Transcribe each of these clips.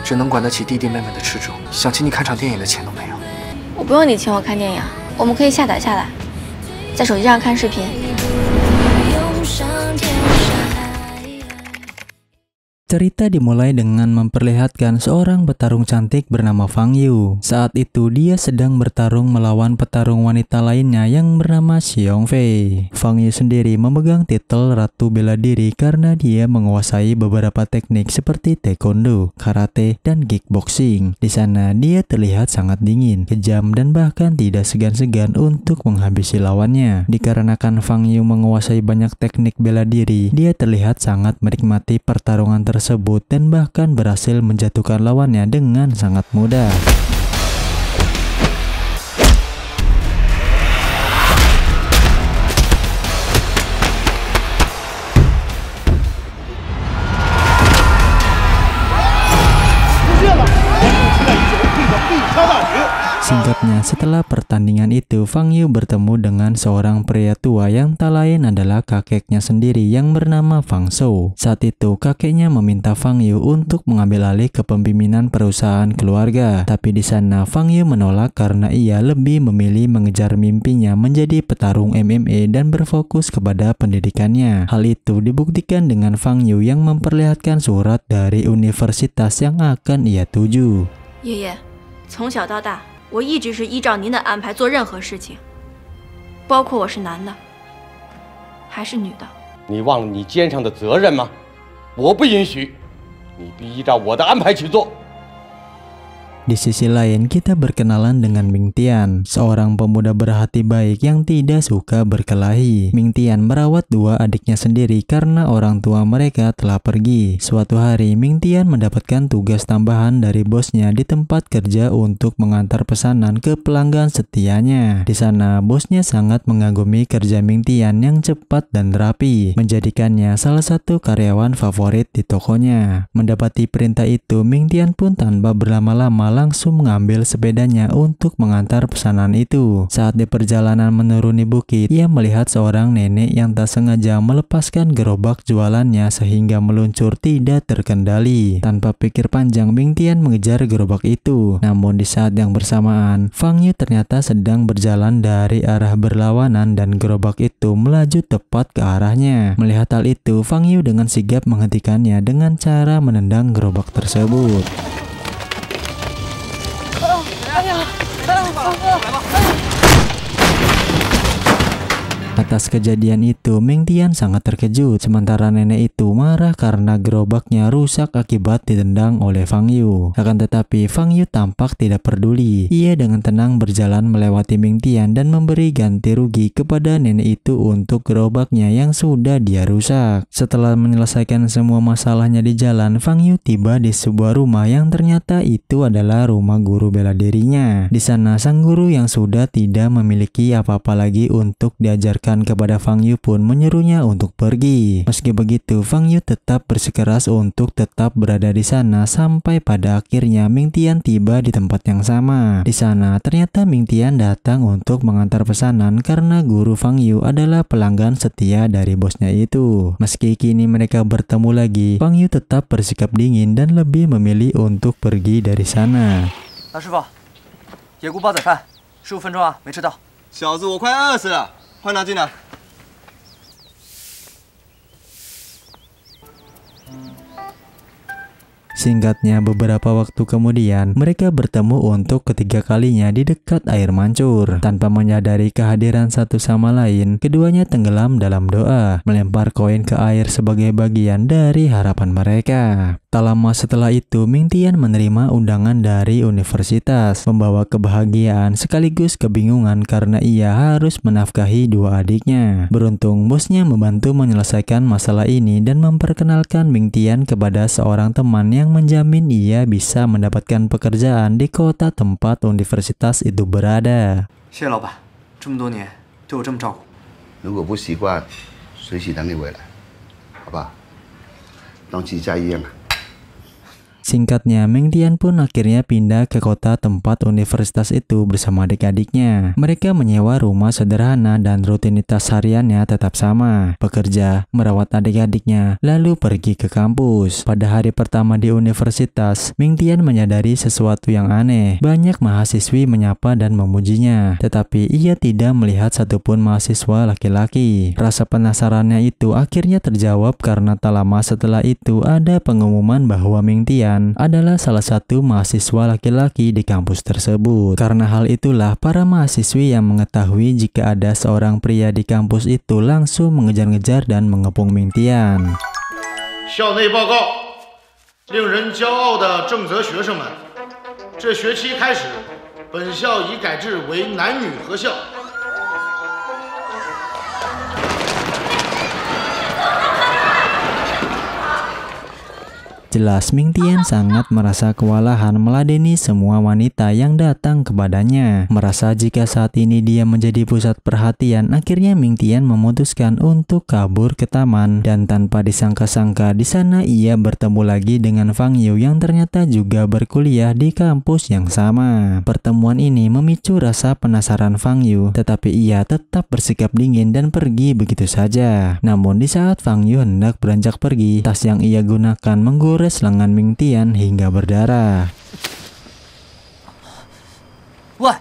只能管得起弟弟妹妹的吃住，想请你看场电影的钱都没有。我不用你请我看电影，我们可以下载下来，在手机上看视频。 Cerita dimulai dengan memperlihatkan seorang petarung cantik bernama Fang Yu. Saat itu dia sedang bertarung melawan petarung wanita lainnya yang bernama Xiong Fei. Fang Yu sendiri memegang titel Ratu Bela Diri karena dia menguasai beberapa teknik seperti taekwondo, karate, dan kickboxing. Di sana dia terlihat sangat dingin, kejam, dan bahkan tidak segan-segan untuk menghabisi lawannya. Dikarenakan Fang Yu menguasai banyak teknik bela diri, dia terlihat sangat menikmati pertarungan tersebut dan bahkan berhasil menjatuhkan lawannya dengan sangat mudah. Singkatnya, setelah pertandingan itu, Fang Yu bertemu dengan seorang pria tua yang tak lain adalah kakeknya sendiri yang bernama Fang Shou. Saat itu, kakeknya meminta Fang Yu untuk mengambil alih kepemimpinan perusahaan keluarga. Tapi di sana, Fang Yu menolak karena ia lebih memilih mengejar mimpinya menjadi petarung MMA dan berfokus kepada pendidikannya. Hal itu dibuktikan dengan Fang Yu yang memperlihatkan surat dari universitas yang akan ia tuju. 爷爷，从小到大，我一直是依照您的安排做任何事情，包括我是男的还是女的。你忘了你肩上的责任吗？我不允许，你必依照我的安排去做。 Di sisi lain, kita berkenalan dengan Ming Tian, seorang pemuda berhati baik yang tidak suka berkelahi. Ming Tian merawat dua adiknya sendiri karena orang tua mereka telah pergi. Suatu hari, Ming Tian mendapatkan tugas tambahan dari bosnya di tempat kerja untuk mengantar pesanan ke pelanggan setianya. Di sana, bosnya sangat mengagumi kerja Ming Tian yang cepat dan rapi, menjadikannya salah satu karyawan favorit di tokonya. Mendapati perintah itu, Ming Tian pun tanpa berlama-lama langsung mengambil sepedanya untuk mengantar pesanan itu. Saat di perjalanan menuruni bukit, ia melihat seorang nenek yang tak sengaja melepaskan gerobak jualannya sehingga meluncur tidak terkendali. Tanpa pikir panjang, Ming Tian mengejar gerobak itu. Namun di saat yang bersamaan, Fang Yu ternyata sedang berjalan dari arah berlawanan dan gerobak itu melaju tepat ke arahnya. Melihat hal itu, Fang Yu dengan sigap menghentikannya dengan cara menendang gerobak tersebut. Atas kejadian itu, Ming Tian sangat terkejut, sementara nenek itu marah karena gerobaknya rusak akibat ditendang oleh Fang Yu. Akan tetapi, Fang Yu tampak tidak peduli. Ia dengan tenang berjalan melewati Ming Tian dan memberi ganti rugi kepada nenek itu untuk gerobaknya yang sudah dia rusak. Setelah menyelesaikan semua masalahnya di jalan, Fang Yu tiba di sebuah rumah yang ternyata itu adalah rumah guru bela dirinya. Di sana, sang guru yang sudah tidak memiliki apa-apa lagi untuk diajarkan kepada Fang Yu pun menyuruhnya untuk pergi. Meski begitu, Fang Yu tetap bersikeras untuk tetap berada di sana sampai pada akhirnya Ming Tian tiba di tempat yang sama. Di sana ternyata Ming Tian datang untuk mengantar pesanan karena guru Fang Yu adalah pelanggan setia dari bosnya itu. Meski kini mereka bertemu lagi, Fang Yu tetap bersikap dingin dan lebih memilih untuk pergi dari sana. 大师傅，野菇煲仔饭，15分钟啊，没吃到。小子，我快饿死了。 快拿进来！ Singkatnya, beberapa waktu kemudian, mereka bertemu untuk ketiga kalinya di dekat air mancur. Tanpa menyadari kehadiran satu sama lain, keduanya tenggelam dalam doa, melempar koin ke air sebagai bagian dari harapan mereka. Tak lama setelah itu, Ming Tian menerima undangan dari universitas, membawa kebahagiaan sekaligus kebingungan karena ia harus menafkahi dua adiknya. Beruntung, bosnya membantu menyelesaikan masalah ini dan memperkenalkan Ming Tian kepada seorang teman yang menjamin ia bisa mendapatkan pekerjaan di kota tempat universitas itu berada. 谢谢老板，这么多年对我这么照顾。如果不习惯，随喜等你回来，好吧？当去一下医院吧。Singkatnya, Ming Tian pun akhirnya pindah ke kota tempat universitas itu bersama adik-adiknya. Mereka menyewa rumah sederhana dan rutinitas hariannya tetap sama. Bekerja, merawat adik-adiknya, lalu pergi ke kampus. Pada hari pertama di universitas, Ming Tian menyadari sesuatu yang aneh. Banyak mahasiswi menyapa dan memujinya, tetapi ia tidak melihat satupun mahasiswa laki-laki. Rasa penasarannya itu akhirnya terjawab karena tak lama setelah itu ada pengumuman bahwa Ming Tian adalah salah satu mahasiswa laki-laki di kampus tersebut. Karena hal itulah para mahasiswi yang mengetahui jika ada seorang pria di kampus itu langsung mengejar-ngejar dan mengepung Ming Tian. 校内报告，令人骄傲的正则学生们，这学期开始，本校已改制为男女合校。 Jelas Ming Tian sangat merasa kewalahan meladeni semua wanita yang datang kepadanya. Merasa jika saat ini dia menjadi pusat perhatian, akhirnya Ming Tian memutuskan untuk kabur ke taman. Dan tanpa disangka-sangka di sana ia bertemu lagi dengan Fang Yu yang ternyata juga berkuliah di kampus yang sama. Pertemuan ini memicu rasa penasaran Fang Yu, tetapi ia tetap bersikap dingin dan pergi begitu saja. Namun di saat Fang Yu hendak beranjak pergi, tas yang ia gunakan menggores lengan Ming Tian hingga berdarah. Wah!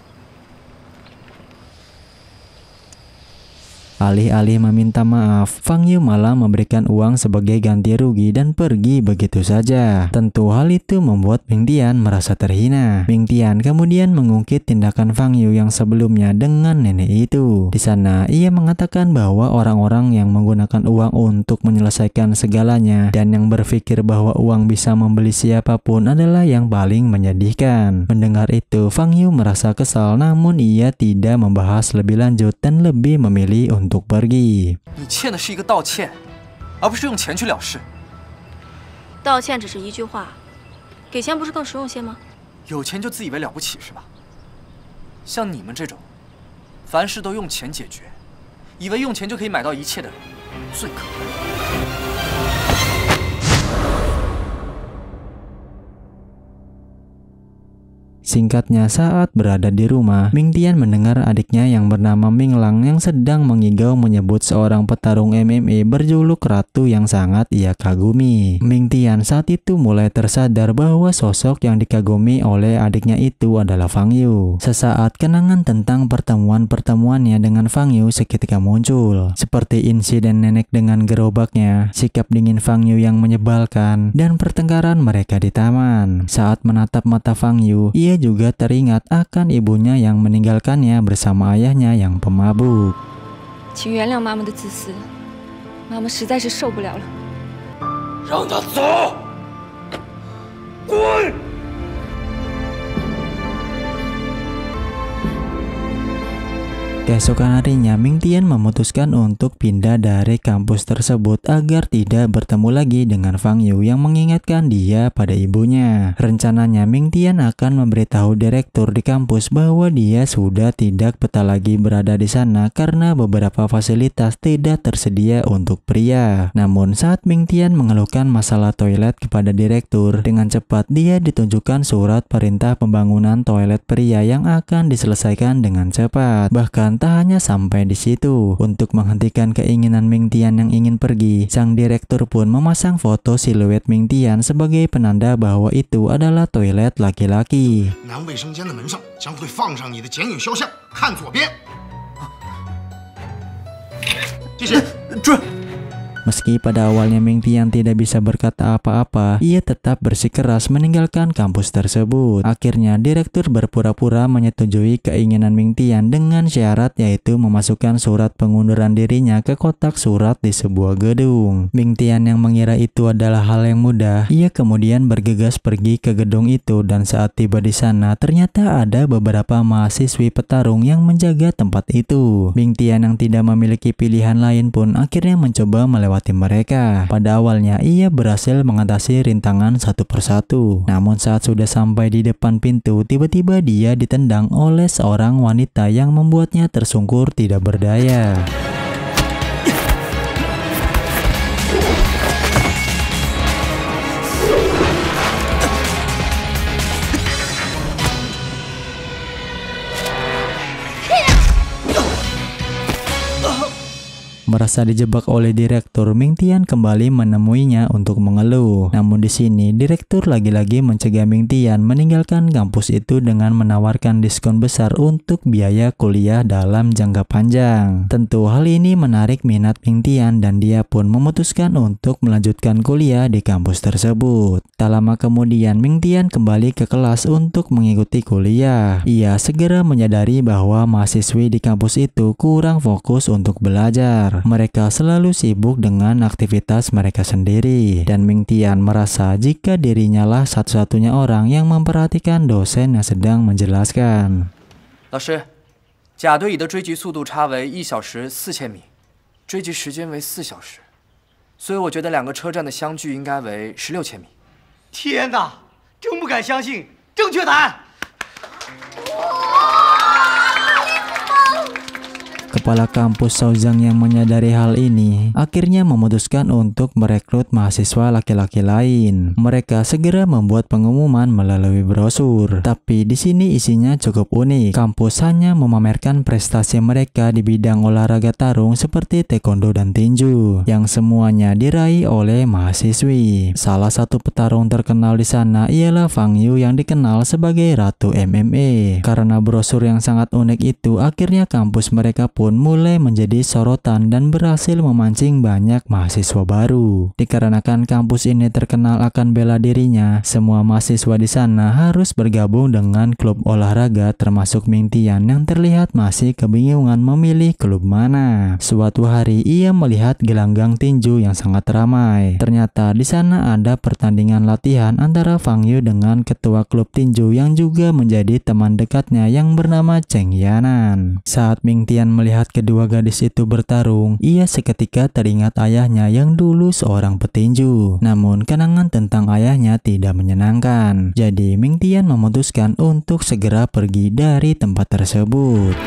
Alih-alih meminta maaf, Fang Yu malah memberikan uang sebagai ganti rugi dan pergi begitu saja. Tentu hal itu membuat Ming Tian merasa terhina. Ming Tian kemudian mengungkit tindakan Fang Yu yang sebelumnya dengan nenek itu. Di sana ia mengatakan bahwa orang-orang yang menggunakan uang untuk menyelesaikan segalanya dan yang berpikir bahwa uang bisa membeli siapapun adalah yang paling menyedihkan. Mendengar itu, Fang Yu merasa kesal, namun ia tidak membahas lebih lanjut dan lebih memilih untuk pergi. 你欠的是一个道歉，而不是用钱去了事。道歉只是一句话，给钱不是更实用些吗？有钱就自以为了不起是吧？像你们这种，凡事都用钱解决，以为用钱就可以买到一切的人，最可恶。 Singkatnya, saat berada di rumah, Ming Tian mendengar adiknya yang bernama Ming Lang yang sedang mengigau menyebut seorang petarung MMA berjuluk Ratu yang sangat ia kagumi. Ming Tian saat itu mulai tersadar bahwa sosok yang dikagumi oleh adiknya itu adalah Fang Yu. Sesaat kenangan tentang pertemuan-pertemuannya dengan Fang Yu seketika muncul. Seperti insiden nenek dengan gerobaknya, sikap dingin Fang Yu yang menyebalkan, dan pertengkaran mereka di taman. Saat menatap mata Fang Yu, ia juga teringat akan ibunya yang meninggalkannya bersama ayahnya yang pemabuk. 请原谅妈妈的自私，妈妈实在是受不了了。让他走，滚！ Keesokan harinya, Ming Tian memutuskan untuk pindah dari kampus tersebut agar tidak bertemu lagi dengan Fang Yu yang mengingatkan dia pada ibunya. Rencananya, Ming Tian akan memberitahu direktur di kampus bahwa dia sudah tidak betah lagi berada di sana karena beberapa fasilitas tidak tersedia untuk pria. Namun saat Ming Tian mengeluhkan masalah toilet kepada direktur, dengan cepat dia ditunjukkan surat perintah pembangunan toilet pria yang akan diselesaikan dengan cepat. Bahkan tak hanya sampai di situ, untuk menghentikan keinginan Ming Tian yang ingin pergi, sang direktur pun memasang foto siluet Ming Tian sebagai penanda bahwa itu adalah toilet laki-laki. Meski pada awalnya Ming Tian tidak bisa berkata apa-apa, ia tetap bersikeras meninggalkan kampus tersebut. Akhirnya direktur berpura-pura menyetujui keinginan Ming Tian dengan syarat yaitu memasukkan surat pengunduran dirinya ke kotak surat di sebuah gedung. Ming Tian yang mengira itu adalah hal yang mudah, ia kemudian bergegas pergi ke gedung itu dan saat tiba di sana ternyata ada beberapa mahasiswi petarung yang menjaga tempat itu. Ming Tian yang tidak memiliki pilihan lain pun akhirnya mencoba melewati mereka. Pada awalnya ia berhasil mengatasi rintangan satu persatu. Namun saat sudah sampai di depan pintu, tiba-tiba dia ditendang oleh seorang wanita yang membuatnya tersungkur tidak berdaya. Merasa dijebak oleh direktur, Ming Tian kembali menemuinya untuk mengeluh. Namun di sini direktur lagi-lagi mencegah Ming Tian meninggalkan kampus itu dengan menawarkan diskon besar untuk biaya kuliah dalam jangka panjang. Tentu hal ini menarik minat Ming Tian dan dia pun memutuskan untuk melanjutkan kuliah di kampus tersebut. Tak lama kemudian Ming Tian kembali ke kelas untuk mengikuti kuliah. Ia segera menyadari bahwa mahasiswi di kampus itu kurang fokus untuk belajar. Mereka selalu sibuk dengan aktivitas mereka sendiri dan Ming Tian merasa jika dirinya lah satu-satunya orang yang memperhatikan dosen yang sedang menjelaskan. 老师，甲队乙的追击速度差为1小时4000米，追击时间为4小时，所以我觉得两个车站的相距应该为16000米。天哪，真不敢相信，正确答案！ Kepala kampus Shao Zhang yang menyadari hal ini akhirnya memutuskan untuk merekrut mahasiswa laki-laki lain. Mereka segera membuat pengumuman melalui brosur. Tapi di sini isinya cukup unik. Kampus hanya memamerkan prestasi mereka di bidang olahraga tarung seperti taekwondo dan tinju, yang semuanya diraih oleh mahasiswi. Salah satu petarung terkenal di sana ialah Fang Yu yang dikenal sebagai Ratu MMA. Karena brosur yang sangat unik itu, akhirnya kampus mereka pun mulai menjadi sorotan dan berhasil memancing banyak mahasiswa baru. Dikarenakan kampus ini terkenal akan bela dirinya, semua mahasiswa di sana harus bergabung dengan klub olahraga termasuk Ming Tian yang terlihat masih kebingungan memilih klub mana. Suatu hari ia melihat gelanggang tinju yang sangat ramai. Ternyata di sana ada pertandingan latihan antara Fang Yu dengan ketua klub tinju yang juga menjadi teman dekatnya yang bernama Cheng Yanan. Saat Ming Tian melihat kedua gadis itu bertarung, ia seketika teringat ayahnya yang dulu seorang petinju. Namun kenangan tentang ayahnya tidak menyenangkan. Jadi Ming Tian memutuskan untuk segera pergi dari tempat tersebut.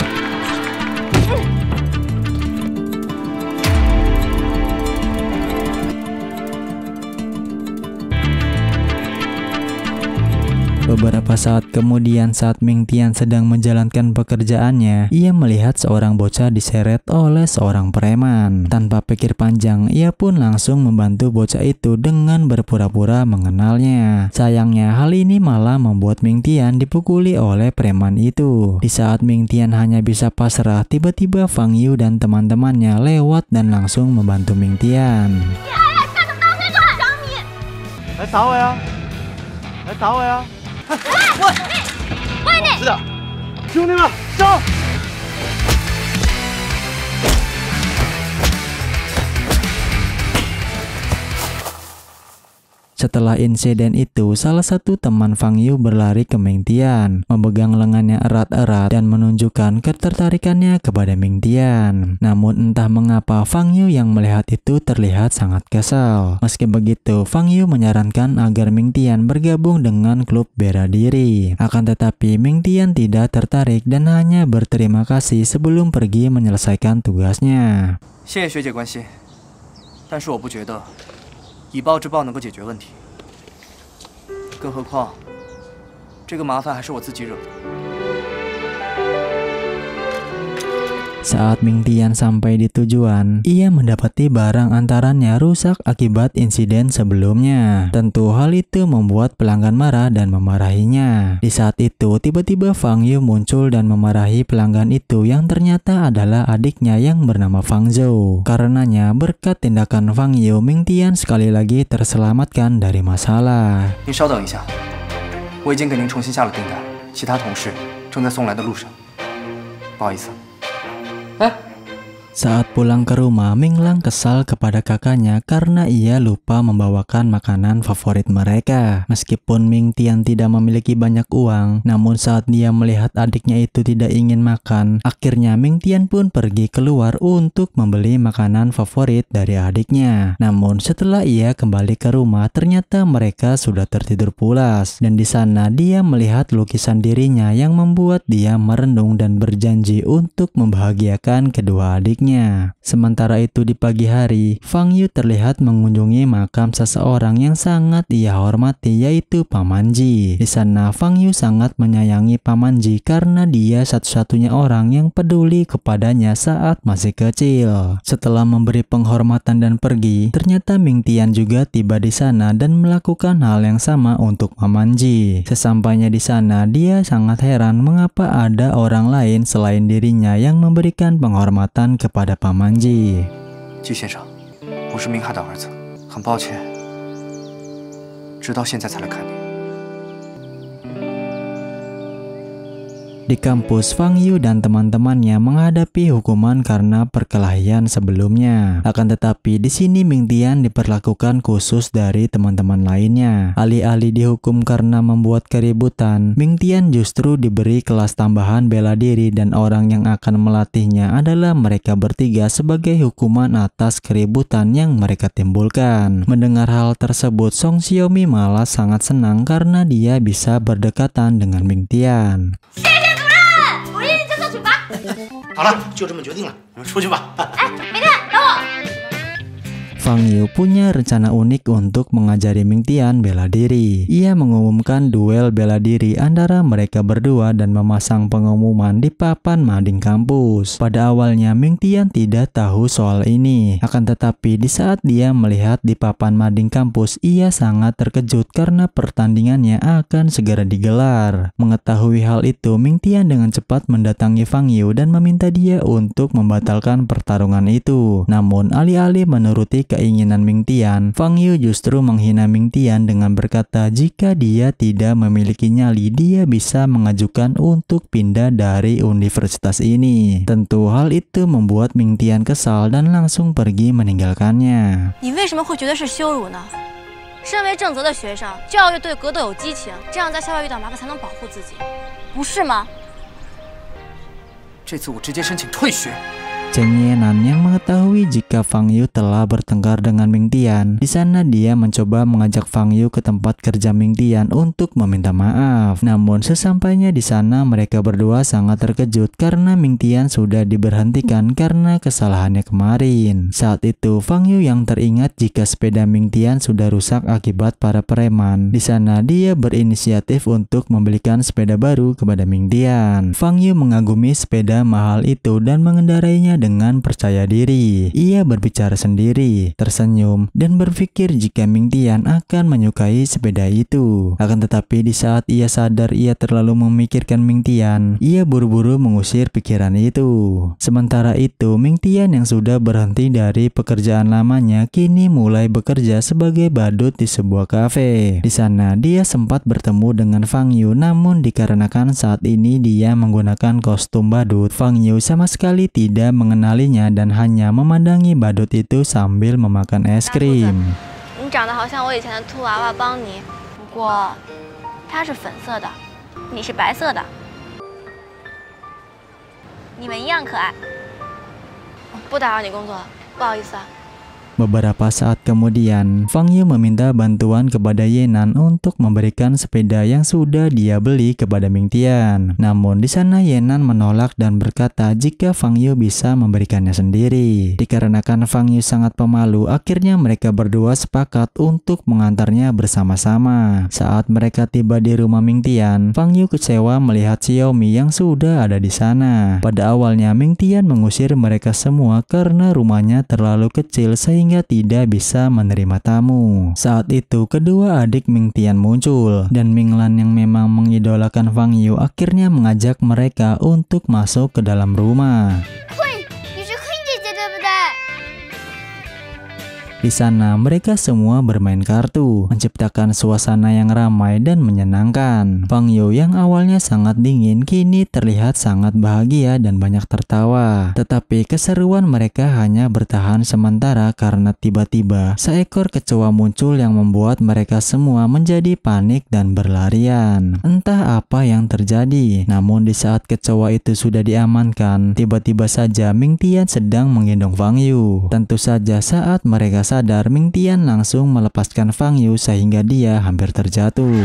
Beberapa saat kemudian, saat Ming Tian sedang menjalankan pekerjaannya, ia melihat seorang bocah diseret oleh seorang preman. Tanpa pikir panjang, ia pun langsung membantu bocah itu dengan berpura-pura mengenalnya. Sayangnya, hal ini malah membuat Ming Tian dipukuli oleh preman itu. Di saat Ming Tian hanya bisa pasrah, tiba-tiba Fang Yu dan teman-temannya lewat dan langsung membantu Ming Tian. 来打我呀！来打我呀！ 外内，是的，兄弟们上！ Setelah insiden itu, salah satu teman Fang Yu berlari ke Ming Tian, memegang lengannya erat-erat dan menunjukkan ketertarikannya kepada Ming Tian. Namun entah mengapa Fang Yu yang melihat itu terlihat sangat kesal. Meski begitu, Fang Yu menyarankan agar Ming Tian bergabung dengan klub bela diri. Akan tetapi Ming Tian tidak tertarik dan hanya berterima kasih sebelum pergi menyelesaikan tugasnya. 谢谢学姐关心，但是我不觉得 以暴制暴能够解决问题，更何况这个麻烦还是我自己惹的。 Saat Ming Tian sampai di tujuan, ia mendapati barang antarannya rusak akibat insiden sebelumnya. Tentu hal itu membuat pelanggan marah dan memarahinya. Di saat itu, tiba-tiba Fang Yu muncul dan memarahi pelanggan itu yang ternyata adalah adiknya yang bernama Fang Zhou. Karenanya, berkat tindakan Fang Yu, Ming Tian sekali lagi terselamatkan dari masalah. 您稍等一下，我已经给您重新下了订单，其他同事正在送来的路上。不好意思。 Saat pulang ke rumah, Ming Lang kesal kepada kakaknya karena ia lupa membawakan makanan favorit mereka. Meskipun Ming Tian tidak memiliki banyak uang, namun saat dia melihat adiknya itu tidak ingin makan, akhirnya Ming Tian pun pergi keluar untuk membeli makanan favorit dari adiknya. Namun setelah ia kembali ke rumah, ternyata mereka sudah tertidur pulas. Dan di sana dia melihat lukisan dirinya yang membuat dia merenung dan berjanji untuk membahagiakan kedua adiknya. adiknya. Sementara itu di pagi hari, Fang Yu terlihat mengunjungi makam seseorang yang sangat ia hormati, yaitu Paman Ji. Di sana Fang Yu sangat menyayangi Paman Ji karena dia satu-satunya orang yang peduli kepadanya saat masih kecil. Setelah memberi penghormatan dan pergi, ternyata Ming Tian juga tiba di sana dan melakukan hal yang sama untuk Paman Ji. Sesampainya di sana, dia sangat heran mengapa ada orang lain selain dirinya yang memberikan penghormatan kepada Paman Ji. Ji 先生，我是明海的儿子，很抱歉，直到现在才来看你。 Di kampus, Fang Yu dan teman-temannya menghadapi hukuman karena perkelahian sebelumnya. Akan tetapi di sini Ming Tian diperlakukan khusus dari teman-teman lainnya. Alih-alih dihukum karena membuat keributan, Ming Tian justru diberi kelas tambahan bela diri dan orang yang akan melatihnya adalah mereka bertiga sebagai hukuman atas keributan yang mereka timbulkan. Mendengar hal tersebut, Song Xiaomi malah sangat senang karena dia bisa berdekatan dengan Ming Tian. 好了，就这么决定了，你们出去吧。没电，等我。 Fang Yu punya rencana unik untuk mengajari Ming Tian bela diri. Ia mengumumkan duel bela diri antara mereka berdua dan memasang pengumuman di papan mading kampus. Pada awalnya Ming Tian tidak tahu soal ini. Akan tetapi di saat dia melihat di papan mading kampus, ia sangat terkejut karena pertandingannya akan segera digelar. Mengetahui hal itu, Ming Tian dengan cepat mendatangi Fang Yu dan meminta dia untuk membatalkan pertarungan itu. Namun alih-alih menuruti keinginan Ming Tian, Fang Yu justru menghina Ming Tian dengan berkata jika dia tidak memiliki nyali, dia bisa mengajukan untuk pindah dari universitas ini. Tentu hal itu membuat Ming Tian kesal dan langsung pergi meninggalkannya. 你为什么会觉得是羞辱呢？身为正则的学生，就要对格斗有激情，这样在校外遇到麻烦才能保护自己，不是吗？ 这次我直接申请退学。 Cheng Yenan yang mengetahui jika Fang Yu telah bertengkar dengan Ming Tian. Di sana dia mencoba mengajak Fang Yu ke tempat kerja Ming Tian untuk meminta maaf. Namun sesampainya di sana mereka berdua sangat terkejut karena Ming Tian sudah diberhentikan karena kesalahannya kemarin. Saat itu Fang Yu yang teringat jika sepeda Ming Tian sudah rusak akibat para preman. Di sana dia berinisiatif untuk membelikan sepeda baru kepada Ming Tian. Fang Yu mengagumi sepeda mahal itu dan mengendarainya dengan percaya diri. Ia berbicara sendiri, tersenyum, dan berpikir jika Ming Tian akan menyukai sepeda itu. Akan tetapi di saat ia sadar ia terlalu memikirkan Ming Tian, ia buru-buru mengusir pikiran itu. Sementara itu, Ming Tian yang sudah berhenti dari pekerjaan lamanya kini mulai bekerja sebagai badut di sebuah kafe. Di sana dia sempat bertemu dengan Fang Yu, namun dikarenakan saat ini dia menggunakan kostum badut, Fang Yu sama sekali tidak mengenalinya dan hanya memandangi badut itu sambil memakan es krim. 你长得好像我以前的兔娃娃邦尼，不过它是粉色的，你是白色的，你们一样可爱。不打扰你工作了，不好意思啊。 Beberapa saat kemudian, Fang Yu meminta bantuan kepada Yenan untuk memberikan sepeda yang sudah dia beli kepada Ming Tian. Namun di sana Yenan menolak dan berkata jika Fang Yu bisa memberikannya sendiri. Dikarenakan Fang Yu sangat pemalu, akhirnya mereka berdua sepakat untuk mengantarnya bersama-sama. Saat mereka tiba di rumah Ming Tian, Fang Yu kecewa melihat Xiaomi yang sudah ada di sana. Pada awalnya Ming Tian mengusir mereka semua karena rumahnya terlalu kecil sehingga tidak bisa menerima tamu. Saat itu kedua adik Ming Tian muncul dan Ming Lan yang memang mengidolakan Fang Yu akhirnya mengajak mereka untuk masuk ke dalam rumah. Di sana mereka semua bermain kartu, menciptakan suasana yang ramai dan menyenangkan. Fang Yu yang awalnya sangat dingin kini terlihat sangat bahagia dan banyak tertawa. Tetapi keseruan mereka hanya bertahan sementara karena tiba-tiba seekor kecoa muncul yang membuat mereka semua menjadi panik dan berlarian. Entah apa yang terjadi, namun di saat kecoa itu sudah diamankan, tiba-tiba saja Ming Tian sedang menggendong Fang Yu. Tentu saja saat mereka sadar, Ming Tian langsung melepaskan Fang Yu sehingga dia hampir terjatuh.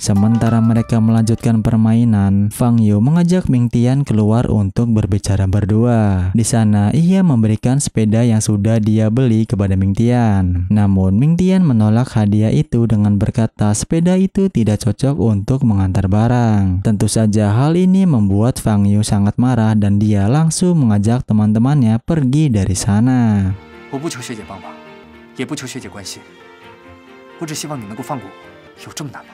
Sementara mereka melanjutkan permainan, Fang Yu mengajak Ming Tian keluar untuk berbicara berdua. Di sana ia memberikan sepeda yang sudah dia beli kepada Ming Tian. Namun Ming Tian menolak hadiah itu dengan berkata sepeda itu tidak cocok untuk mengantar barang. Tentu saja hal ini membuat Fang Yu sangat marah dan dia langsung mengajak teman-temannya pergi dari sana. 我不求学姐帮忙，也不求学姐关心，我只希望你能够放过我。有这么难吗？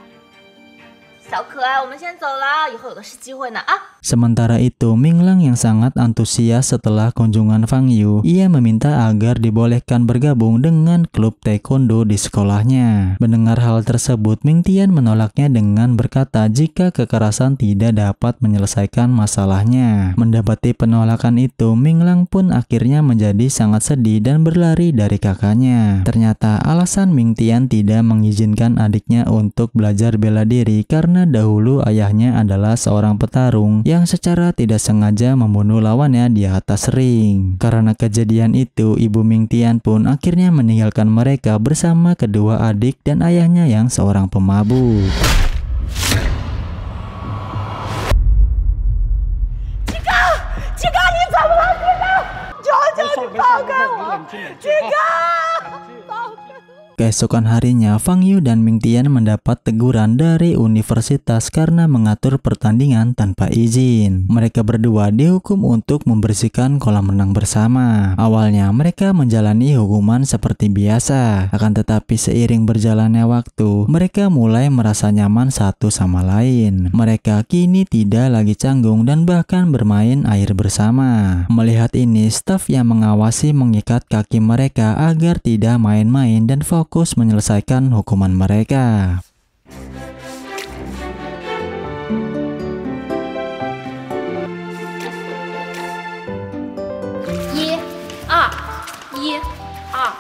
小可爱，我们先走了，以后有的是机会呢啊！ Sementara itu, Minglang yang sangat antusias setelah kunjungan Fang Yu, ia meminta agar dibolehkan bergabung dengan klub taekwondo di sekolahnya. Mendengar hal tersebut, Ming Tian menolaknya dengan berkata jika kekerasan tidak dapat menyelesaikan masalahnya. Mendapati penolakan itu, Minglang pun akhirnya menjadi sangat sedih dan berlari dari kakaknya. Ternyata alasan Ming Tian tidak mengizinkan adiknya untuk belajar bela diri karena dahulu ayahnya adalah seorang petarung yang secara tidak sengaja membunuh lawannya di atas ring. Karena kejadian itu, ibu Ming Tian pun akhirnya meninggalkan mereka bersama kedua adik dan ayahnya yang seorang pemabuk. Jika,你怎么了？求求你放开我！Jika！ Keesokan harinya, Fang Yu dan Ming Tian mendapat teguran dari universitas karena mengatur pertandingan tanpa izin. Mereka berdua dihukum untuk membersihkan kolam renang bersama. Awalnya mereka menjalani hukuman seperti biasa, akan tetapi seiring berjalannya waktu, mereka mulai merasa nyaman satu sama lain. Mereka kini tidak lagi canggung dan bahkan bermain air bersama. Melihat ini, staf yang mengawasi mengikat kaki mereka agar tidak main-main dan fokus menyelesaikan hukuman mereka.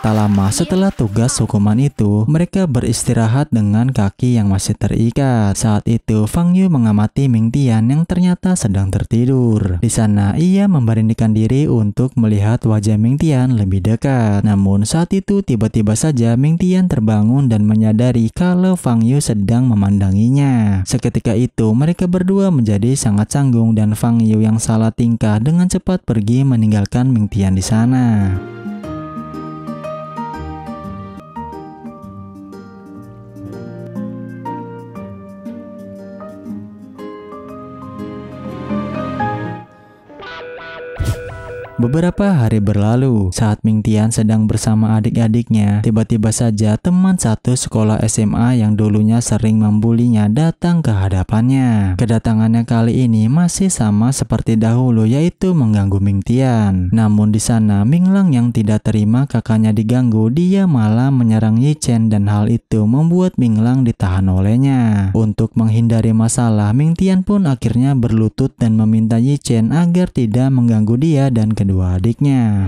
Tak lama setelah tugas hukuman itu, mereka beristirahat dengan kaki yang masih terikat. Saat itu, Fang Yu mengamati Ming Tian yang ternyata sedang tertidur. Di sana, ia memberanikan diri untuk melihat wajah Ming Tian lebih dekat. Namun saat itu tiba-tiba saja Ming Tian terbangun dan menyadari kalau Fang Yu sedang memandanginya. Seketika itu, mereka berdua menjadi sangat canggung dan Fang Yu yang salah tingkah dengan cepat pergi meninggalkan Ming Tian di sana. Beberapa hari berlalu, saat Ming Tian sedang bersama adik-adiknya, tiba-tiba saja teman satu sekolah SMA yang dulunya sering membulinya datang ke hadapannya. Kedatangannya kali ini masih sama seperti dahulu, yaitu mengganggu Ming Tian. Namun di sana, Minglang yang tidak terima kakaknya diganggu, dia malah menyerang Yi Chen dan hal itu membuat Minglang ditahan olehnya. Untuk menghindari masalah, Ming Tian pun akhirnya berlutut dan meminta Yi Chen agar tidak mengganggu dia dan kedua adiknya.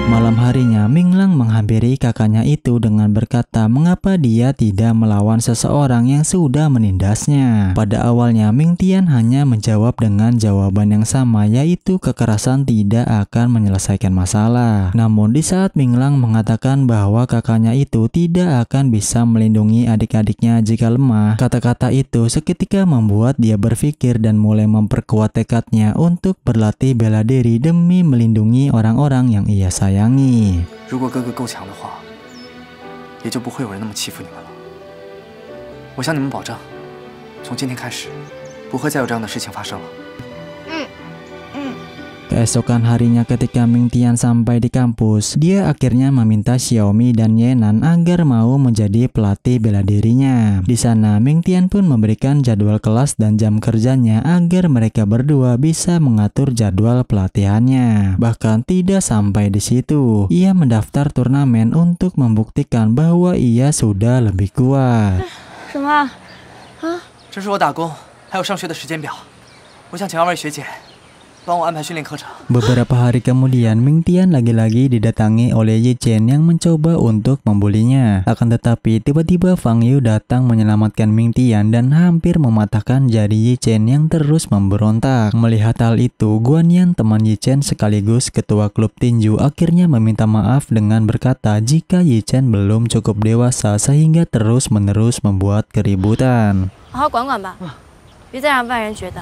Malam harinya, Minglang menghampiri kakaknya itu dengan berkata mengapa dia tidak melawan seseorang yang sudah menindasnya. Pada awalnya, Ming Tian hanya menjawab dengan jawaban yang sama, yaitu kekerasan tidak akan menyelesaikan masalah. Namun di saat Minglang mengatakan bahwa kakaknya itu tidak akan bisa melindungi adik-adiknya jika lemah, kata-kata itu seketika membuat dia berpikir dan mulai memperkuat tekadnya untuk berlatih bela diri demi melindungi orang-orang yang ia sayangi. 如果哥哥够强的话，也就不会有人那么欺负你们了。我向你们保证，从今天开始，不会再有这样的事情发生了。 Keesokan harinya ketika Ming Tian sampai di kampus, dia akhirnya meminta Xiaomi dan Yenan agar mau menjadi pelatih bela dirinya. Di sana, Ming Tian pun memberikan jadwal kelas dan jam kerjanya agar mereka berdua bisa mengatur jadwal pelatihannya. Bahkan tidak sampai di situ, ia mendaftar turnamen untuk membuktikan bahwa ia sudah lebih kuat. 什么？啊？这是我打工还有上学的时间表，我想请2位学姐帮我安排训练课程。 Beberapa hari kemudian, Ming Tian lagi-lagi didatangi oleh Ye Chen yang mencoba untuk membulinya. Akan tetapi, tiba-tiba Fang Yu datang menyelamatkan Ming Tian dan hampir mematahkan jari Ye Chen yang terus memberontak. Melihat hal itu, Guan Yan, teman Ye Chen sekaligus ketua klub tinju, akhirnya meminta maaf dengan berkata jika Ye Chen belum cukup dewasa sehingga terus-menerus membuat keributan. 好好管管吧，别再让外人觉得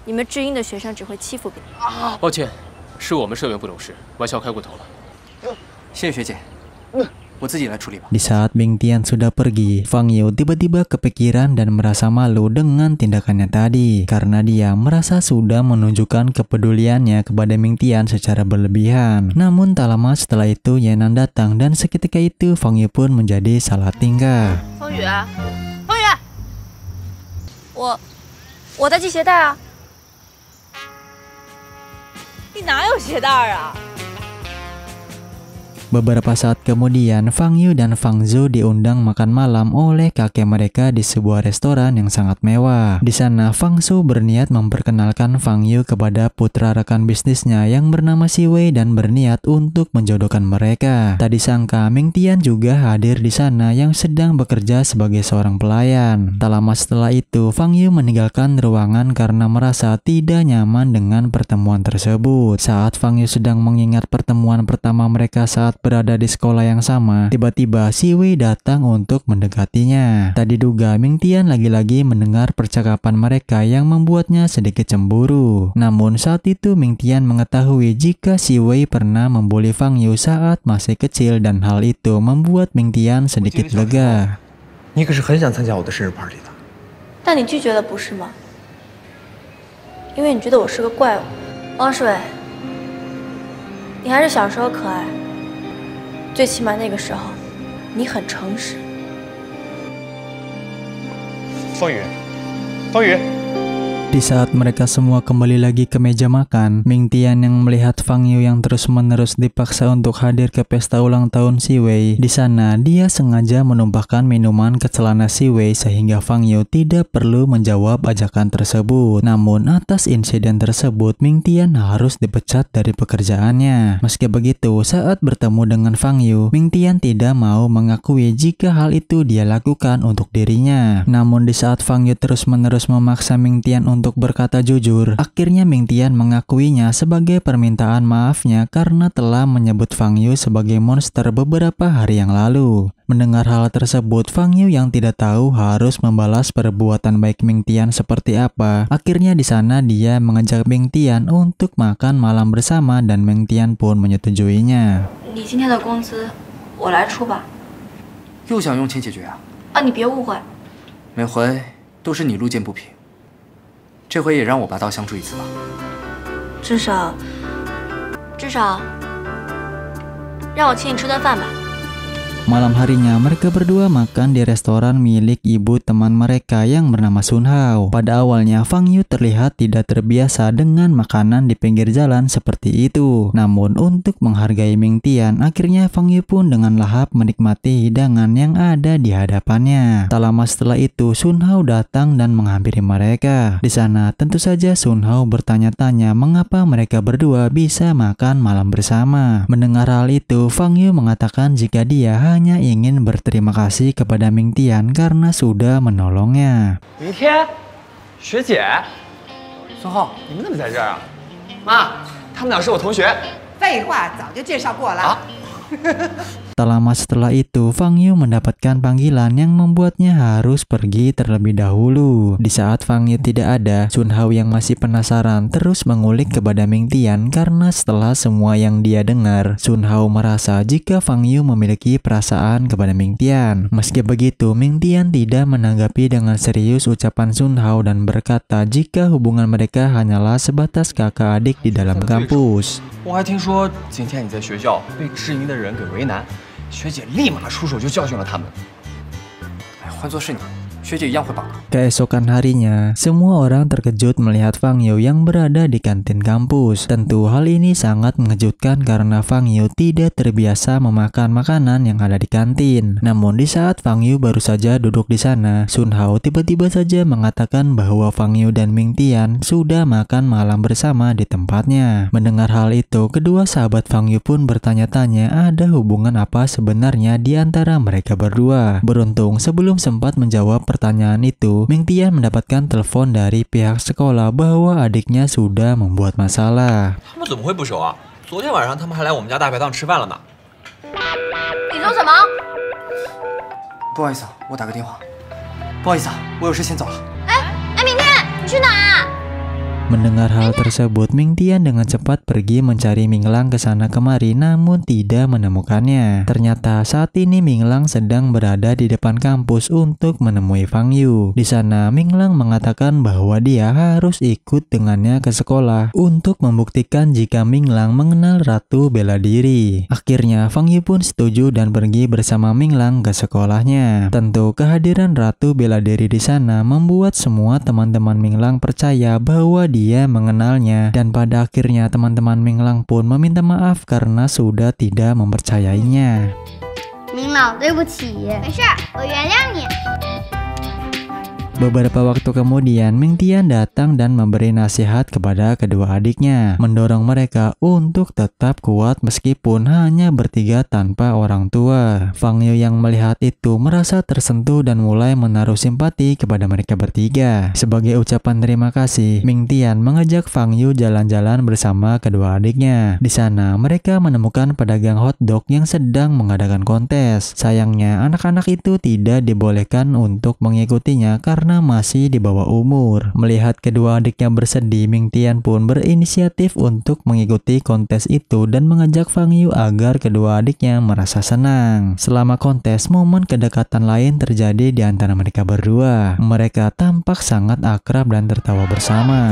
你们智英的学生只会欺负别人。抱歉，是我们社员不懂事，玩笑开过头了。谢谢学姐，我自己来处理吧。 Di saat Ming Tian sudah pergi, Fang Yu tiba-tiba kepikiran dan merasa malu dengan tindakannya tadi karena dia merasa sudah menunjukkan kepeduliannya kepada Ming Tian secara berlebihan. Namun tak lama setelah itu Yenan datang dan seketika itu Fang Yu pun menjadi salah tingkah. 风雨，风雨，我在系鞋带啊。 你哪有鞋带啊？ Beberapa saat kemudian, Fang Yu dan Fang Zhou diundang makan malam oleh kakek mereka di sebuah restoran yang sangat mewah. Di sana, Fang Zhou berniat memperkenalkan Fang Yu kepada putra rekan bisnisnya yang bernama Si Wei dan berniat untuk menjodohkan mereka. Tak disangka, Ming Tian juga hadir di sana yang sedang bekerja sebagai seorang pelayan. Tak lama setelah itu, Fang Yu meninggalkan ruangan karena merasa tidak nyaman dengan pertemuan tersebut. Saat Fang Yu sedang mengingat pertemuan pertama mereka saat berada di sekolah yang sama, tiba-tiba Si Wei datang untuk mendekatinya. Tak diduga, Ming Tian lagi-lagi mendengar percakapan mereka yang membuatnya sedikit cemburu. Namun saat itu Ming Tian mengetahui jika Si Wei pernah membuli Fang Yu saat masih kecil dan hal itu membuat Ming Tian sedikit lega. 你可是很想参加我的生日 party 的。但你拒绝了，不是吗？因为你觉得我是个怪物。王世伟，你还是小时候可爱。 最起码那个时候，你很诚实。风雨，风雨。 Di saat mereka semua kembali lagi ke meja makan, Ming Tian yang melihat Fang Yu yang terus-menerus dipaksa untuk hadir ke pesta ulang tahun Si Wei. Di sana, dia sengaja menumpahkan minuman ke celana Si Wei sehingga Fang Yu tidak perlu menjawab ajakan tersebut. Namun, atas insiden tersebut, Ming Tian harus dipecat dari pekerjaannya. Meski begitu, saat bertemu dengan Fang Yu, Ming Tian tidak mau mengakui jika hal itu dia lakukan untuk dirinya. Namun, di saat Fang Yu terus-menerus memaksa Ming Tian untuk berkata jujur, akhirnya Ming Tian mengakuinya sebagai permintaan maafnya karena telah menyebut Fang Yu sebagai monster beberapa hari yang lalu. Mendengar hal tersebut, Fang Yu yang tidak tahu harus membalas perbuatan baik Ming Tian seperti apa. Akhirnya di sana dia mengajak Ming Tian untuk makan malam bersama dan Ming Tian pun menyetujuinya. 你今天的工资我来出吧。又想用钱解决啊？啊，你别误会，每回都是你路见不平。 这回也让我拔刀相助一次吧。至少让我请你吃顿饭吧。 Malam harinya mereka berdua makan di restoran milik ibu teman mereka yang bernama Sun Hao. Pada awalnya Fang Yu terlihat tidak terbiasa dengan makanan di pinggir jalan seperti itu. Namun untuk menghargai Ming Tian, akhirnya Fang Yu pun dengan lahap menikmati hidangan yang ada di hadapannya. Tak lama setelah itu Sun Hao datang dan menghampiri mereka. Di sana tentu saja Sun Hao bertanya-tanya mengapa mereka berdua bisa makan malam bersama. Mendengar hal itu, Fang Yu mengatakan jika dia hanya ingin berterima kasih kepada Ming Tian karena sudah menolongnya. 明天，学姐，孙浩，你们怎么在这儿啊？妈，他们俩是我同学。废话，早就介绍过了。Tak lama setelah itu, Fang Yu mendapatkan panggilan yang membuatnya harus pergi terlebih dahulu. Di saat Fang Yu tidak ada, Sun Hao yang masih penasaran terus mengulik kepada Ming Tian karena setelah semua yang dia dengar, Sun Hao merasa jika Fang Yu memiliki perasaan kepada Ming Tian. Meski begitu, Ming Tian tidak menanggapi dengan serius ucapan Sun Hao dan berkata jika hubungan mereka hanyalah sebatas kakak adik di dalam kampus. 我还听说今天你在学校被质疑的人给为难，学姐立马出手就教训了他们。哎，换作是你， Keesokan harinya, semua orang terkejut melihat Fang Yu yang berada di kantin kampus. Tentu hal ini sangat mengejutkan karena Fang Yu tidak terbiasa memakan makanan yang ada di kantin. Namun di saat Fang Yu baru saja duduk di sana, Sun Hao tiba-tiba saja mengatakan bahwa Fang Yu dan Ming Tian sudah makan malam bersama di tempatnya. Mendengar hal itu, kedua sahabat Fang Yu pun bertanya-tanya ada hubungan apa sebenarnya di antara mereka berdua. Beruntung sebelum sempat menjawab pertanyaan itu, Ming Tian mendapatkan telepon dari pihak sekolah bahwa adiknya sudah membuat masalah. 他们怎么会不熟啊？昨天晚上他们还来我们家大排档吃饭了呢。你做什么？不好意思啊，我打个电话。不好意思啊，我有事先走了。明天你去哪啊？ Mendengar hal tersebut, Ming Tian dengan cepat pergi mencari Ming Lang ke sana kemari namun tidak menemukannya. Ternyata saat ini Ming Lang sedang berada di depan kampus untuk menemui Fang Yu. Di sana Ming Lang mengatakan bahwa dia harus ikut dengannya ke sekolah untuk membuktikan jika Ming Lang mengenal Ratu Bela Diri. Akhirnya Fang Yu pun setuju dan pergi bersama Ming Lang ke sekolahnya. Tentu kehadiran Ratu Bela Diri di sana membuat semua teman-teman Ming Lang percaya bahwa dia mengenalnya, dan pada akhirnya teman-teman Ming Lang pun meminta maaf karena sudah tidak mempercayainya. Ming Lang, 对不起。没事，我原谅你。 Beberapa waktu kemudian, Ming Tian datang dan memberi nasihat kepada kedua adiknya, mendorong mereka untuk tetap kuat meskipun hanya bertiga tanpa orang tua. Fang Yu yang melihat itu merasa tersentuh dan mulai menaruh simpati kepada mereka bertiga. Sebagai ucapan terima kasih, Ming Tian mengajak Fang Yu jalan-jalan bersama kedua adiknya. Di sana, mereka menemukan pedagang hotdog yang sedang mengadakan kontes. Sayangnya, anak-anak itu tidak dibolehkan untuk mengikutinya karena masih di bawah umur. Melihat kedua adiknya bersedih, Ming Tian pun berinisiatif untuk mengikuti kontes itu dan mengajak Fang Yu agar kedua adiknya merasa senang. Selama kontes, momen kedekatan lain terjadi di antara mereka berdua. Mereka tampak sangat akrab dan tertawa bersama.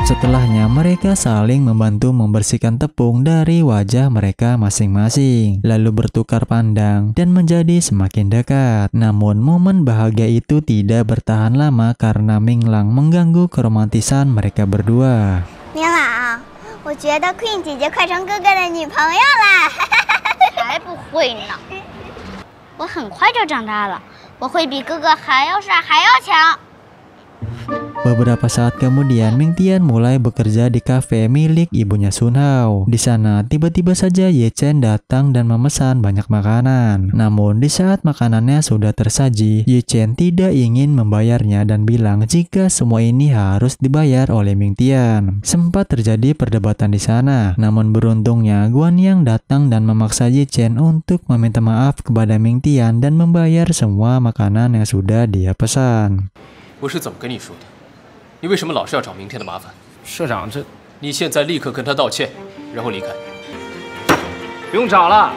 Setelahnya mereka saling membantu membersihkan tepung dari wajah mereka masing-masing, lalu bertukar pandang dan menjadi semakin dekat. Namun momen bahagia itu tidak bertahan lama karena Ming Lang mengganggu keromantisan mereka berdua. 明朗，我觉得 Queen 姐姐快成哥哥的女朋友啦！才不会呢，我很快就长大了，我会比哥哥还要帅还要强。 Beberapa saat kemudian, Ming Tian mulai bekerja di kafe milik ibunya Sun Hao. Di sana, tiba-tiba saja Ye Chen datang dan memesan banyak makanan. Namun, di saat makanannya sudah tersaji, Ye Chen tidak ingin membayarnya dan bilang jika semua ini harus dibayar oleh Ming Tian. Sempat terjadi perdebatan di sana. Namun beruntungnya, Guan Yang datang dan memaksa Ye Chen untuk meminta maaf kepada Ming Tian dan membayar semua makanan yang sudah dia pesan. 我是怎么跟你说的？你为什么老是要找明天的麻烦？社长，这你现在立刻跟他道歉，然后离开。不用找了。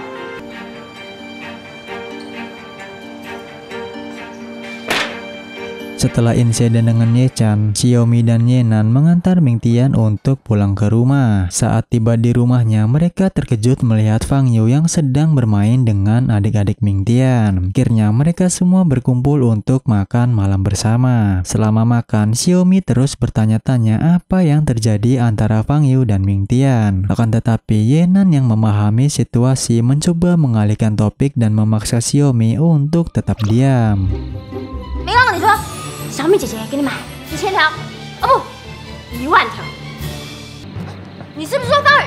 Setelah insiden dengan Ye Chan, Xiaomi dan Ye Nan mengantar Ming Tian untuk pulang ke rumah. Saat tiba di rumahnya, mereka terkejut melihat Fang Yu yang sedang bermain dengan adik-adik Ming Tian. Akhirnya mereka semua berkumpul untuk makan malam bersama. Selama makan, Xiaomi terus bertanya-tanya apa yang terjadi antara Fang Yu dan Ming Tian. Akan tetapi Ye Nan yang memahami situasi mencoba mengalihkan topik dan memaksa Xiaomi untuk tetap diam. 明朗，你说小米姐姐给你买1000条，哦不，10000条。你是不是说方宇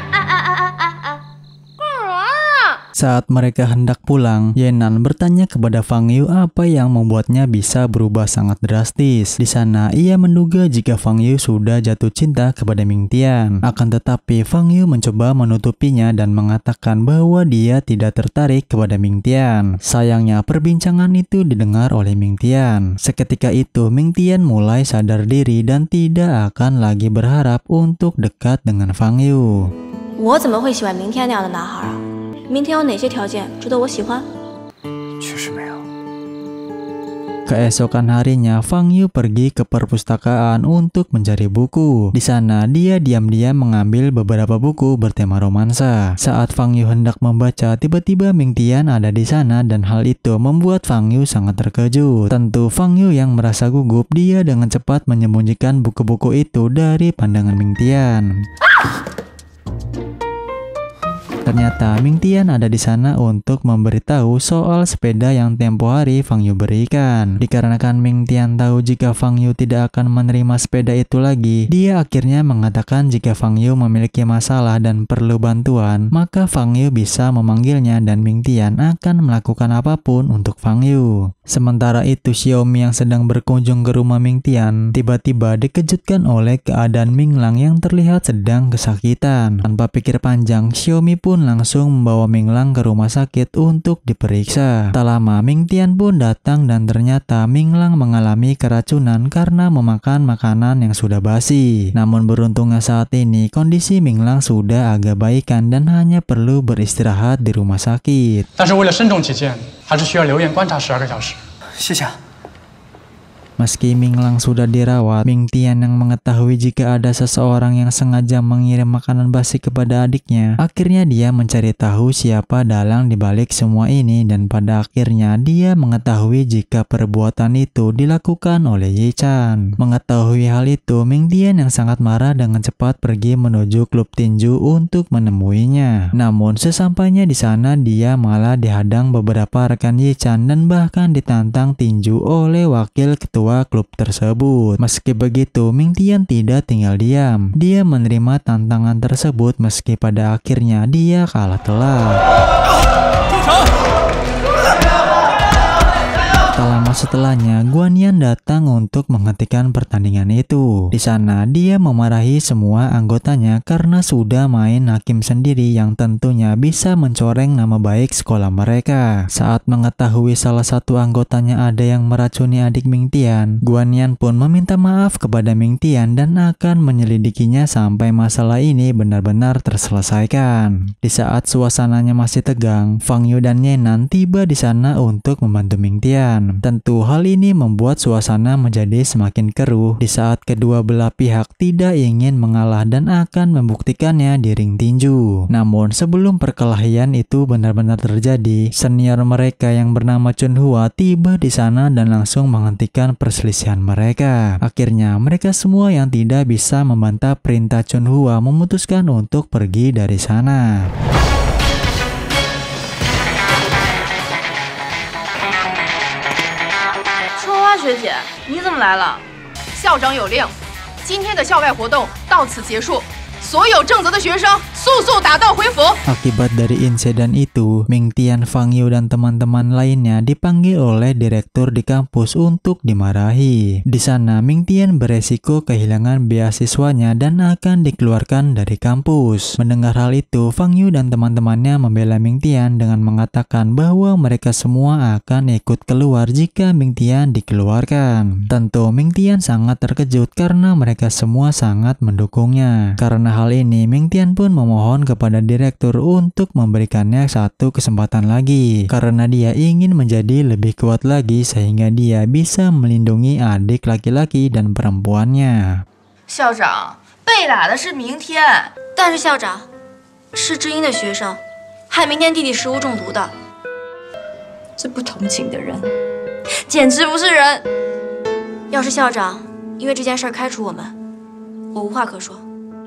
？Saat mereka hendak pulang, Ye Nan bertanya kepada Fang Yu apa yang membuatnya bisa berubah sangat drastis. Di sana, ia menduga jika Fang Yu sudah jatuh cinta kepada Ming Tian. Akan tetapi, Fang Yu mencoba menutupinya dan mengatakan bahwa dia tidak tertarik kepada Ming Tian. Sayangnya, perbincangan itu didengar oleh Ming Tian. Seketika itu, Ming Tian mulai sadar diri dan tidak akan lagi berharap untuk dekat dengan Fang Yu. 我怎么会喜欢明天那样的男孩啊？明天有哪些条件值得我喜欢？确实没有。Keesokan harinya, Fang Yu pergi ke perpustakaan untuk mencari buku. Di sana, dia diam-diam mengambil beberapa buku bertema romansa. Saat Fang Yu hendak membaca, tiba-tiba Ming Tian ada di sana dan hal itu membuat Fang Yu sangat terkejut. Tentu Fang Yu yang merasa gugup, dia dengan cepat menyembunyikan buku-buku itu dari pandangan Ming Tian. Ternyata Ming Tian ada di sana untuk memberitahu soal sepeda yang tempo hari Fang Yu berikan. Dikarenakan Ming Tian tahu jika Fang Yu tidak akan menerima sepeda itu lagi, dia akhirnya mengatakan jika Fang Yu memiliki masalah dan perlu bantuan, maka Fang Yu bisa memanggilnya dan Ming Tian akan melakukan apapun untuk Fang Yu. Sementara itu, Xiaomi yang sedang berkunjung ke rumah Ming Tian tiba-tiba dikejutkan oleh keadaan Ming Lang yang terlihat sedang kesakitan. Tanpa pikir panjang, Xiaomi pun langsung membawa Ming Lang ke rumah sakit untuk diperiksa. Tak lama, Ming Tian pun datang dan ternyata Ming Lang mengalami keracunan karena memakan makanan yang sudah basi. Namun beruntungnya saat ini kondisi Ming Lang sudah agak baikan dan hanya perlu beristirahat di rumah sakit. 但是为了慎重起见，还是需要留院观察12个小时。谢谢。 Meski Ming Lang sudah dirawat, Ming Tian yang mengetahui jika ada seseorang yang sengaja mengirim makanan basi kepada adiknya, akhirnya dia mencari tahu siapa dalang dibalik semua ini dan pada akhirnya dia mengetahui jika perbuatan itu dilakukan oleh Ye Chan. Mengetahui hal itu, Ming Tian yang sangat marah dengan cepat pergi menuju klub tinju untuk menemuinya. Namun sesampainya di sana dia malah dihadang beberapa rekan Ye Chan dan bahkan ditantang tinju oleh wakil ketua klub tersebut. Meski begitu, Ming Tian tidak tinggal diam. Dia menerima tantangan tersebut meski pada akhirnya dia kalah telak. Tak lama setelahnya, Guan Yan datang untuk menghentikan pertandingan itu. Di sana, dia memarahi semua anggotanya karena sudah main hakim sendiri yang tentunya bisa mencoreng nama baik sekolah mereka. Saat mengetahui salah satu anggotanya ada yang meracuni adik Ming Tian, Guan Yan pun meminta maaf kepada Ming Tian dan akan menyelidikinya sampai masalah ini benar-benar terselesaikan. Di saat suasananya masih tegang, Fang Yu dan Yenan tiba di sana untuk membantu Ming Tian. Tentu hal ini membuat suasana menjadi semakin keruh di saat kedua belah pihak tidak ingin mengalah dan akan membuktikannya di ring tinju. Namun sebelum perkelahian itu benar-benar terjadi, senior mereka yang bernama Chun Hua tiba di sana dan langsung menghentikan perselisihan mereka. Akhirnya mereka semua yang tidak bisa membantah perintah Chun Hua memutuskan untuk pergi dari sana. 学姐，你怎么来了？校长有令，今天的校外活动到此结束，所有正则的学生速速打道回府。 Akibat dari insiden itu, Ming Tian, Fang Yu dan teman-teman lainnya dipanggil oleh direktur di kampus untuk dimarahi. Di sana, Ming Tian beresiko kehilangan beasiswanya dan akan dikeluarkan dari kampus. Mendengar hal itu, Fang Yu dan teman-temannya membela Ming Tian dengan mengatakan bahwa mereka semua akan ikut keluar jika Ming Tian dikeluarkan. Tentu Ming Tian sangat terkejut karena mereka semua sangat mendukungnya. Karena hal ini, Ming Tian pun memohon kepada direktur untuk memberikannya satu kesempatan lagi karena dia ingin menjadi lebih kuat lagi sehingga dia bisa melindungi adik laki-laki dan perempuannya. 校长，被打的是明天，但是校长是知音的学生，害明天弟弟食物中毒的，这不同情的人，简直不是人。要是校长因为这件事开除我们，我无话可说。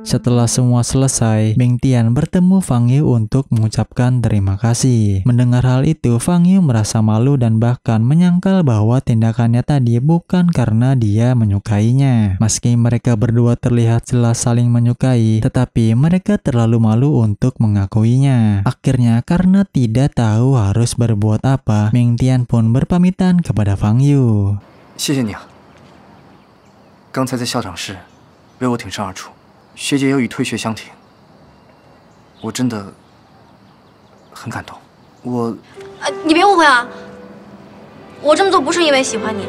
Setelah semua selesai, Ming Tian bertemu Fang Yu untuk mengucapkan terima kasih. Mendengar hal itu, Fang Yu merasa malu dan bahkan menyangkal bahwa tindakannya tadi bukan karena dia menyukainya. Meski mereka berdua terlihat jelas saling menyukai, tetapi mereka terlalu malu untuk mengakuinya. Akhirnya, karena tidak tahu harus berbuat apa, Ming Tian pun berpamitan kepada Fang Yu. 谢谢你啊，刚才在校长室为我挺身而出。 学姐又以退学相挺，我真的很感动。你别误会啊，我这么做不是因为喜欢你。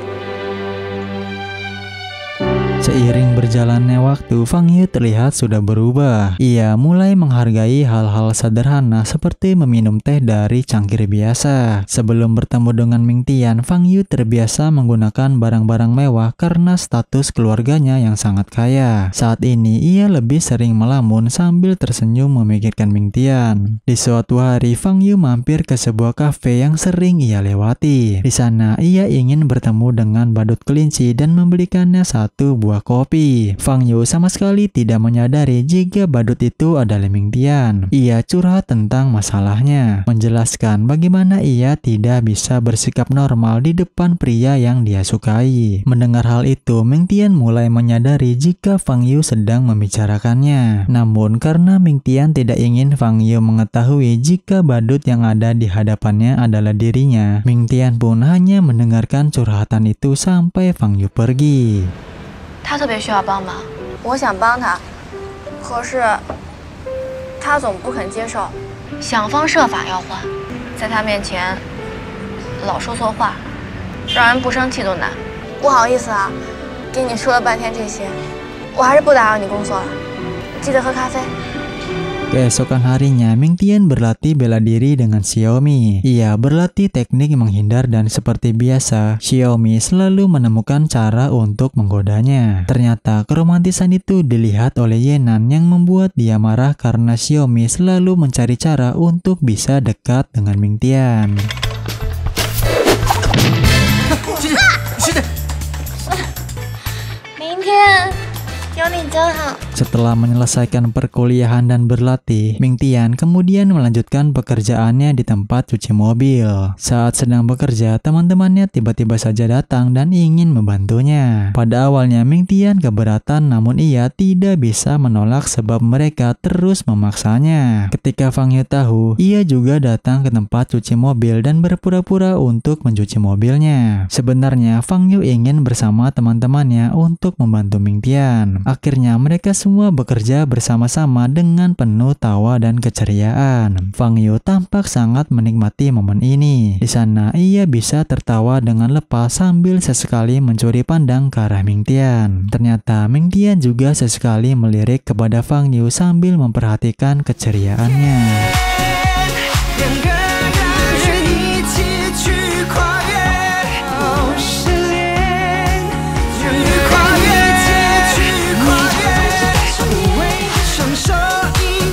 Seiring berjalannya waktu, Fang Yu terlihat sudah berubah. Ia mulai menghargai hal-hal sederhana seperti meminum teh dari cangkir biasa. Sebelum bertemu dengan Ming Tian, Fang Yu terbiasa menggunakan barang-barang mewah karena status keluarganya yang sangat kaya. Saat ini, ia lebih sering melamun sambil tersenyum memikirkan Ming Tian. Di suatu hari, Fang Yu mampir ke sebuah kafe yang sering ia lewati. Di sana, ia ingin bertemu dengan badut kelinci dan membelikannya satu buah kopi. Fang Yu sama sekali tidak menyadari jika badut itu adalah Ming Tian. Ia curhat tentang masalahnya, menjelaskan bagaimana ia tidak bisa bersikap normal di depan pria yang dia sukai. Mendengar hal itu, Ming Tian mulai menyadari jika Fang Yu sedang membicarakannya. Namun karena Ming Tian tidak ingin Fang Yu mengetahui jika badut yang ada di hadapannya adalah dirinya, Ming Tian pun hanya mendengarkan curhatan itu sampai Fang Yu pergi. 他特别需要帮忙，我想帮他，可是他总不肯接受，想方设法要还，在他面前老说错话，让人不生气都难。不好意思啊，给你说了半天这些，我还是不打扰你工作了，记得喝咖啡。 Keesokan harinya, Ming Tian berlatih bela diri dengan Xiaomi. Ia berlatih teknik menghindar dan seperti biasa, Xiaomi selalu menemukan cara untuk menggodanya. Ternyata keromantisan itu dilihat oleh Yenan yang membuat dia marah karena Xiaomi selalu mencari cara untuk bisa dekat dengan Ming Tian. Ming Tian， 有你真好。 Setelah menyelesaikan perkuliahan dan berlatih, Ming Tian kemudian melanjutkan pekerjaannya di tempat cuci mobil. Saat sedang bekerja, teman-temannya tiba-tiba saja datang dan ingin membantunya. Pada awalnya Ming Tian keberatan, namun ia tidak bisa menolak sebab mereka terus memaksanya. Ketika Fang Yu tahu, ia juga datang ke tempat cuci mobil dan berpura-pura untuk mencuci mobilnya. Sebenarnya Fang Yu ingin bersama teman-temannya untuk membantu Ming Tian. Akhirnya mereka semua bekerja bersama-sama dengan penuh tawa dan keceriaan. Fang Yu tampak sangat menikmati momen ini. Di sana ia bisa tertawa dengan lepas sambil sesekali mencuri pandang ke arah Ming Tian. Ternyata Ming Tian juga sesekali melirik kepada Fang Yu sambil memperhatikan keceriaannya.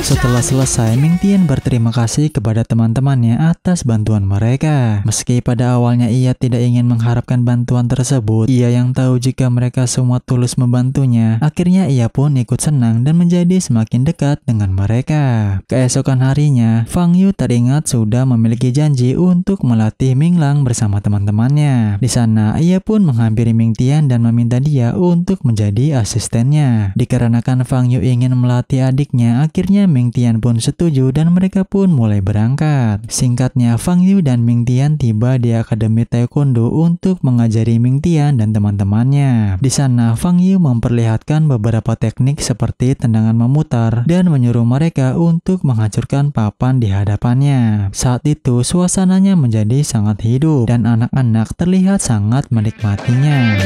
Setelah selesai, Ming Tian berterima kasih kepada teman-temannya atas bantuan mereka. Meski pada awalnya ia tidak ingin mengharapkan bantuan tersebut, ia yang tahu jika mereka semua tulus membantunya. Akhirnya ia pun ikut senang dan menjadi semakin dekat dengan mereka. Keesokan harinya, Fang Yu teringat sudah memiliki janji untuk melatih Ming Lang bersama teman-temannya. Di sana, ia pun menghampiri Ming Tian dan meminta dia untuk menjadi asistennya. Dikarenakan Fang Yu ingin melatih adiknya, akhirnya Ming Tian pun setuju dan mereka pun mulai berangkat. Singkatnya, Fang Yu dan Ming Tian tiba di Akademi Taekwondo untuk mengajari Ming Tian dan teman-temannya. Di sana, Fang Yu memperlihatkan beberapa teknik seperti tendangan memutar dan menyuruh mereka untuk menghancurkan papan di hadapannya. Saat itu, suasananya menjadi sangat hidup dan anak-anak terlihat sangat menikmatinya.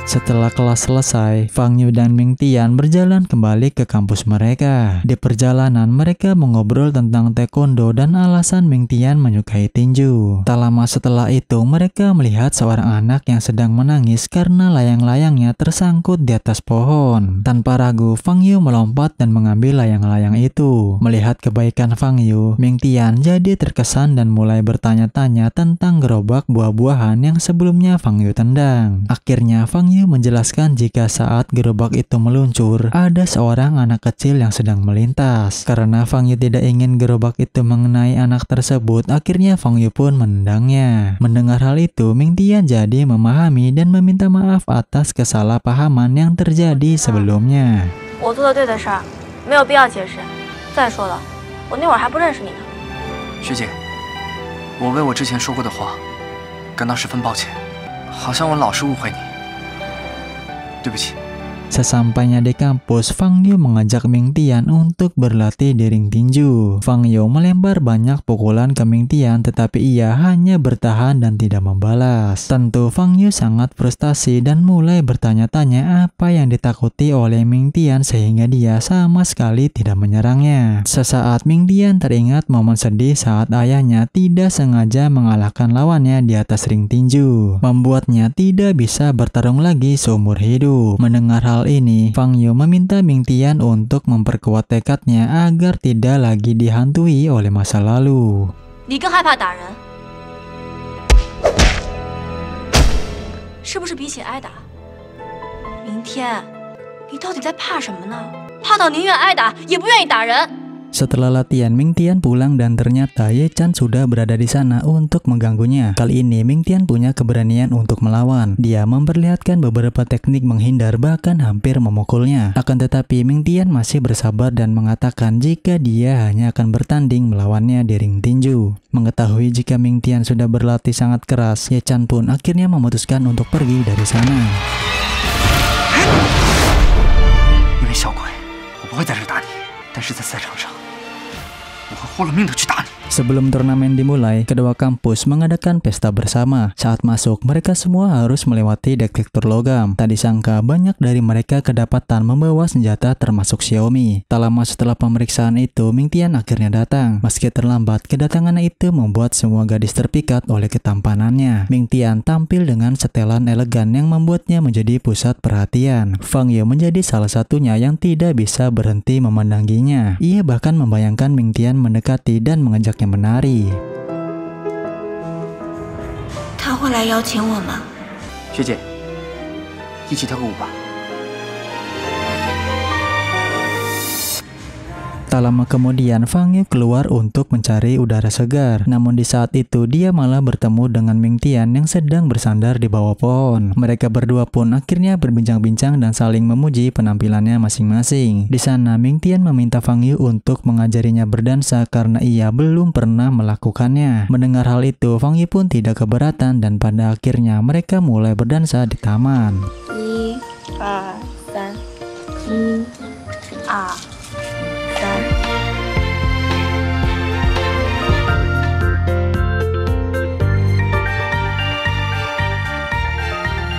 Setelah kelas selesai, Fang Yu dan Ming Tian berjalan kembali ke kampus mereka. Di perjalanan, mereka mengobrol tentang taekwondo dan alasan Ming Tian menyukai tinju. Tak lama setelah itu, mereka melihat seorang anak yang sedang menangis karena layang-layangnya tersangkut di atas pohon. Tanpa ragu, Fang Yu melompat dan mengambil layang-layang itu. Melihat kebaikan Fang Yu, Ming Tian jadi terkesan dan mulai bertanya-tanya tentang gerobak buah-buahan yang sebelumnya Fang Yu tendang. Akhirnya, Fang Yu menjelaskan jika saat gerobak itu meluncur, ada seorang anak kecil yang sedang melintas. Karena Fang Yu tidak ingin gerobak itu mengenai anak tersebut, akhirnya Fang Yu pun menendangnya. Mendengar hal itu, Ming Tian jadi memahami dan meminta maaf atas kesalahpahaman yang terjadi sebelumnya. 我做的对的事儿，没有必要解释。再说了，我那会儿还不认识你呢。学姐，我为我之前说过的话感到十分抱歉，好像我老是误会你。对不起。Sesampainya di kampus, Fang Yu mengajak Ming Tian untuk berlatih di ring tinju. Fang Yu melempar banyak pukulan ke Ming Tian, tetapi ia hanya bertahan dan tidak membalas. Tentu Fang Yu sangat frustasi dan mulai bertanya-tanya apa yang ditakuti oleh Ming Tian sehingga dia sama sekali tidak menyerangnya. Sesaat Ming Tian teringat momen sedih saat ayahnya tidak sengaja mengalahkan lawannya di atas ring tinju, membuatnya tidak bisa bertarung lagi seumur hidup. Mendengar hal ini, Fang Yu meminta Ming Tian untuk memperkuat tekadnya agar tidak lagi dihantui oleh masa lalu. 你更害怕打人，是不是比起挨打？明天，你到底在怕什么呢？怕到宁愿挨打也不愿意打人。 Setelah latihan, Ming Tian pulang dan ternyata Ye Chan sudah berada di sana untuk mengganggunya. Kali ini Ming Tian punya keberanian untuk melawan. Dia memperlihatkan beberapa teknik menghindar bahkan hampir memukulnya. Akan tetapi Ming Tian masih bersabar dan mengatakan jika dia hanya akan bertanding melawannya di ring tinju. Mengetahui jika Ming Tian sudah berlatih sangat keras, Ye Chan pun akhirnya memutuskan untuk pergi dari sana. 因为小鬼，我不会在这打你，但是在赛场上。 我会豁了命的去打你。 Sebelum turnamen dimulai, kedua kampus mengadakan pesta bersama. Saat masuk, mereka semua harus melewati detektor logam. Tak disangka banyak dari mereka kedapatan membawa senjata termasuk Xiaomi. Tak lama setelah pemeriksaan itu, Ming Tian akhirnya datang. Meski terlambat, kedatangannya itu membuat semua gadis terpikat oleh ketampanannya. Ming Tian tampil dengan setelan elegan yang membuatnya menjadi pusat perhatian. Fang Yu menjadi salah satunya yang tidak bisa berhenti memandanginya. Ia bahkan membayangkan Ming Tian mendekati dan mengajaknya menari. 他会来邀请我吗？学姐，一起跳个舞吧。 Tak lama kemudian, Fang Yu keluar untuk mencari udara segar. Namun di saat itu, dia malah bertemu dengan Ming Tian yang sedang bersandar di bawah pohon. Mereka berdua pun akhirnya berbincang-bincang dan saling memuji penampilannya masing-masing. Di sana, Ming Tian meminta Fang Yu untuk mengajarinya berdansa karena ia belum pernah melakukannya. Mendengar hal itu, Fang Yu pun tidak keberatan dan pada akhirnya mereka mulai berdansa di taman. 1、2、3，1、2。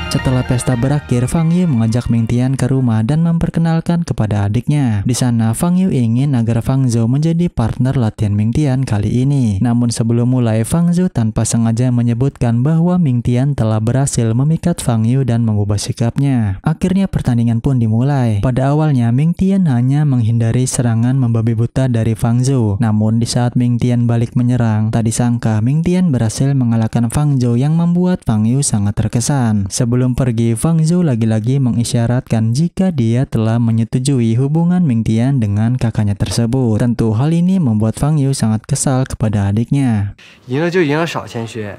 Setelah pesta berakhir, Fang Yu mengajak Ming Tian ke rumah dan memperkenalkan kepada adiknya. Di sana, Fang Yu ingin agar Fang Zhou menjadi partner latihan Ming Tian kali ini. Namun sebelum mulai, Fang Zhou tanpa sengaja menyebutkan bahwa Ming Tian telah berhasil memikat Fang Yu dan mengubah sikapnya. Akhirnya pertandingan pun dimulai. Pada awalnya, Ming Tian hanya menghindari serangan membabi buta dari Fang Zhou. Namun di saat Ming Tian balik menyerang, tak disangka Ming Tian berhasil mengalahkan Fang Zhou yang membuat Fang Yu sangat terkesan. Sebelum pergi, Fang Zhou lagi-lagi mengisyaratkan jika dia telah menyetujui hubungan Ming Tian dengan kakaknya tersebut. Tentu hal ini membuat Fang Yu sangat kesal kepada adiknya. 赢了就赢了，少谦虚。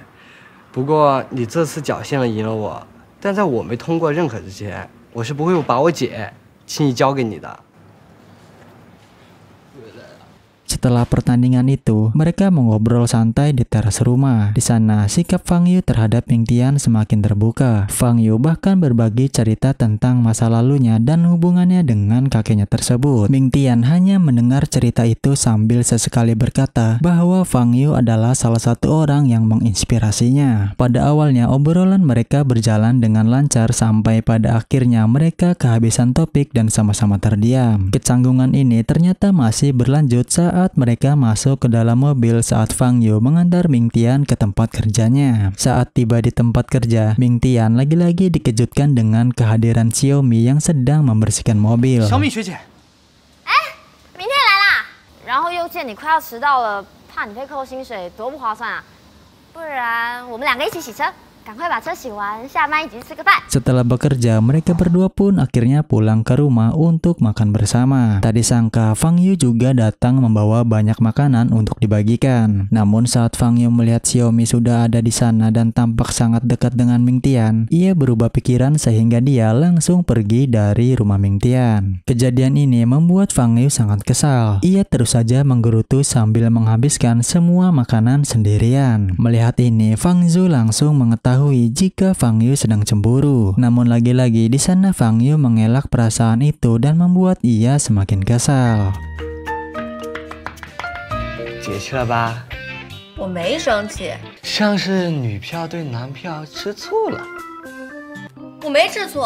不过你这次侥幸了赢了我，但在我没通过认可之前，我是不会把我姐轻易交给你的。 Setelah pertandingan itu, mereka mengobrol santai di teras rumah. Di sana, sikap Fang Yu terhadap Ming Tian semakin terbuka. Fang Yu bahkan berbagi cerita tentang masa lalunya dan hubungannya dengan kakeknya tersebut. Ming Tian hanya mendengar cerita itu sambil sesekali berkata bahwa Fang Yu adalah salah satu orang yang menginspirasinya. Pada awalnya, obrolan mereka berjalan dengan lancar sampai pada akhirnya mereka kehabisan topik dan sama-sama terdiam. Kecanggungan ini ternyata masih berlanjut saat mereka masuk ke dalam mobil saat Fang Yu mengantar Ming Tian ke tempat kerjanya. Saat tiba di tempat kerja, Ming Tian lagi-lagi dikejutkan dengan kehadiran Xiaomi yang sedang membersihkan mobil. Xiaomi 学姐，哎，明天来啦！然后又见你快要迟到了，怕你被扣薪水，多不划算啊！不然我们两个一起洗车。 赶快把车洗完，下班一起吃个饭。 Setelah bekerja, mereka berdua pun akhirnya pulang ke rumah untuk makan bersama. Tak disangka, Fang Yu juga datang membawa banyak makanan untuk dibagikan. Namun saat Fang Yu melihat Xiaomi sudah ada di sana dan tampak sangat dekat dengan Ming Tian, ia berubah pikiran sehingga dia langsung pergi dari rumah Ming Tian. Kejadian ini membuat Fang Yu sangat kesal. Ia terus saja menggerutu sambil menghabiskan semua makanan sendirian. Melihat ini, Fang Zhou langsung mengetahui mengetahui jika Fang Yu sedang cemburu. Namun lagi-lagi di sana Fang Yu mengelak perasaan itu dan membuat ia semakin kesal. 解气了吧？我没生气，像是女票对男票吃醋了。我没吃醋，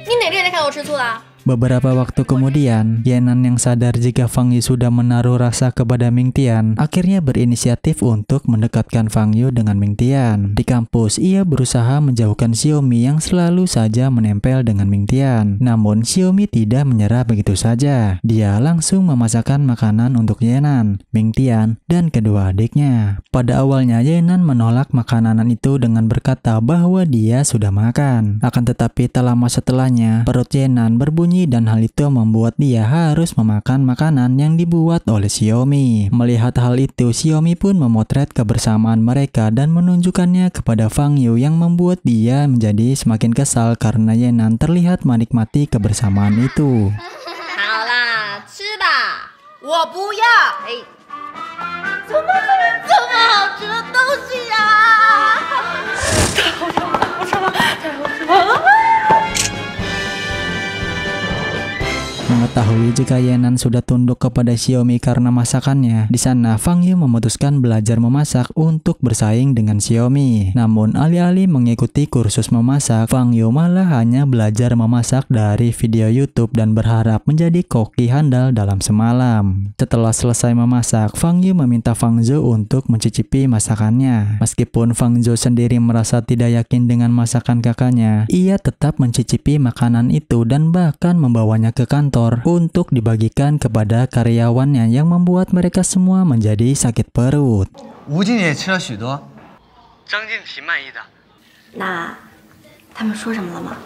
你哪个眼睛看我吃醋了？ Beberapa waktu kemudian, Yenan yang sadar jika Fang Yu sudah menaruh rasa kepada Ming Tian, akhirnya berinisiatif untuk mendekatkan Fang Yu dengan Ming Tian. Di kampus, ia berusaha menjauhkan Xiaomi yang selalu saja menempel dengan Ming Tian. Namun, Xiaomi tidak menyerah begitu saja. Dia langsung memasakkan makanan untuk Yenan, Ming Tian, dan kedua adiknya. Pada awalnya, Yenan menolak makanan itu dengan berkata bahwa dia sudah makan. Akan tetapi tak lama setelahnya, perut Yenan berbunyi dan hal itu membuat dia harus memakan makanan yang dibuat oleh Xiaomi. Melihat hal itu, Xiaomi pun memotret kebersamaan mereka dan menunjukkannya kepada Fang Yu yang membuat dia menjadi semakin kesal karena Yenan terlihat menikmati kebersamaan itu. 好啦，吃吧，我不要。哎，怎么会有这么好吃的东西呀？太好吃了，太好吃了，太好吃了！ Mengetahui jika Yenan sudah tunduk kepada Xiaomi karena masakannya, di sana Fang Yu memutuskan belajar memasak untuk bersaing dengan Xiaomi. Namun alih-alih mengikuti kursus memasak, Fang Yu malah hanya belajar memasak dari video YouTube dan berharap menjadi koki handal dalam semalam. Setelah selesai memasak, Fang Yu meminta Fang Zhou untuk mencicipi masakannya. Meskipun Fang Zhou sendiri merasa tidak yakin dengan masakan kakaknya, ia tetap mencicipi makanan itu dan bahkan membawanya ke kantor untuk dibagikan kepada karyawannya yang membuat mereka semua menjadi sakit perut. 吴静也吃了许多，张静挺满意的。那他们说什么了吗？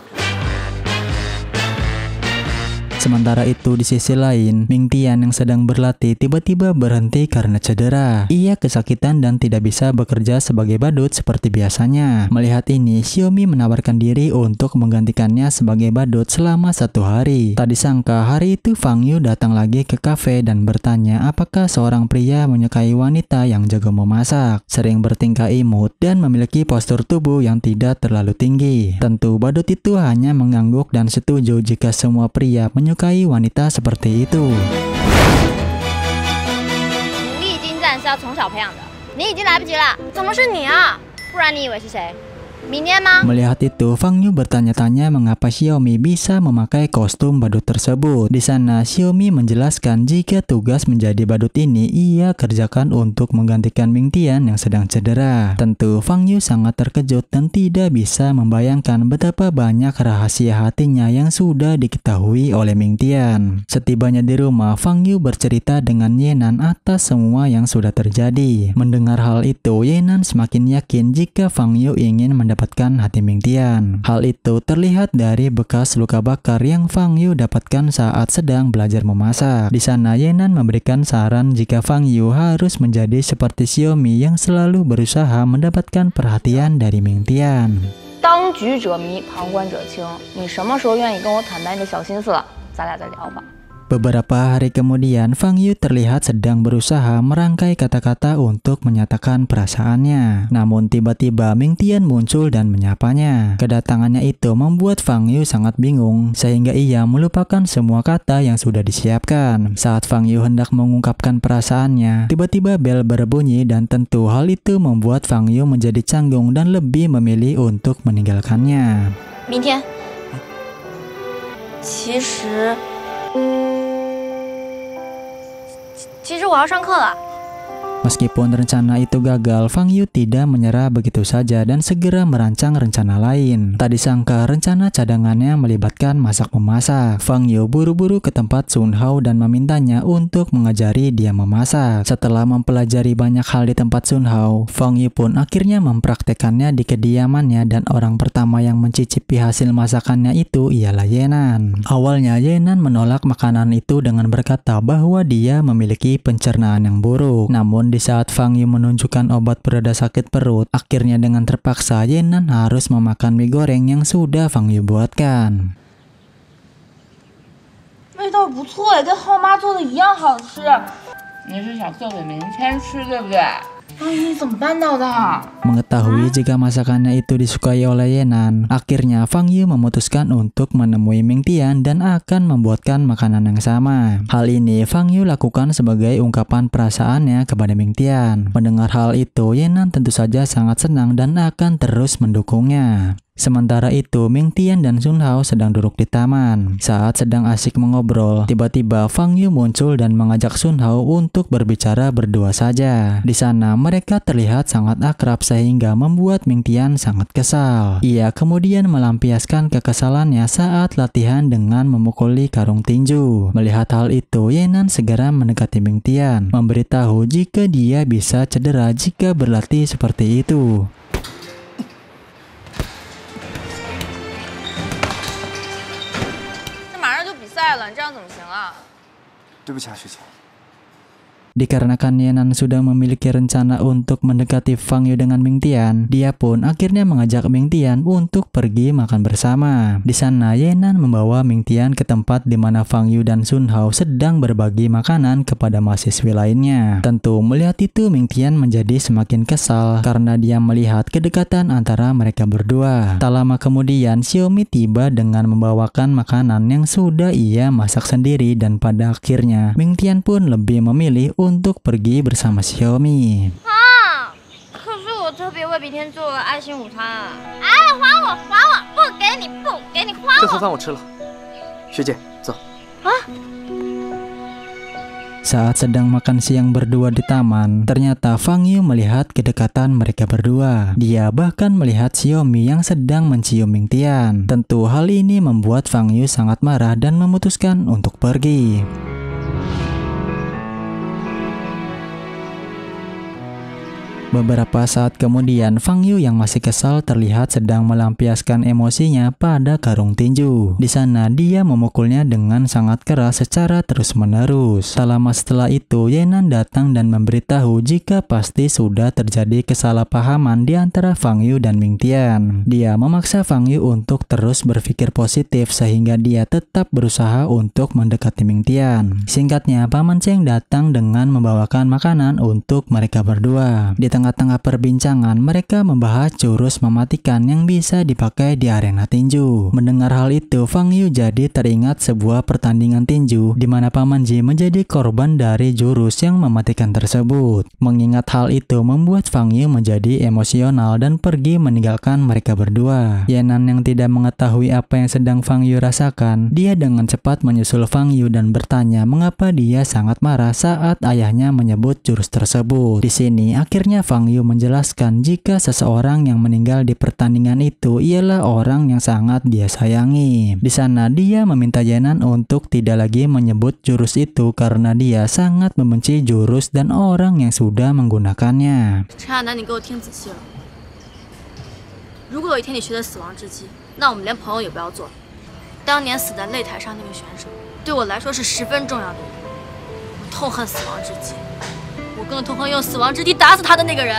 Sementara itu di sisi lain, Ming Tian yang sedang berlatih tiba-tiba berhenti karena cedera. Ia kesakitan dan tidak bisa bekerja sebagai badut seperti biasanya. Melihat ini, Xiaomi menawarkan diri untuk menggantikannya sebagai badut selama 1 hari. Tak disangka hari itu Fang Yu datang lagi ke kafe dan bertanya apakah seorang pria menyukai wanita yang jago memasak, sering bertingkah imut, dan memiliki postur tubuh yang tidak terlalu tinggi. Tentu badut itu hanya mengangguk dan setuju jika semua pria menyukai wanita seperti itu. 努力精湛是要从小培养的，你已经来不及了。怎么是你啊？不然你以为是谁？ Melihat itu, Fang Yu bertanya-tanya mengapa Xiaomi bisa memakai kostum badut tersebut. Di sana, Xiaomi menjelaskan jika tugas menjadi badut ini ia kerjakan untuk menggantikan Ming Tian yang sedang cedera. Tentu, Fang Yu sangat terkejut dan tidak bisa membayangkan betapa banyak rahasia hatinya yang sudah diketahui oleh Ming Tian. Setibanya di rumah, Fang Yu bercerita dengan Yenan atas semua yang sudah terjadi. Mendengar hal itu, Yenan semakin yakin jika Fang Yu ingin mendapatkan hati Ming Tian. Hal itu terlihat dari bekas luka bakar yang Fang Yu dapatkan saat sedang belajar memasak. Di sana Yenan memberikan saran jika Fang Yu harus menjadi seperti Xiaomi yang selalu berusaha mendapatkan perhatian dari Ming Tian. 当局者迷，旁观者清。你什么时候愿意跟我坦白你的小心思了，咱俩再聊吧。 Beberapa hari kemudian, Fang Yu terlihat sedang berusaha merangkai kata-kata untuk menyatakan perasaannya. Namun tiba-tiba Ming Tian muncul dan menyapanya. Kedatangannya itu membuat Fang Yu sangat bingung, sehingga ia melupakan semua kata yang sudah disiapkan. Saat Fang Yu hendak mengungkapkan perasaannya, tiba-tiba bel berbunyi dan tentu hal itu membuat Fang Yu menjadi canggung dan lebih memilih untuk meninggalkannya. 明天，其实我要上课了。 Meskipun rencana itu gagal, Fang Yu tidak menyerah begitu saja dan segera merancang rencana lain. Tak disangka rencana cadangannya melibatkan masak-memasak. Fang Yu buru-buru ke tempat Sun Hao dan memintanya untuk mengajari dia memasak. Setelah mempelajari banyak hal di tempat Sun Hao, Fang Yu pun akhirnya mempraktekannya di kediamannya dan orang pertama yang mencicipi hasil masakannya itu ialah Yenan. Awalnya Yenan menolak makanan itu dengan berkata bahwa dia memiliki pencernaan yang buruk. Namun di saat Fang Yu menunjukkan obat pereda sakit perut, akhirnya dengan terpaksa Yenan harus memakan mie goreng yang sudah Fang Yu buatkan. 味道不错，跟浩妈做的一样好吃。你是想送给明天吃，对不对？方一，你怎么办到的？ Mengetahui jika masakannya itu disukai oleh Yenan, akhirnya Fang Yu memutuskan untuk menemui Ming Tian dan akan membuatkan makanan yang sama. Hal ini Fang Yu lakukan sebagai ungkapan perasaannya kepada Ming Tian. Mendengar hal itu, Yenan tentu saja sangat senang dan akan terus mendukungnya. Sementara itu, Ming Tian dan Sun Hao sedang duduk di taman. Saat sedang asik mengobrol, tiba-tiba Fang Yu muncul dan mengajak Sun Hao untuk berbicara berdua saja. Di sana mereka terlihat sangat akrab sehingga membuat Ming Tian sangat kesal. Ia kemudian melampiaskan kekesalannya saat latihan dengan memukuli karung tinju. Melihat hal itu, Yenan segera mendekati Ming Tian, memberitahu jika dia bisa cedera jika berlatih seperti itu. 你这样怎么行啊？ 对不起啊，学姐。 Dikarenakan Yenan sudah memiliki rencana untuk mendekati Fang Yu dengan Ming Tian, dia pun akhirnya mengajak Ming Tian untuk pergi makan bersama. Di sana, Yenan membawa Ming Tian ke tempat di mana Fang Yu dan Sun Hao sedang berbagi makanan kepada mahasiswi lainnya. Tentu melihat itu, Ming Tian menjadi semakin kesal karena dia melihat kedekatan antara mereka berdua. Tak lama kemudian, Xiaomi tiba dengan membawakan makanan yang sudah ia masak sendiri dan pada akhirnya Ming Tian pun lebih memilih untuk pergi bersama Xiaomi. 可是我特别为比天做了爱心午餐啊！哎，还我，不给你，还我！这盒饭我吃了，学姐，走。啊？ Saat sedang makan siang berdua di taman, ternyata Fang Yu melihat kedekatan mereka berdua. Dia bahkan melihat Xiaomi yang sedang mencium Ming Tian. Tentu hal ini membuat Fang Yu sangat marah dan memutuskan untuk pergi. Beberapa saat kemudian, Fang Yu yang masih kesal terlihat sedang melampiaskan emosinya pada karung tinju. Di sana, dia memukulnya dengan sangat keras secara terus-menerus. Tak lama setelah itu, Yenan datang dan memberitahu jika pasti sudah terjadi kesalahpahaman di antara Fang Yu dan Ming Tian. Dia memaksa Fang Yu untuk terus berpikir positif sehingga dia tetap berusaha untuk mendekati Ming Tian. Singkatnya, Paman Cheng datang dengan membawakan makanan untuk mereka berdua. Di tengah-tengah perbincangan, mereka membahas jurus mematikan yang bisa dipakai di arena tinju. Mendengar hal itu, Fang Yu jadi teringat sebuah pertandingan tinju di mana Paman Ji menjadi korban dari jurus yang mematikan tersebut. Mengingat hal itu membuat Fang Yu menjadi emosional dan pergi meninggalkan mereka berdua. Yenan yang tidak mengetahui apa yang sedang Fang Yu rasakan, dia dengan cepat menyusul Fang Yu dan bertanya mengapa dia sangat marah saat ayahnya menyebut jurus tersebut. Di sini akhirnya Fang Yu menjelaskan jika seseorang yang meninggal di pertandingan itu ialah orang yang sangat dia sayangi. Di sana dia meminta Yenan untuk tidak lagi menyebut jurus itu karena dia sangat membenci jurus dan orang yang sudah menggunakannya. 陈亚楠，你给我听仔细了。如果有一天你学得死亡之击，那我们连朋友也不要做了。当年死在擂台上那个选手，对我来说是十分重要的人。我痛恨死亡之击。 我更痛恨用死亡之地打死他的那个人。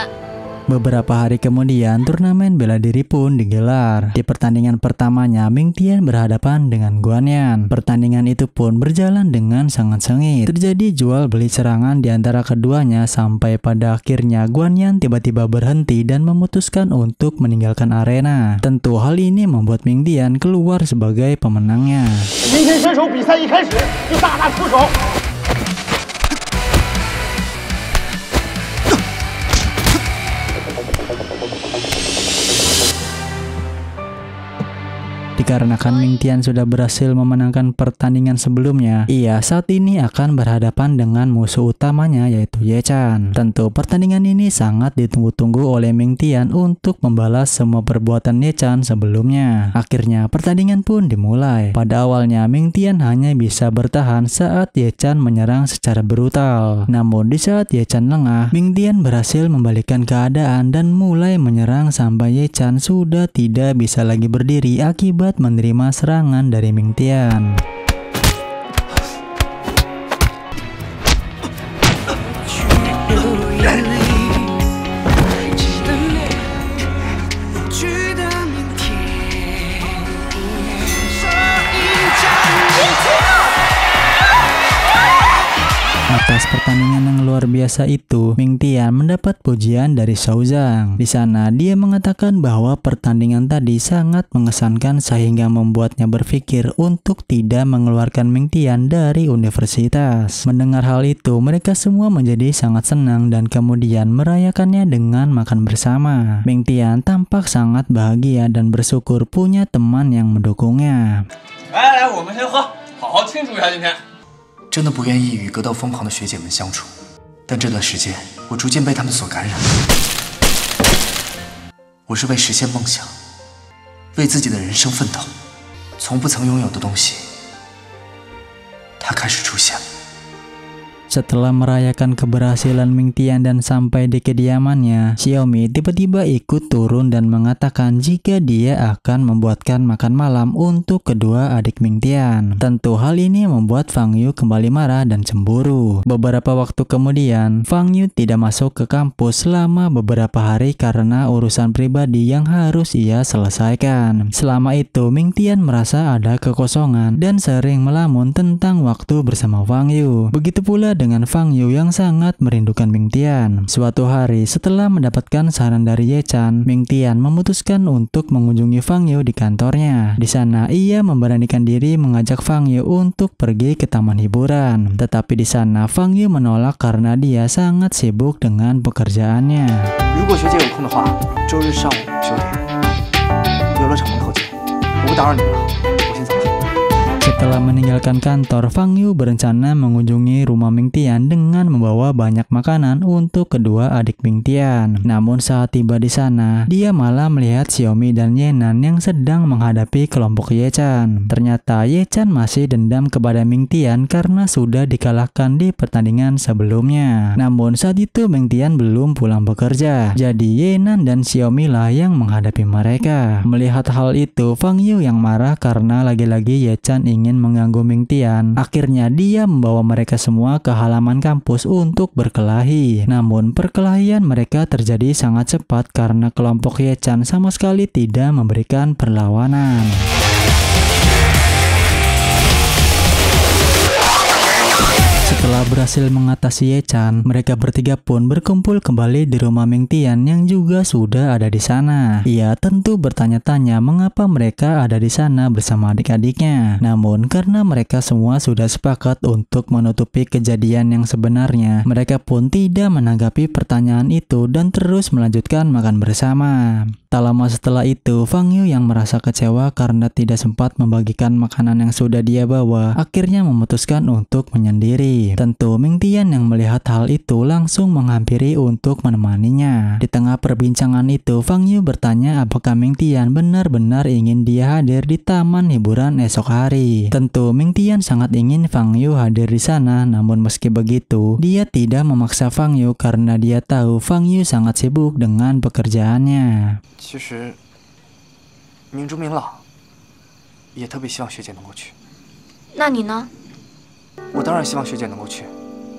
Beberapa hari kemudian, turnamen bela diri pun digelar. Di pertandingan pertamanya, Ming Tian berhadapan dengan Guanyan. Pertandingan itu pun berjalan dengan sangat sengit. Terjadi jual beli serangan di antara keduanya sampai pada akhirnya Guanyan tiba-tiba berhenti dan memutuskan untuk meninggalkan arena. Tentu hal ini membuat Ming Tian keluar sebagai pemenangnya. 今天选手比赛一开始就大打出手。 Dikarenakan Ming Tian sudah berhasil memenangkan pertandingan sebelumnya, ia saat ini akan berhadapan dengan musuh utamanya yaitu Ye Chan. Tentu pertandingan ini sangat ditunggu-tunggu oleh Ming Tian untuk membalas semua perbuatan Ye Chan sebelumnya. Akhirnya pertandingan pun dimulai. Pada awalnya Ming Tian hanya bisa bertahan saat Ye Chan menyerang secara brutal. Namun di saat Ye Chan lengah, Ming Tian berhasil membalikkan keadaan dan mulai menyerang sampai Ye Chan sudah tidak bisa lagi berdiri akibat menerima serangan dari Ming Tian. Atas pertandingan yang luar biasa itu, Mingtian mendapat pujian dari Xiao Zhang. Di sana dia mengatakan bahwa pertandingan tadi sangat mengesankan sehingga membuatnya berpikir untuk tidak mengeluarkan Mingtian dari universitas. Mendengar hal itu, mereka semua menjadi sangat senang dan kemudian merayakannya dengan makan bersama. Mingtian tampak sangat bahagia dan bersyukur punya teman yang mendukungnya. 来，我们先喝，好好庆祝一下今天。 真的不愿意与格斗疯狂的学姐们相处，但这段时间我逐渐被他们所感染。我是为实现梦想，为自己的人生奋斗，从不曾拥有的东西，它开始出现了。 Setelah merayakan keberhasilan Mingtian dan sampai di kediamannya, Xiaomi tiba-tiba ikut turun dan mengatakan jika dia akan membuatkan makan malam untuk kedua adik Mingtian. Tentu hal ini membuat Fang Yu kembali marah dan cemburu. Beberapa waktu kemudian, Fang Yu tidak masuk ke kampus selama beberapa hari karena urusan pribadi yang harus ia selesaikan. Selama itu, Mingtian merasa ada kekosongan dan sering melamun tentang waktu bersama Fang Yu. Begitu pula dengan Fang Yu yang sangat merindukan Mingtian. Suatu hari setelah mendapatkan saran dari Ye Chan, Mingtian memutuskan untuk mengunjungi Fang Yu di kantornya. Di sana ia memberanikan diri mengajak Fang Yu untuk pergi ke taman hiburan. Tetapi di sana Fang Yu menolak karena dia sangat sibuk dengan pekerjaannya. 如果学姐有空的话，周日上午9点，游乐场门口见。我不打扰你们了，我先走了。 Setelah meninggalkan kantor, Fang Yu berencana mengunjungi rumah Mingtian dengan membawa banyak makanan untuk kedua adik Mingtian. Namun saat tiba di sana, dia malah melihat Xiaomi dan Yenan yang sedang menghadapi kelompok Ye Chan. Ternyata Ye Chan masih dendam kepada Mingtian karena sudah dikalahkan di pertandingan sebelumnya. Namun saat itu Mingtian belum pulang bekerja, jadi Yenan dan Xiaomi lah yang menghadapi mereka. Melihat hal itu, Fang Yu yang marah karena lagi-lagi Ye Chan ingin mengganggu Mingtian. Akhirnya dia membawa mereka semua ke halaman kampus untuk berkelahi. Namun perkelahian mereka terjadi sangat cepat karena kelompok Ye Chan sama sekali tidak memberikan perlawanan. Setelah berhasil mengatasi Ye Chan, mereka bertiga pun berkumpul kembali di rumah Mingtian yang juga sudah ada di sana. Ia tentu bertanya-tanya mengapa mereka ada di sana bersama adik-adiknya. Namun karena mereka semua sudah sepakat untuk menutupi kejadian yang sebenarnya, mereka pun tidak menanggapi pertanyaan itu dan terus melanjutkan makan bersama. Tak lama setelah itu, Fang Yu yang merasa kecewa karena tidak sempat membagikan makanan yang sudah dia bawa, akhirnya memutuskan untuk menyendiri. Tentu Mingtian yang melihat hal itu langsung menghampiri untuk menemaninya. Di tengah perbincangan itu, Fang Yu bertanya apakah Mingtian benar-benar ingin dia hadir di taman hiburan esok hari. Tentu Mingtian sangat ingin Fang Yu hadir di sana, namun meski begitu, dia tidak memaksa Fang Yu karena dia tahu Fang Yu sangat sibuk dengan pekerjaannya. 其实，明珠明朗也特别希望学姐能够去。那你呢？我当然希望学姐能够去。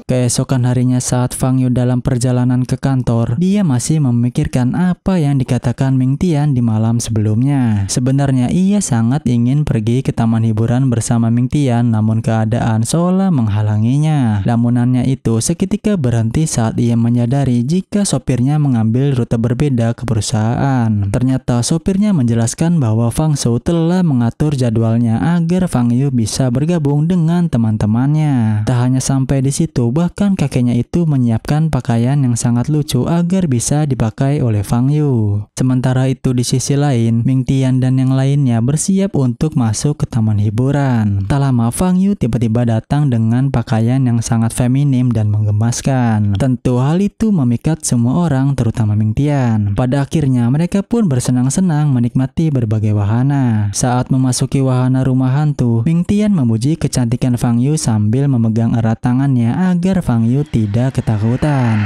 Keesokan harinya saat Fang Yu dalam perjalanan ke kantor, dia masih memikirkan apa yang dikatakan Mingtian di malam sebelumnya. Sebenarnya ia sangat ingin pergi ke taman hiburan bersama Mingtian, namun keadaan seolah menghalanginya. Lamunannya itu seketika berhenti saat ia menyadari jika sopirnya mengambil rute berbeda ke perusahaan. Ternyata sopirnya menjelaskan bahwa Fang Shou telah mengatur jadwalnya agar Fang Yu bisa bergabung dengan teman-temannya. Tak hanya sampai di situ, bahkan kakeknya itu menyiapkan pakaian yang sangat lucu agar bisa dipakai oleh Fang Yu. Sementara itu di sisi lain, Mingtian dan yang lainnya bersiap untuk masuk ke taman hiburan. Tak lama Fang Yu tiba-tiba datang dengan pakaian yang sangat feminim dan menggemaskan. Tentu hal itu memikat semua orang, terutama Mingtian. Pada akhirnya mereka pun bersenang-senang menikmati berbagai wahana. Saat memasuki wahana rumah hantu, Mingtian memuji kecantikan Fang Yu sambil memegang erat tangannya agar Fang Yu tidak ketakutan.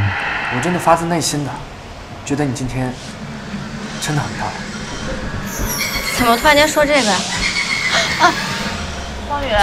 我真的发自内心的觉得你今天真的很漂亮。怎么突然间说这个呀？啊，方宇，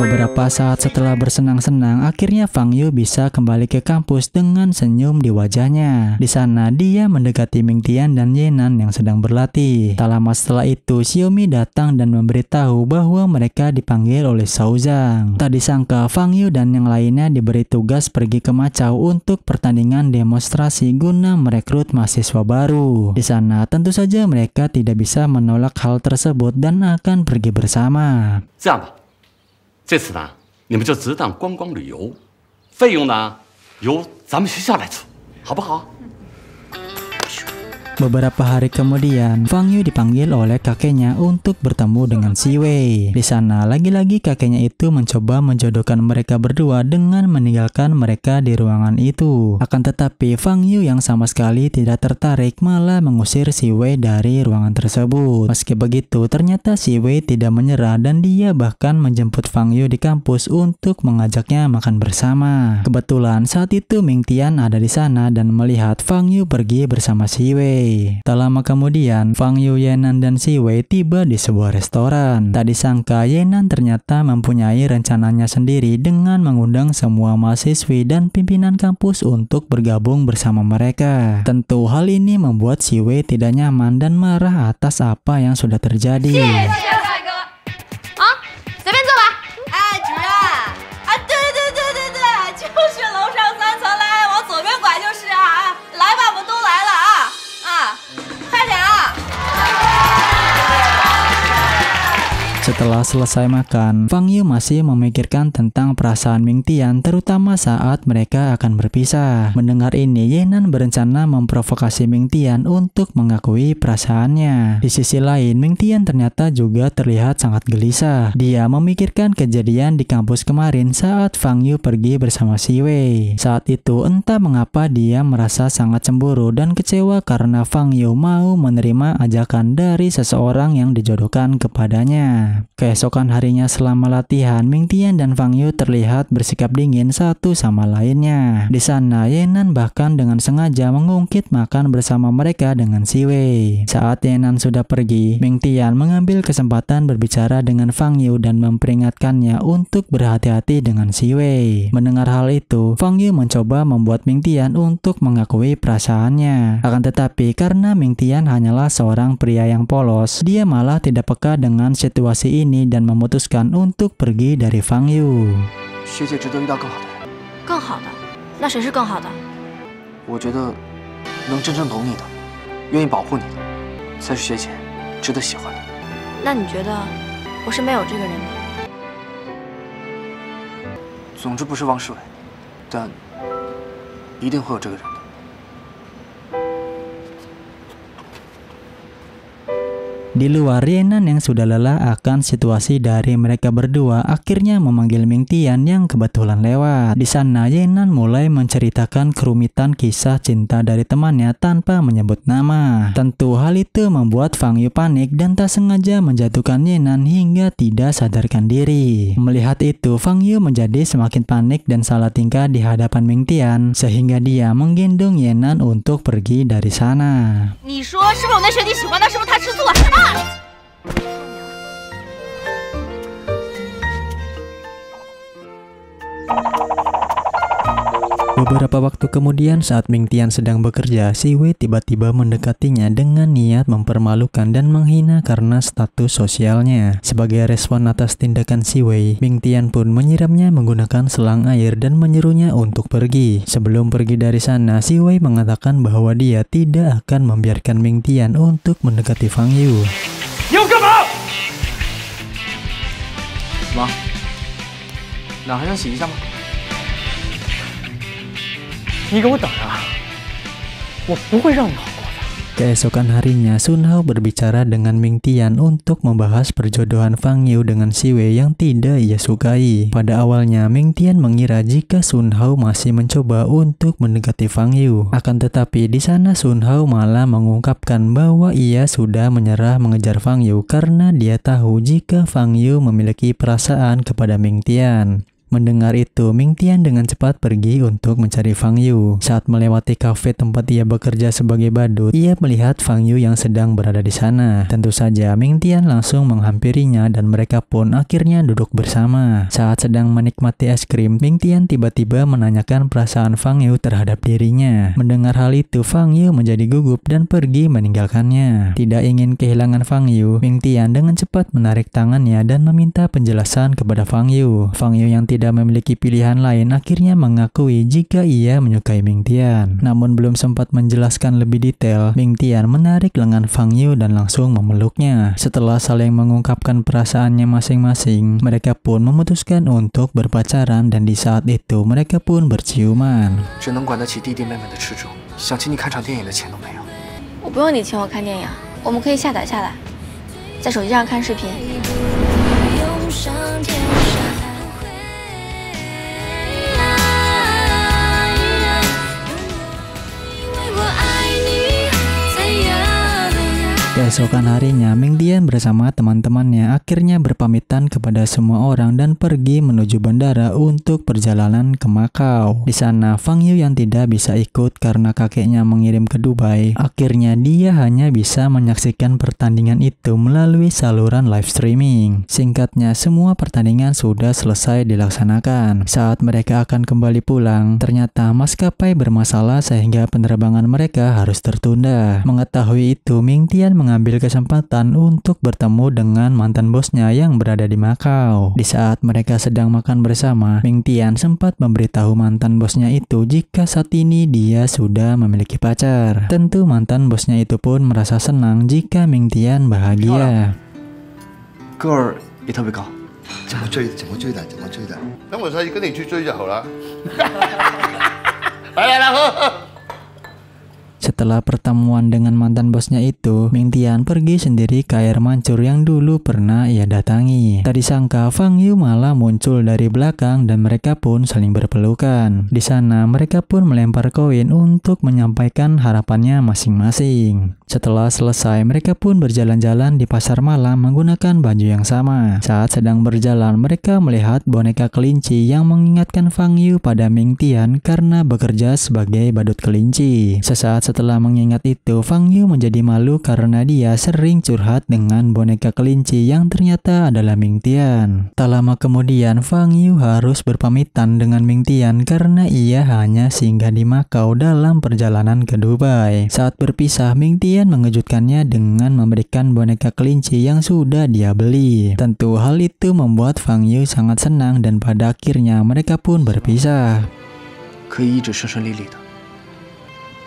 Beberapa saat setelah bersenang-senang, akhirnya Fang Yu bisa kembali ke kampus dengan senyum di wajahnya. Di sana dia mendekati Ming Tian dan Yenan yang sedang berlatih. Tak lama setelah itu, Xiaomi datang dan memberitahu bahwa mereka dipanggil oleh Shao Zhang. Tak disangka Fang Yu dan yang lainnya diberi tugas pergi ke Macau untuk pertandingan demonstrasi guna merekrut mahasiswa baru. Di sana tentu saja mereka tidak bisa menolak hal tersebut dan akan pergi bersama. 这样吧，这次呢，你们就只当观光旅游，费用呢由咱们学校来出，好不好？ Beberapa hari kemudian, Fang Yu dipanggil oleh kakeknya untuk bertemu dengan Si Wei. Di sana, lagi-lagi kakeknya itu mencoba menjodohkan mereka berdua dengan meninggalkan mereka di ruangan itu. Akan tetapi, Fang Yu yang sama sekali tidak tertarik malah mengusir Si Wei dari ruangan tersebut. Meski begitu, ternyata Si Wei tidak menyerah dan dia bahkan menjemput Fang Yu di kampus untuk mengajaknya makan bersama. Kebetulan saat itu Ming Tian ada di sana dan melihat Fang Yu pergi bersama Si Wei. Tak lama kemudian, Fang Yu, Yenan, dan Si Wei tiba di sebuah restoran. Tak disangka Yenan ternyata mempunyai rencananya sendiri dengan mengundang semua mahasiswi dan pimpinan kampus untuk bergabung bersama mereka. Tentu hal ini membuat Si Wei tidak nyaman dan marah atas apa yang sudah terjadi. Setelah selesai makan, Fang Yu masih memikirkan tentang perasaan Ming Tian, terutama saat mereka akan berpisah. Mendengar ini, Yenan berencana memprovokasi Ming Tian untuk mengakui perasaannya. Di sisi lain, Ming Tian ternyata juga terlihat sangat gelisah. Dia memikirkan kejadian di kampus kemarin saat Fang Yu pergi bersama Si Wei. Saat itu, entah mengapa dia merasa sangat cemburu dan kecewa karena Fang Yu mau menerima ajakan dari seseorang yang dijodohkan kepadanya. Keesokan harinya selama latihan, Ming Tian dan Fang Yu terlihat bersikap dingin satu sama lainnya. Di sana, Yenan bahkan dengan sengaja mengungkit makan bersama mereka dengan Si Wei. Saat Yenan sudah pergi, Ming Tian mengambil kesempatan berbicara dengan Fang Yu dan memperingatkannya untuk berhati-hati dengan Si Wei. Mendengar hal itu, Fang Yu mencoba membuat Ming Tian untuk mengakui perasaannya. Akan tetapi karena Ming Tian hanyalah seorang pria yang polos, dia malah tidak peka dengan situasi ini dan memutuskan untuk pergi dari Fang Yu. 学姐值得遇到更好的人。更好的？那谁是更好的？我觉得能真正懂你的，愿意保护你的，才是学姐值得喜欢的。那你觉得我身边有这个人吗？总之不是汪世伟，但一定会有这个人的。 Di luar, Yenan yang sudah lelah akan situasi dari mereka berdua akhirnya memanggil Ming Tian yang kebetulan lewat. Di sana, Yenan mulai menceritakan kerumitan kisah cinta dari temannya tanpa menyebut nama. Tentu hal itu membuat Fang Yu panik dan tak sengaja menjatuhkan Yenan hingga tidak sadarkan diri. Melihat itu, Fang Yu menjadi semakin panik dan salah tingkah di hadapan Ming Tian sehingga dia menggendong Yenan untuk pergi dari sana. 你说是不是我那学弟喜欢他？是不是他吃醋了？啊！ Beberapa waktu kemudian saat Ming Tian sedang bekerja, Si Wei tiba-tiba mendekatinya dengan niat mempermalukan dan menghina karena status sosialnya. Sebagai respon atas tindakan Si Wei, Ming Tian pun menyiramnya menggunakan selang air dan menyuruhnya untuk pergi. Sebelum pergi dari sana, Si Wei mengatakan bahwa dia tidak akan membiarkan Ming Tian untuk mendekati Fang Yu. 你要干嘛？妈，哪还想洗一下吗？ 你给我等着，我不会让你好过的。 Keesokan harinya, Sun Hao berbicara dengan Ming Tian untuk membahas perjodohan Fang Yu dengan Si Wei yang tidak ia sukai. Pada awalnya, Ming Tian mengira jika Sun Hao masih mencoba untuk mendekati Fang Yu. Akan tetapi di sana Sun Hao malah mengungkapkan bahwa ia sudah menyerah mengejar Fang Yu karena dia tahu jika Fang Yu memiliki perasaan kepada Ming Tian. Mendengar itu, Ming Tian dengan cepat pergi untuk mencari Fang Yu. Saat melewati kafe tempat ia bekerja sebagai badut, ia melihat Fang Yu yang sedang berada di sana. Tentu saja, Ming Tian langsung menghampirinya dan mereka pun akhirnya duduk bersama. Saat sedang menikmati es krim, Ming Tian tiba-tiba menanyakan perasaan Fang Yu terhadap dirinya. Mendengar hal itu, Fang Yu menjadi gugup dan pergi meninggalkannya. Tidak ingin kehilangan Fang Yu, Ming Tian dengan cepat menarik tangannya dan meminta penjelasan kepada Fang Yu. Fang Yu yang tidak memiliki pilihan lain akhirnya mengakui jika ia menyukai Ming Tian. Namun belum sempat menjelaskan lebih detail, Ming Tian menarik lengan Fang Yu dan langsung memeluknya. Setelah saling mengungkapkan perasaannya masing-masing, mereka pun memutuskan untuk berpacaran dan di saat itu mereka pun berciuman. 只能管得起弟弟妹妹的吃住，想请你看场电影的钱都没有。我不用你请我看电影，我们可以下载下来，在手机上看视频。 Keesokan harinya, Ming Tian bersama teman-temannya akhirnya berpamitan kepada semua orang dan pergi menuju bandara untuk perjalanan ke Makau. Di sana, Fang Yu yang tidak bisa ikut karena kakeknya mengirim ke Dubai, akhirnya dia hanya bisa menyaksikan pertandingan itu melalui saluran live streaming. Singkatnya, semua pertandingan sudah selesai dilaksanakan. Saat mereka akan kembali pulang, ternyata maskapai bermasalah sehingga penerbangan mereka harus tertunda. Mengetahui itu, Ming Tian mengambil kesempatan untuk bertemu dengan mantan bosnya yang berada di Makau. Di saat mereka sedang makan bersama, Ming Tian sempat memberitahu mantan bosnya itu jika saat ini dia sudah memiliki pacar. Tentu mantan bosnya itu pun merasa senang jika Ming Tian bahagia. 个儿也特别高，怎么追的？等我下次跟你去追就好了。来，喝。 Setelah pertemuan dengan mantan bosnya itu, Ming Tian pergi sendiri ke air mancur yang dulu pernah ia datangi. Tak disangka Fang Yu malah muncul dari belakang dan mereka pun saling berpelukan. Di sana mereka pun melempar koin untuk menyampaikan harapannya masing-masing. Setelah selesai, mereka pun berjalan-jalan di pasar malam menggunakan baju yang sama. Saat sedang berjalan, mereka melihat boneka kelinci yang mengingatkan Fang Yu pada Ming Tian karena bekerja sebagai badut kelinci. Sesaat setelah mengingat itu, Fang Yu menjadi malu karena dia sering curhat dengan boneka kelinci yang ternyata adalah Ming Tian. Tak lama kemudian, Fang Yu harus berpamitan dengan Ming Tian karena ia hanya singgah di Makau dalam perjalanan ke Dubai. Saat berpisah, Ming Tian mengejutkannya dengan memberikan boneka kelinci yang sudah dia beli. Tentu hal itu membuat Fang Yu sangat senang dan pada akhirnya mereka pun berpisah. 可以一直顺顺利利的。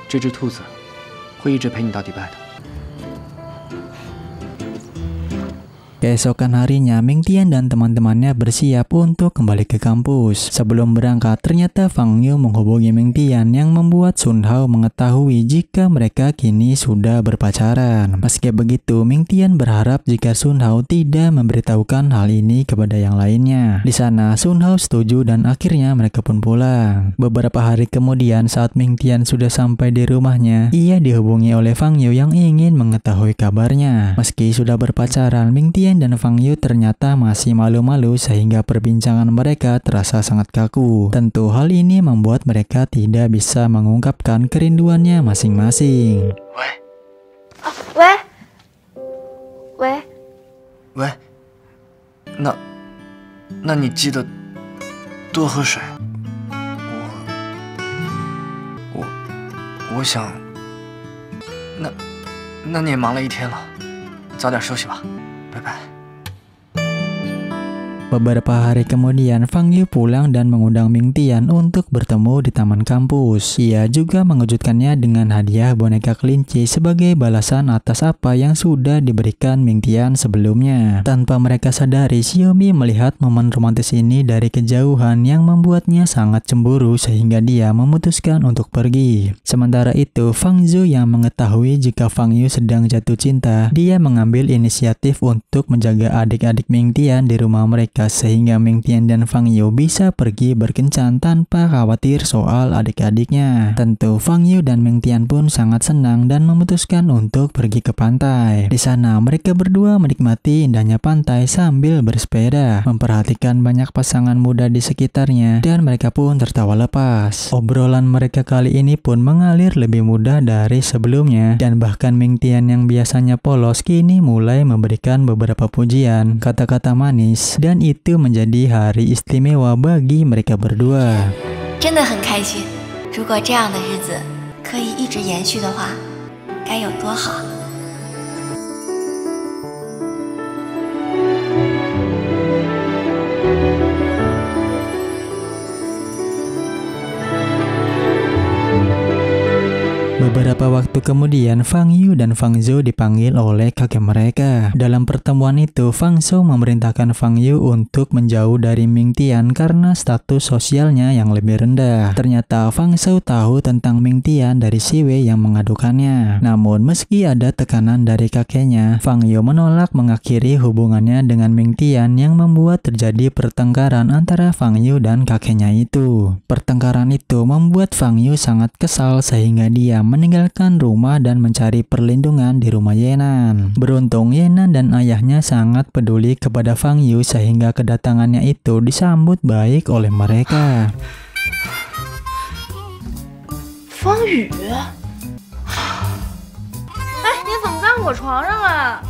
这只兔子会一直陪你到迪拜的。 Keesokan harinya, Ming Tian dan teman-temannya bersiap untuk kembali ke kampus. Sebelum berangkat, ternyata Fang Yu menghubungi Ming Tian yang membuat Sun Hao mengetahui jika mereka kini sudah berpacaran. Meski begitu, Ming Tian berharap jika Sun Hao tidak memberitahukan hal ini kepada yang lainnya. Di sana, Sun Hao setuju dan akhirnya mereka pun pulang. Beberapa hari kemudian, saat Ming Tian sudah sampai di rumahnya, ia dihubungi oleh Fang Yu yang ingin mengetahui kabarnya. Meski sudah berpacaran, Ming Tian dan Fang Yu ternyata masih malu-malu sehingga perbincangan mereka terasa sangat kaku. Tentu hal ini membuat mereka tidak bisa mengungkapkan kerinduannya masing-masing. Wei, 那你记得多喝水。我想，那你也忙了一天了，早点休息吧。 拜拜。 Beberapa hari kemudian, Fang Yu pulang dan mengundang Ming Tian untuk bertemu di taman kampus. Ia juga mengejutkannya dengan hadiah boneka kelinci sebagai balasan atas apa yang sudah diberikan Ming Tian sebelumnya. Tanpa mereka sadari, Xiaomi melihat momen romantis ini dari kejauhan yang membuatnya sangat cemburu sehingga dia memutuskan untuk pergi. Sementara itu, Fang Zhu yang mengetahui jika Fang Yu sedang jatuh cinta, dia mengambil inisiatif untuk menjaga adik-adik Ming Tian di rumah mereka mereka sehingga Ming Tian dan Fang Yu bisa pergi berkencan tanpa khawatir soal adik-adiknya. Tentu Fang Yu dan Ming Tian pun sangat senang dan memutuskan untuk pergi ke pantai. Di sana mereka berdua menikmati indahnya pantai sambil bersepeda, memperhatikan banyak pasangan muda di sekitarnya, dan mereka pun tertawa lepas. Obrolan mereka kali ini pun mengalir lebih mudah dari sebelumnya, dan bahkan Ming Tian yang biasanya polos kini mulai memberikan beberapa pujian, kata-kata manis, dan itu menjadi hari istimewa bagi mereka berdua. 真的很开心，如果这样的日子可以一直延续的话，该有多好。 Beberapa waktu kemudian, Fang Yu dan Fang Zhou dipanggil oleh kakek mereka. Dalam pertemuan itu, Fang Zhou memerintahkan Fang Yu untuk menjauh dari Ming Tian karena status sosialnya yang lebih rendah. Ternyata Fang Zhou tahu tentang Ming Tian dari Si Wei yang mengadukannya. Namun, meski ada tekanan dari kakeknya, Fang Yu menolak mengakhiri hubungannya dengan Ming Tian yang membuat terjadi pertengkaran antara Fang Yu dan kakeknya itu. Pertengkaran itu membuat Fang Yu sangat kesal sehingga dia meninggalkan rumah dan mencari perlindungan di rumah Yenan. Beruntung Yenan dan ayahnya sangat peduli kepada Fang Yu sehingga kedatangannya itu disambut baik oleh mereka. Fang Yu， 哎，你怎么在我床上啊？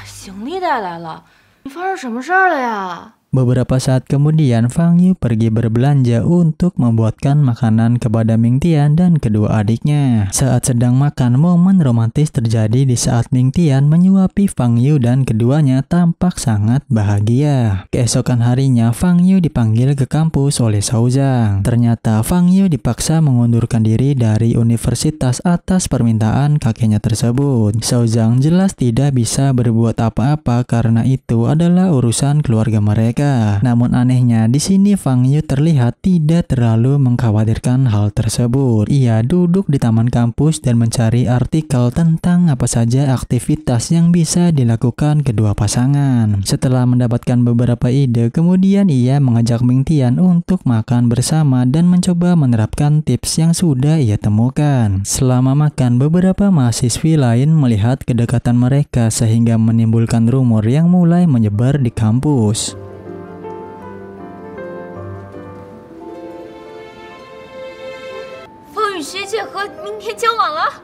行李带来了，你发生什么事儿了呀？ Beberapa saat kemudian, Fang Yu pergi berbelanja untuk membuatkan makanan kepada Ming Tian dan kedua adiknya. Saat sedang makan, momen romantis terjadi di saat Ming Tian menyuapi Fang Yu dan keduanya tampak sangat bahagia. Keesokan harinya, Fang Yu dipanggil ke kampus oleh Shao Zhang. Ternyata Fang Yu dipaksa mengundurkan diri dari universitas atas permintaan kakeknya tersebut. Shao Zhang jelas tidak bisa berbuat apa-apa karena itu adalah urusan keluarga mereka. Namun anehnya di sini Fang Yu terlihat tidak terlalu mengkhawatirkan hal tersebut. Ia duduk di taman kampus dan mencari artikel tentang apa saja aktivitas yang bisa dilakukan kedua pasangan. Setelah mendapatkan beberapa ide, kemudian ia mengajak Ming Tian untuk makan bersama dan mencoba menerapkan tips yang sudah ia temukan. Selama makan, beberapa mahasiswi lain melihat kedekatan mereka sehingga menimbulkan rumor yang mulai menyebar di kampus. 学姐和明天交往了。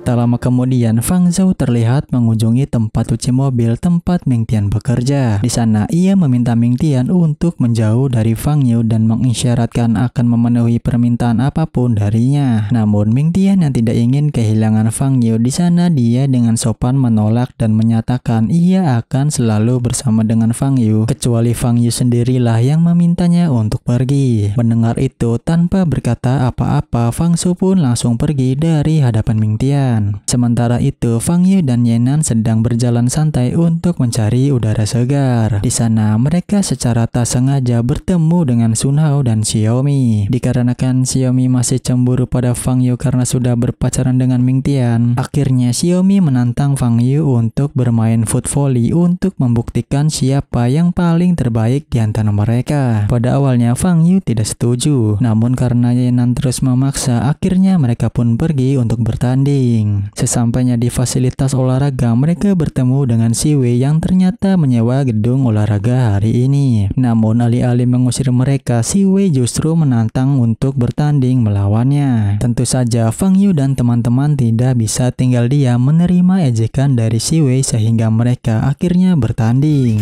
Tak lama kemudian, Fang Zhou terlihat mengunjungi tempat cuci mobil tempat Ming Tian bekerja. Di sana, ia meminta Ming Tian untuk menjauh dari Fang Yu dan mengisyaratkan akan memenuhi permintaan apapun darinya. Namun, Ming Tian yang tidak ingin kehilangan Fang Yu, di sana dia dengan sopan menolak dan menyatakan ia akan selalu bersama dengan Fang Yu, kecuali Fang Yu sendirilah yang memintanya untuk pergi. Mendengar itu, tanpa berkata apa-apa, Fang Zhou pun langsung pergi dari hadapan Ming Tian. Sementara itu, Fang Yu dan Yenan sedang berjalan santai untuk mencari udara segar. Di sana, mereka secara tak sengaja bertemu dengan Sun Hao dan Xiaomi. Dikarenakan Xiaomi masih cemburu pada Fang Yu karena sudah berpacaran dengan Ming Tian, akhirnya Xiaomi menantang Fang Yu untuk bermain foot volley untuk membuktikan siapa yang paling terbaik di antara mereka. Pada awalnya, Fang Yu tidak setuju, namun karena Yenan terus memaksa, akhirnya mereka pun pergi untuk bertanding. Sesampainya di fasilitas olahraga, mereka bertemu dengan Si Wei yang ternyata menyewa gedung olahraga hari ini. Namun alih-alih mengusir mereka, Si Wei justru menantang untuk bertanding melawannya. Tentu saja Fang Yu dan teman-teman tidak bisa tinggal diam menerima ejekan dari Si Wei sehingga mereka akhirnya bertanding.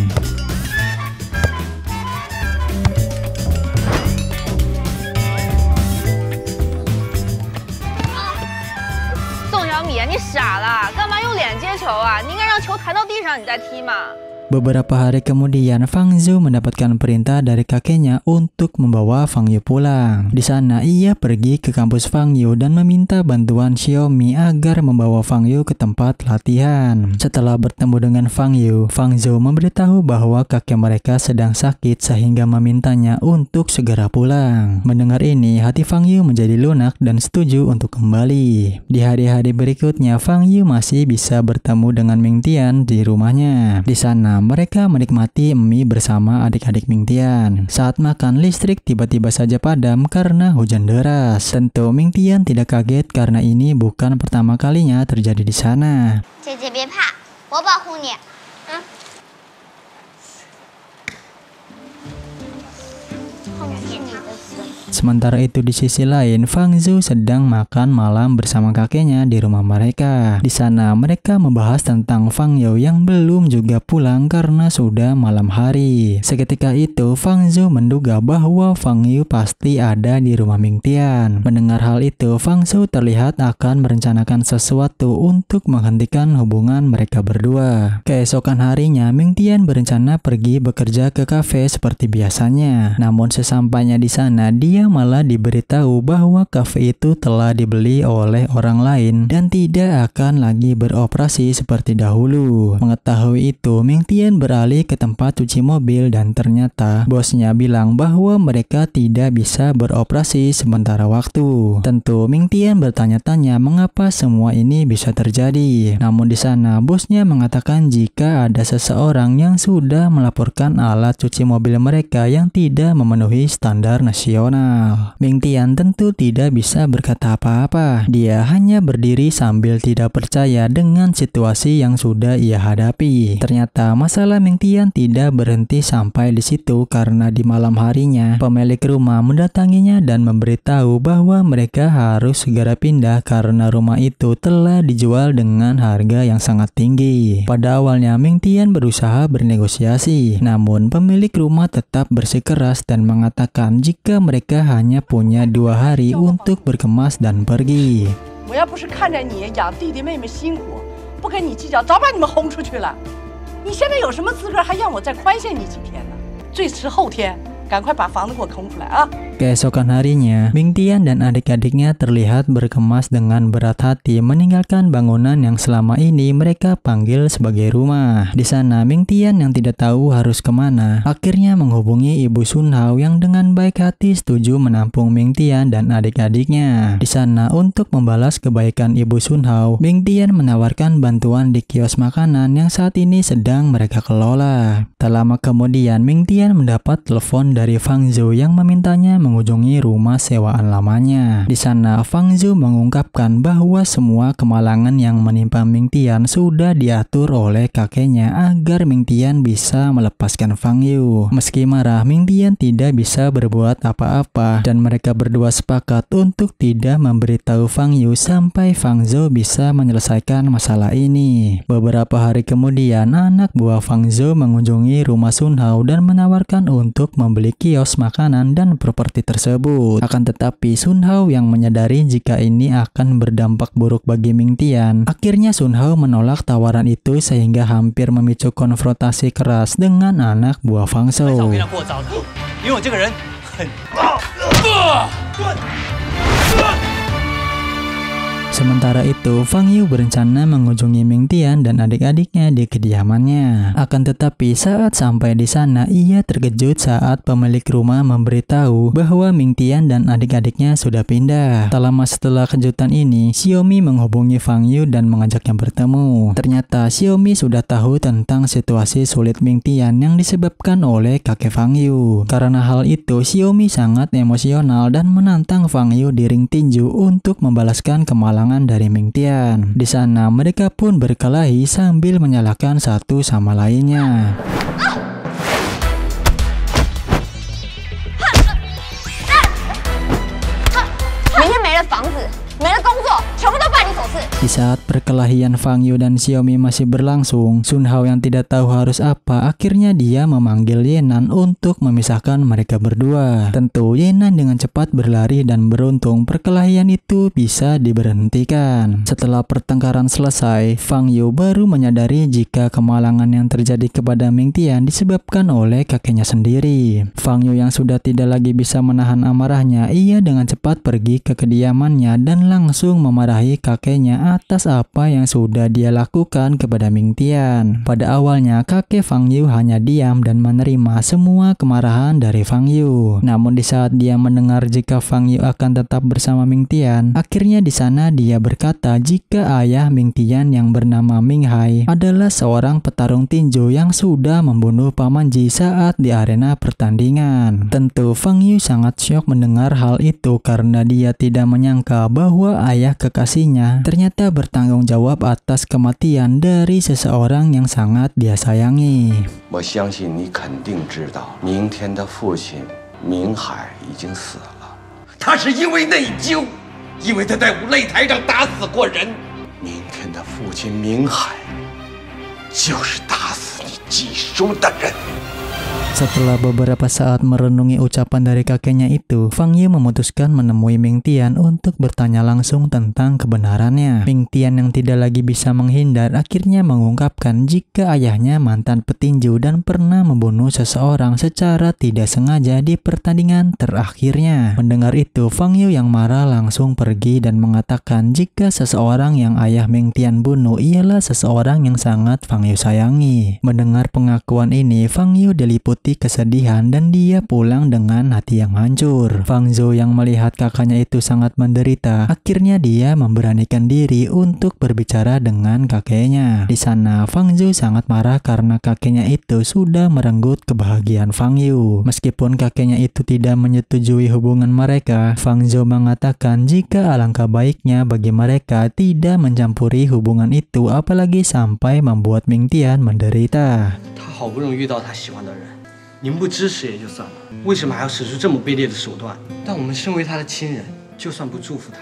Beberapa hari kemudian, Fang Zhou mendapatkan perintah dari kakeknya untuk membawa Fang Yu pulang. Di sana, ia pergi ke kampus Fang Yu dan meminta bantuan Xiaomi agar membawa Fang Yu ke tempat latihan. Setelah bertemu dengan Fang Yu, Fang Zhou memberitahu bahwa kakek mereka sedang sakit sehingga memintanya untuk segera pulang. Mendengar ini, hati Fang Yu menjadi lunak dan setuju untuk kembali. Di hari-hari berikutnya, Fang Yu masih bisa bertemu dengan Ming Tian di rumahnya. Di sana, mereka menikmati mie bersama adik-adik Mingtian. Saat makan, listrik tiba-tiba saja padam karena hujan deras. Tentu Mingtian tidak kaget karena ini bukan pertama kalinya terjadi di sana. 姐姐别怕，我保护你。 Sementara itu di sisi lain, Fang Zhou sedang makan malam bersama kakeknya di rumah mereka. Di sana mereka membahas tentang Fang Yao yang belum juga pulang karena sudah malam hari. Seketika itu Fang Zhou menduga bahwa Fang Yao pasti ada di rumah Mingtian. Mendengar hal itu, Fang Zhou terlihat akan merencanakan sesuatu untuk menghentikan hubungan mereka berdua. Keesokan harinya, Mingtian berencana pergi bekerja ke kafe seperti biasanya. Namun sesampainya di sana, dia malah diberitahu bahwa kafe itu telah dibeli oleh orang lain dan tidak akan lagi beroperasi seperti dahulu. Mengetahui itu, Mingtian beralih ke tempat cuci mobil dan ternyata bosnya bilang bahwa mereka tidak bisa beroperasi sementara waktu. Tentu Mingtian bertanya-tanya mengapa semua ini bisa terjadi. Namun di sana bosnya mengatakan jika ada seseorang yang sudah melaporkan alat cuci mobil mereka yang tidak memenuhi standar nasional. Mingtian tentu tidak bisa berkata apa-apa. Dia hanya berdiri sambil tidak percaya dengan situasi yang sudah ia hadapi. Ternyata masalah Mingtian tidak berhenti sampai di situ karena di malam harinya pemilik rumah mendatanginya dan memberitahu bahwa mereka harus segera pindah karena rumah itu telah dijual dengan harga yang sangat tinggi. Pada awalnya Mingtian berusaha bernegosiasi, namun pemilik rumah tetap bersikeras dan mengatakan jika mereka hanya punya 2 hari untuk berkemas dan pergi. 我要不是看着你养弟弟妹妹辛苦，不跟你计较，早把你们轰出去了。你现在有什么资格还让我再宽限你几天呢？最迟后天，赶快把房子给我空出来啊！ Keesokan harinya, Mingtian dan adik-adiknya terlihat berkemas dengan berat hati meninggalkan bangunan yang selama ini mereka panggil sebagai rumah. Di sana, Mingtian yang tidak tahu harus kemana, akhirnya menghubungi Ibu Sun Hao yang dengan baik hati setuju menampung Mingtian dan adik-adiknya. Di sana, untuk membalas kebaikan Ibu Sun Hao, Mingtian menawarkan bantuan di kios makanan yang saat ini sedang mereka kelola. Tak lama kemudian, Mingtian mendapat telepon dari Fang Zhou yang memintanya mengunjungi rumah sewaan lamanya. Di sana, Fang Zhou mengungkapkan bahwa semua kemalangan yang menimpa Mingtian sudah diatur oleh kakeknya agar Mingtian bisa melepaskan Fang Yao. Meski marah, Mingtian tidak bisa berbuat apa-apa dan mereka berdua sepakat untuk tidak memberitahu Fang Yao sampai Fang Zhou bisa menyelesaikan masalah ini. Beberapa hari kemudian, anak buah Fang Zhou mengunjungi rumah Sun Hao dan menawarkan untuk membeli kios makanan dan properti tersebut. Akan tetapi Sun Hao yang menyadari jika ini akan berdampak buruk bagi Mingtian, akhirnya Sun Hao menolak tawaran itu sehingga hampir memicu konfrontasi keras dengan anak buah Fang Zhou. Sementara itu, Fang Yao berencana mengunjungi Mingtian dan adik-adiknya di kediamannya. Akan tetapi saat sampai di sana, ia terkejut saat pemilik rumah memberitahu bahwa Mingtian dan adik-adiknya sudah pindah. Tak lama setelah kejutan ini, Xiaomi menghubungi Fang Yao dan mengajaknya bertemu. Ternyata Xiaomi sudah tahu tentang situasi sulit Mingtian yang disebabkan oleh kakek Fang Yao. Karena hal itu, Xiaomi sangat emosional dan menantang Fang Yao di ring tinju untuk membalaskan kemalangan dari Mingtian. Di sana mereka pun berkelahi sambil menyalahkan satu sama lainnya. Di saat perkelahian Fang Yao dan Xiaomi masih berlangsung, Sun Hao yang tidak tahu harus apa, akhirnya dia memanggil Yenan untuk memisahkan mereka berdua. Tentu Yenan dengan cepat berlari dan beruntung perkelahian itu bisa diberhentikan. Setelah pertengkaran selesai, Fang Yao baru menyadari jika kemalangan yang terjadi kepada Mingtian disebabkan oleh kakeknya sendiri. Fang Yao yang sudah tidak lagi bisa menahan amarahnya, ia dengan cepat pergi ke kediamannya dan langsung memarahi kakeknya atas apa yang sudah dia lakukan kepada Ming Tian. Pada awalnya kakek Fang Yu hanya diam dan menerima semua kemarahan dari Fang Yu. Namun di saat dia mendengar jika Fang Yu akan tetap bersama Ming Tian, akhirnya di sana dia berkata jika ayah Ming Tian yang bernama Ming Hai adalah seorang petarung tinju yang sudah membunuh Paman Ji saat di arena pertandingan. Tentu Fang Yu sangat syok mendengar hal itu karena dia tidak menyangka bahwa ayah kekasihnya ternyata bertanggung jawab atas kematian dari seseorang yang sangat dia sayangi. 我相信你肯定知道，明天的父亲明海已经死了。他是因为内疚，因为他在擂台上打死过人。明天的父亲明海就是打死你季叔的人。 Setelah beberapa saat merenungi ucapan dari kakeknya itu, Fang Yu memutuskan menemui Ming Tian untuk bertanya langsung tentang kebenarannya. Ming Tian yang tidak lagi bisa menghindar akhirnya mengungkapkan jika ayahnya mantan petinju dan pernah membunuh seseorang secara tidak sengaja di pertandingan terakhirnya. Mendengar itu, Fang Yu yang marah langsung pergi dan mengatakan jika seseorang yang ayah Ming Tian bunuh ialah seseorang yang sangat Fang Yu sayangi. Mendengar pengakuan ini, Fang Yu diliputi kesedihan dan dia pulang dengan hati yang hancur. Fang Zhou yang melihat kakaknya itu sangat menderita, akhirnya dia memberanikan diri untuk berbicara dengan kakeknya. Di sana Fang Zhou sangat marah karena kakeknya itu sudah merenggut kebahagiaan Fang Yu. Meskipun kakeknya itu tidak menyetujui hubungan mereka, Fang Zhou mengatakan jika alangkah baiknya bagi mereka tidak mencampuri hubungan itu apalagi sampai membuat Ming Tian menderita. 他好不容易遇到他喜欢的人，您不支持也就算了，为什么还要使出这么卑劣的手段？但我们身为他的亲人，就算不祝福他，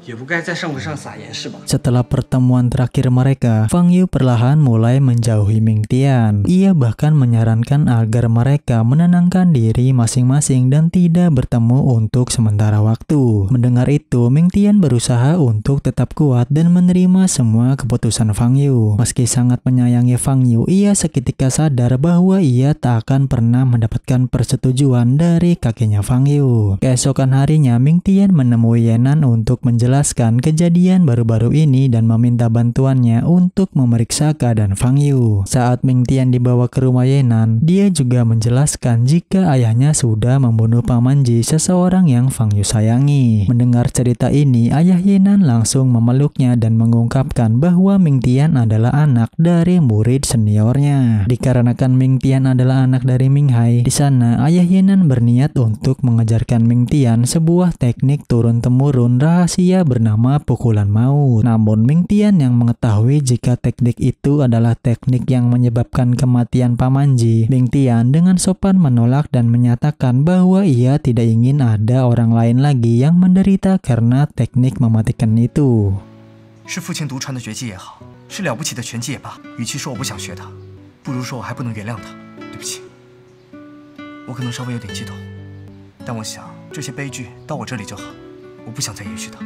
也不该在上课上撒盐是吧？ Setelah pertemuan terakhir mereka, Fang Yu perlahan mulai menjauhi Ming Tian. Ia bahkan menyarankan agar mereka menenangkan diri masing-masing dan tidak bertemu untuk sementara waktu. Mendengar itu, Ming Tian berusaha untuk tetap kuat dan menerima semua keputusan Fang Yu. Meski sangat menyayangi Fang Yu, ia seketika sadar bahwa ia tak akan pernah mendapatkan persetujuan dari kakeknya Fang Yu. Keesokan harinya, Ming Tian menemui Yenan untuk menjelaskan kejadian baru-baru ini dan meminta bantuannya untuk memeriksa keadaan Fang Yu. Saat Ming Tian dibawa ke rumah Yenan, dia juga menjelaskan jika ayahnya sudah membunuh Paman Ji, seseorang yang Fang Yu sayangi. Mendengar cerita ini, ayah Yenan langsung memeluknya dan mengungkapkan bahwa Ming Tian adalah anak dari murid seniornya. Dikarenakan Ming Tian adalah anak dari Ming Hai, di sana ayah Yenan berniat untuk mengajarkan Ming Tian sebuah teknik turun-temurun rahasia bernama pukulan maut. Namun Ming Tian yang mengetahui jika teknik itu adalah teknik yang menyebabkan kematian Paman Ji, Ming Tian dengan sopan menolak dan menyatakan bahwa ia tidak ingin ada orang lain lagi yang menderita karena teknik mematikan itu. 是父亲独传的绝技也好，是了不起的拳技也罢，与其说我不想学它，不如说我还不能原谅它。对不起，我可能稍微有点激动，但我想这些悲剧到我这里就好，我不想再延续它。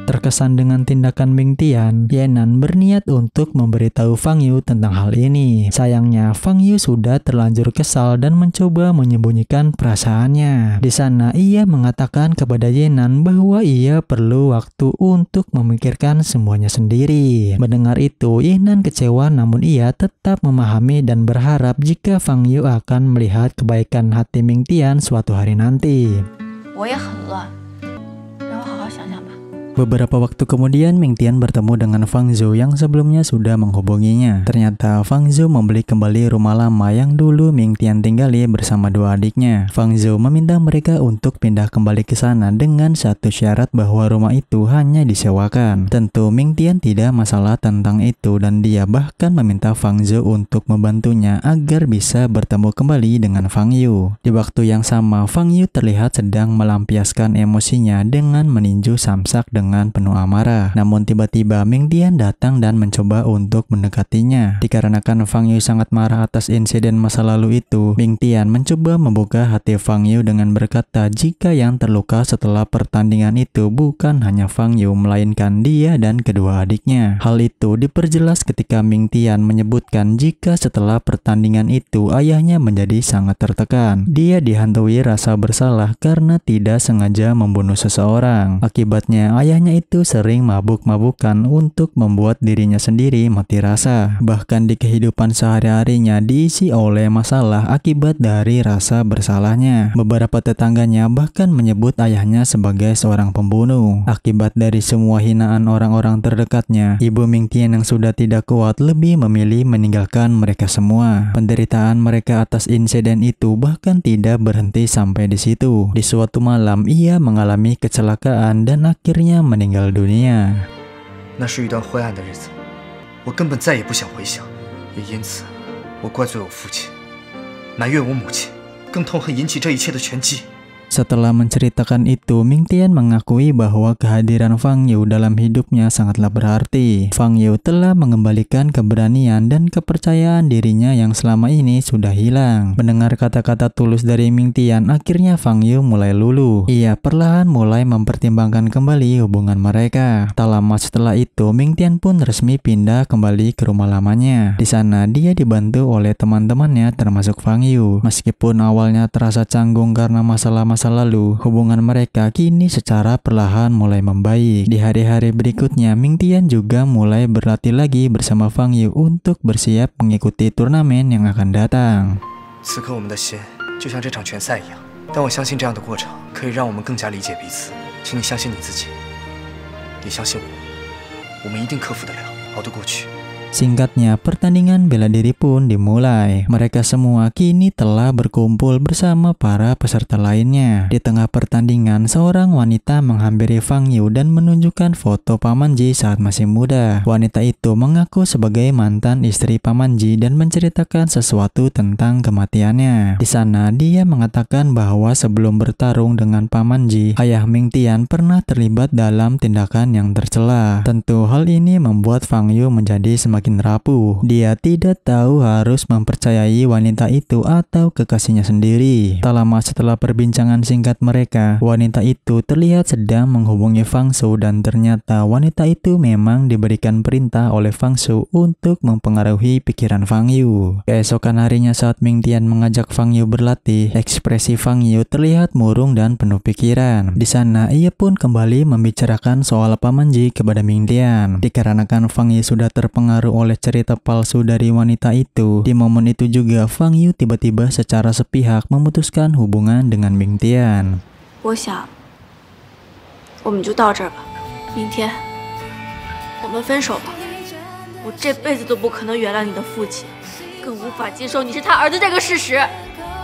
Terkesan dengan tindakan Ming Tian, Yenan berniat untuk memberitahu Fang Yu tentang hal ini. Sayangnya, Fang Yu sudah terlanjur kesal dan mencoba menyembunyikan perasaannya. Di sana, ia mengatakan kepada Yenan bahwa ia perlu waktu untuk memikirkan semuanya sendiri. Mendengar itu, Yenan kecewa namun ia tetap memahami dan berharap jika Fang Yu akan melihat kebaikan hati Ming Tian suatu hari nanti. 我也很乱，让我好好想想吧。 Beberapa waktu kemudian, Ming Tian bertemu dengan Fang Zhou yang sebelumnya sudah menghubunginya. Ternyata Fang Zhou membeli kembali rumah lama yang dulu Ming Tian tinggali bersama dua adiknya. Fang Zhou meminta mereka untuk pindah kembali ke sana dengan satu syarat bahwa rumah itu hanya disewakan. Tentu Ming Tian tidak masalah tentang itu dan dia bahkan meminta Fang Zhou untuk membantunya agar bisa bertemu kembali dengan Fang Yu. Di waktu yang sama, Fang Yu terlihat sedang melampiaskan emosinya dengan meninju samsak dengan penuh amarah. Namun tiba-tiba Ming Tian datang dan mencoba untuk mendekatinya. Dikarenakan Fang Yu sangat marah atas insiden masa lalu itu, Ming Tian mencoba membuka hati Fang Yu dengan berkata jika yang terluka setelah pertandingan itu bukan hanya Fang Yu melainkan dia dan kedua adiknya. Hal itu diperjelas ketika Ming Tian menyebutkan jika setelah pertandingan itu ayahnya menjadi sangat tertekan. Dia dihantui rasa bersalah karena tidak sengaja membunuh seseorang. Akibatnya ayah ayahnya itu sering mabuk-mabukan untuk membuat dirinya sendiri mati rasa. Bahkan di kehidupan sehari-harinya diisi oleh masalah akibat dari rasa bersalahnya. Beberapa tetangganya bahkan menyebut ayahnya sebagai seorang pembunuh. Akibat dari semua hinaan orang-orang terdekatnya, Ibu Mingtian yang sudah tidak kuat lebih memilih meninggalkan mereka semua. Penderitaan mereka atas insiden itu bahkan tidak berhenti sampai di situ. Di suatu malam, ia mengalami kecelakaan dan akhirnya meninggal dunia. 那是一段灰暗的日子，我根本再也不想回想，也因此，我怪罪我父亲，埋怨我母亲，更痛恨引起这一切的拳击。 Setelah menceritakan itu, Mingtian mengakui bahwa kehadiran Fang Yu dalam hidupnya sangatlah berarti. Fang Yu telah mengembalikan keberanian dan kepercayaan dirinya yang selama ini sudah hilang. Mendengar kata-kata tulus dari Mingtian, akhirnya Fang Yu mulai luluh. Ia perlahan mulai mempertimbangkan kembali hubungan mereka. Tak lama setelah itu, Mingtian pun resmi pindah kembali ke rumah lamanya. Di sana, dia dibantu oleh teman-temannya termasuk Fang Yu. Meskipun awalnya terasa canggung karena masalah-masalah lalu, hubungan mereka kini secara perlahan mulai membaik. Di hari-hari berikutnya, Mingtian juga mulai berlatih lagi bersama Fang Yu untuk bersiap mengikuti turnamen yang akan datang. 此刻我们的心就像这场拳赛一样，但我相信这样的过程可以让我们更加理解彼此。请你相信你自己，也相信我们一定克服得了，熬得过去。 Singkatnya, pertandingan bela diri pun dimulai. Mereka semua kini telah berkumpul bersama para peserta lainnya. Di tengah pertandingan, seorang wanita menghampiri Fang Yu dan menunjukkan foto Paman Ji saat masih muda. Wanita itu mengaku sebagai mantan istri Paman Ji dan menceritakan sesuatu tentang kematiannya. Di sana, dia mengatakan bahwa sebelum bertarung dengan Paman Ji, ayah Mingtian pernah terlibat dalam tindakan yang tercela. Tentu hal ini membuat Fang Yu menjadi semakin rapuh. Dia tidak tahu harus mempercayai wanita itu atau kekasihnya sendiri. Tak lama setelah perbincangan singkat mereka, wanita itu terlihat sedang menghubungi Fang Su dan ternyata wanita itu memang diberikan perintah oleh Fang Su untuk mempengaruhi pikiran Fang Yu. Keesokan harinya saat Mingtian mengajak Fang Yu berlatih, ekspresi Fang Yu terlihat murung dan penuh pikiran. Di sana ia pun kembali membicarakan soal Paman Ji kepada Mingtian. Dikarenakan Fang Yu sudah terpengaruh oleh cerita palsu dari wanita itu. Di momen itu juga Fang Yu tiba-tiba secara sepihak memutuskan hubungan dengan Mingtian. 我想，我们就到这儿吧。明天，我们分手吧。我这辈子都不可能原谅你的父亲，更无法接受你是他儿子这个事实。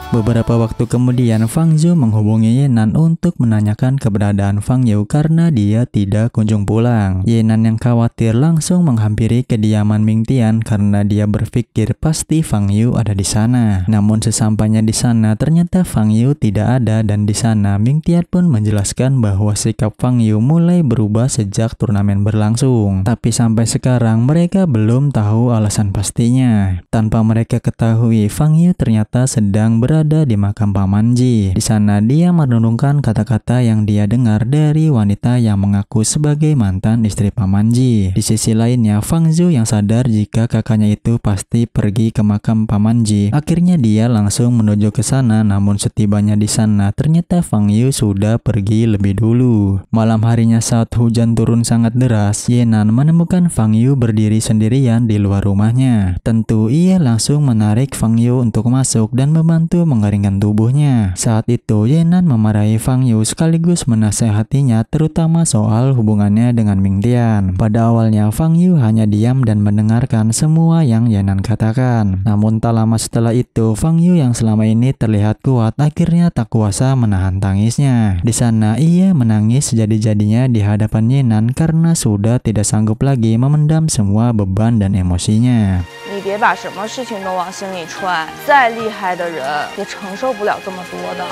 Beberapa waktu kemudian, Fang Zhu menghubungi Yenan untuk menanyakan keberadaan Fang Yu karena dia tidak kunjung pulang. Yenan yang khawatir langsung menghampiri kediaman Mingtian karena dia berpikir pasti Fang Yu ada di sana. Namun sesampainya di sana, ternyata Fang Yu tidak ada dan di sana Mingtian pun menjelaskan bahwa sikap Fang Yu mulai berubah sejak turnamen berlangsung. Tapi sampai sekarang mereka belum tahu alasan pastinya. Tanpa mereka ketahui, Fang Yu ternyata sedang berada di makam Paman Ji. Di sana dia merenungkan kata-kata yang dia dengar dari wanita yang mengaku sebagai mantan istri Paman Ji. Di sisi lainnya, Fang Zhu yang sadar jika kakaknya itu pasti pergi ke makam Paman Ji. Akhirnya dia langsung menuju ke sana, namun setibanya di sana ternyata Fang Yu sudah pergi lebih dulu. Malam harinya saat hujan turun sangat deras, Yenan menemukan Fang Yu berdiri sendirian di luar rumahnya. Tentu ia langsung menarik Fang Yu untuk masuk dan membantu mengeringkan tubuhnya. Saat itu Yenan memarahi Fang Yu sekaligus menasehatinya terutama soal hubungannya dengan Mingtian. Pada awalnya Fang Yu hanya diam dan mendengarkan semua yang Yenan katakan. Namun tak lama setelah itu Fang Yu yang selama ini terlihat kuat akhirnya tak kuasa menahan tangisnya. Di sana ia menangis sejadi-jadinya di hadapan Yenan karena sudah tidak sanggup lagi memendam semua beban dan emosinya. 你别把什么事情都往心里揣，再厉害的人也承受不了这么多的。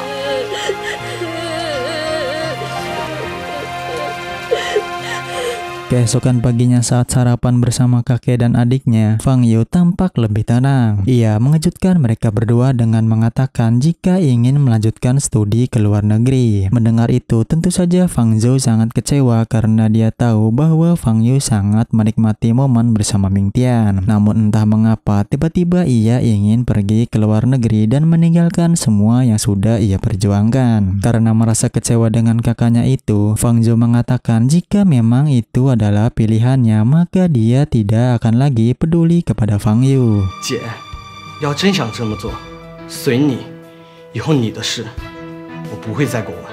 Keesokan paginya saat sarapan bersama kakek dan adiknya, Fang Yu tampak lebih tenang. Ia mengejutkan mereka berdua dengan mengatakan jika ingin melanjutkan studi ke luar negeri. Mendengar itu, tentu saja Fang Zhou sangat kecewa karena dia tahu bahwa Fang Yu sangat menikmati momen bersama Ming Tian. Namun entah mengapa tiba-tiba ia ingin pergi ke luar negeri dan meninggalkan semua yang sudah ia perjuangkan. Karena merasa kecewa dengan kakaknya itu, Fang Zhou mengatakan jika memang itu adalah pilihannya, maka dia tidak akan lagi peduli kepada Fang Yu. 姐，要真想这么做，随你，以后你的事，我不会在国外。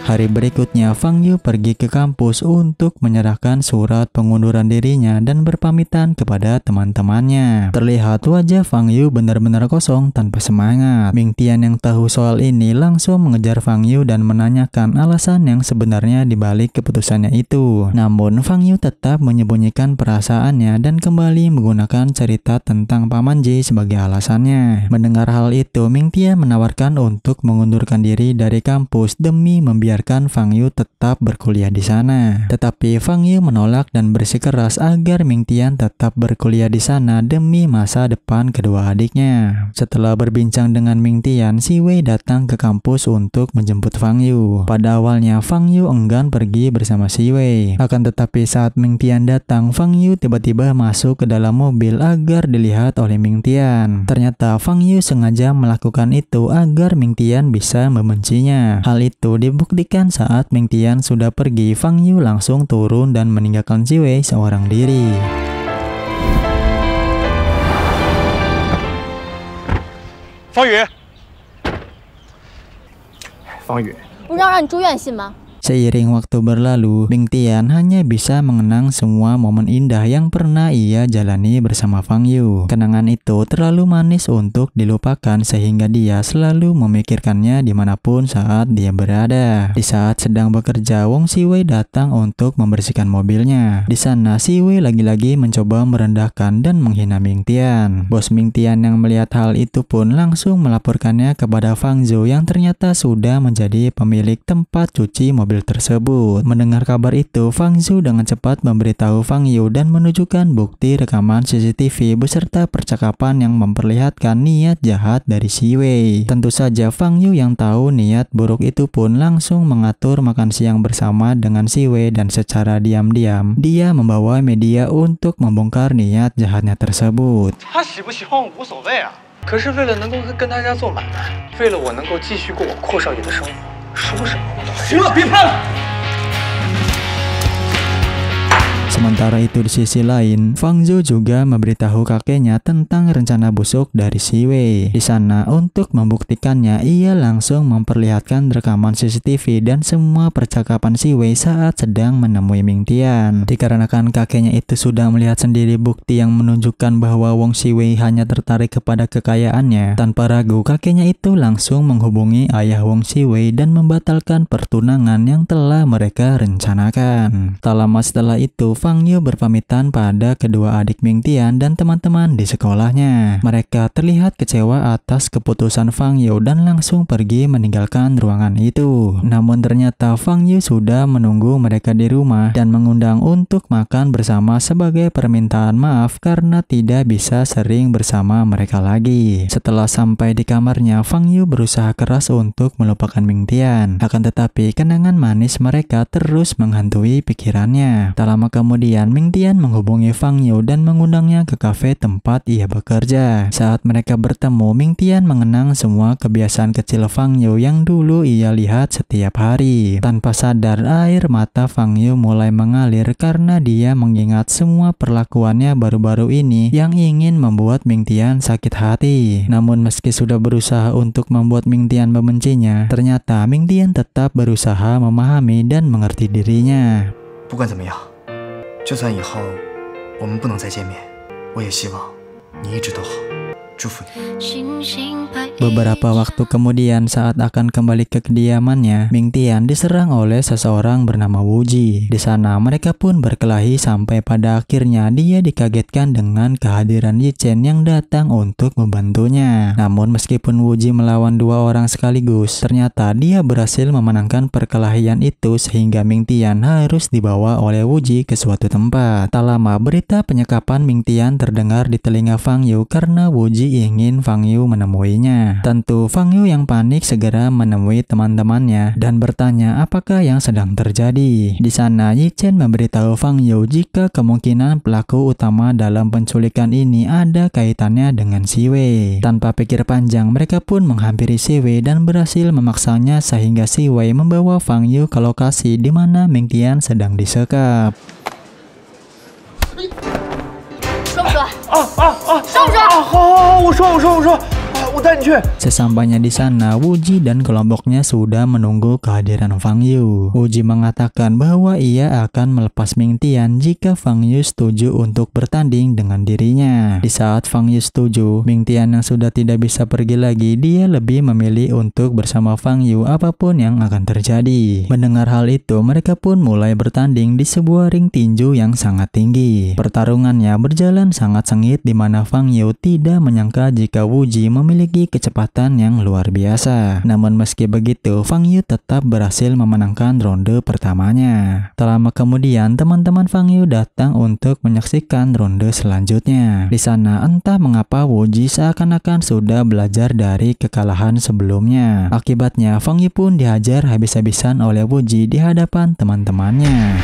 Hari berikutnya, Fang Yu pergi ke kampus untuk menyerahkan surat pengunduran dirinya dan berpamitan kepada teman-temannya. Terlihat wajah Fang Yu benar-benar kosong tanpa semangat. Ming Tian yang tahu soal ini langsung mengejar Fang Yu dan menanyakan alasan yang sebenarnya dibalik keputusannya itu. Namun Fang Yu tetap menyembunyikan perasaannya dan kembali menggunakan cerita tentang Paman Ji sebagai alasannya. Mendengar hal itu, Ming Tian menawarkan untuk mengundurkan diri dari kampus demi membiarkan Fang Yu tetap berkuliah di sana. Tetapi Fang Yu menolak dan bersikeras agar Ming Tian tetap berkuliah di sana demi masa depan kedua adiknya. Setelah berbincang dengan Ming Tian, Si Wei datang ke kampus untuk menjemput Fang Yu. Pada awalnya Fang Yu enggan pergi bersama Si Wei. Akan tetapi saat Ming Tian datang, Fang Yu tiba-tiba masuk ke dalam mobil agar dilihat oleh Ming Tian. Ternyata Fang Yu sengaja melakukan itu agar Ming Tian bisa membencinya. Hal itu dibuktikan saat Ming Tian sudah pergi, Fang Yu langsung turun dan meninggalkan Si Wei seorang diri. 方宇，方宇， 不是要让你住院信吗？ Seiring waktu berlalu, Ming Tian hanya bisa mengenang semua momen indah yang pernah ia jalani bersama Fang Yu. Kenangan itu terlalu manis untuk dilupakan sehingga dia selalu memikirkannya dimanapun saat dia berada. Di saat sedang bekerja, Wong Si Wei datang untuk membersihkan mobilnya. Di sana, Si Wei lagi-lagi mencoba merendahkan dan menghina Ming Tian. Bos Ming Tian yang melihat hal itu pun langsung melaporkannya kepada Fang Zhou yang ternyata sudah menjadi pemilik tempat cuci mobil tersebut. Mendengar kabar itu, Fang Zhou dengan cepat memberitahu Fang Yu dan menunjukkan bukti rekaman CCTV beserta percakapan yang memperlihatkan niat jahat dari Si Wei. Tentu saja Fang Yu yang tahu niat buruk itu pun langsung mengatur makan siang bersama dengan Si Wei dan secara diam-diam dia membawa media untuk membongkar niat jahatnya tersebut. 他喜不喜欢我无所谓啊，可是为了能够跟大家做买卖，为了我能够继续过我阔少爷的生活。 说什么我都行了，别拍了。 Sementara itu di sisi lain, Fang Zhou juga memberitahu kakeknya tentang rencana busuk dari Si Wei. Di sana untuk membuktikannya, ia langsung memperlihatkan rekaman CCTV dan semua percakapan Si Wei saat sedang menemui Ming Tian. Dikarenakan kakeknya itu sudah melihat sendiri bukti yang menunjukkan bahwa Wong Si Wei hanya tertarik kepada kekayaannya, tanpa ragu kakeknya itu langsung menghubungi ayah Wong Si Wei dan membatalkan pertunangan yang telah mereka rencanakan. Tak lama setelah itu, Fang Yu berpamitan pada kedua adik Ming Tian dan teman-teman di sekolahnya. Mereka terlihat kecewa atas keputusan Fang Yu dan langsung pergi meninggalkan ruangan itu. Namun ternyata Fang Yu sudah menunggu mereka di rumah dan mengundang untuk makan bersama sebagai permintaan maaf karena tidak bisa sering bersama mereka lagi. Setelah sampai di kamarnya, Fang Yu berusaha keras untuk melupakan Ming Tian. Akan tetapi kenangan manis mereka terus menghantui pikirannya. Tak lama kemudian Ming Tian menghubungi Fang Yu dan mengundangnya ke kafe tempat ia bekerja. Saat mereka bertemu, Ming Tian mengenang semua kebiasaan kecil Fang Yu yang dulu ia lihat setiap hari. Tanpa sadar, air mata Fang Yu mulai mengalir karena dia mengingat semua perlakuannya baru-baru ini yang ingin membuat Ming Tian sakit hati. Namun meski sudah berusaha untuk membuat Ming Tian membencinya, ternyata Ming Tian tetap berusaha memahami dan mengerti dirinya. 不管怎么样，就算以后我们不能再见面，我也希望你一直都好。祝福你。 Beberapa waktu kemudian saat akan kembali ke kediamannya, Ming Tian diserang oleh seseorang bernama Wu Ji. Di sana mereka pun berkelahi sampai pada akhirnya dia dikagetkan dengan kehadiran Yi Chen yang datang untuk membantunya. Namun meskipun Wu Ji melawan dua orang sekaligus, ternyata dia berhasil memenangkan perkelahian itu sehingga Ming Tian harus dibawa oleh Wu Ji ke suatu tempat. Tak lama berita penyekapan Ming Tian terdengar di telinga Fang Yu karena Wu Ji ingin Fang Yu menemuinya. Tentu Fang Yu yang panik segera menemui teman-temannya dan bertanya apakah yang sedang terjadi. Di sana Yi Chen memberitahu Fang Yu jika kemungkinan pelaku utama dalam penculikan ini ada kaitannya dengan Si Wei. Tanpa pikir panjang mereka pun menghampiri Si Wei dan berhasil memaksanya sehingga Si Wei membawa Fang Yu ke lokasi di mana Ming Tian sedang disekap. 说不说？说不说？好，我说。 Sesampainya di sana, Wu Ji dan kelompoknya sudah menunggu kehadiran Fang Yu. Wu Ji mengatakan bahwa ia akan melepas Ming Tian jika Fang Yu setuju untuk bertanding dengan dirinya. Di saat Fang Yu setuju, Ming Tian yang sudah tidak bisa pergi lagi, dia lebih memilih untuk bersama Fang Yu apapun yang akan terjadi. Mendengar hal itu, mereka pun mulai bertanding di sebuah ring tinju yang sangat tinggi. Pertarungannya berjalan sangat sengit di mana Fang Yu tidak menyangka jika Wu Ji memiliki kecepatan yang luar biasa. Namun meski begitu, Fang Yu tetap berhasil memenangkan ronde pertamanya. Tak lama kemudian, teman-teman Fang Yu datang untuk menyaksikan ronde selanjutnya. Di sana entah mengapa Wu Ji seakan-akan sudah belajar dari kekalahan sebelumnya. Akibatnya, Fang Yu pun dihajar habis-habisan oleh Wu Ji di hadapan teman-temannya.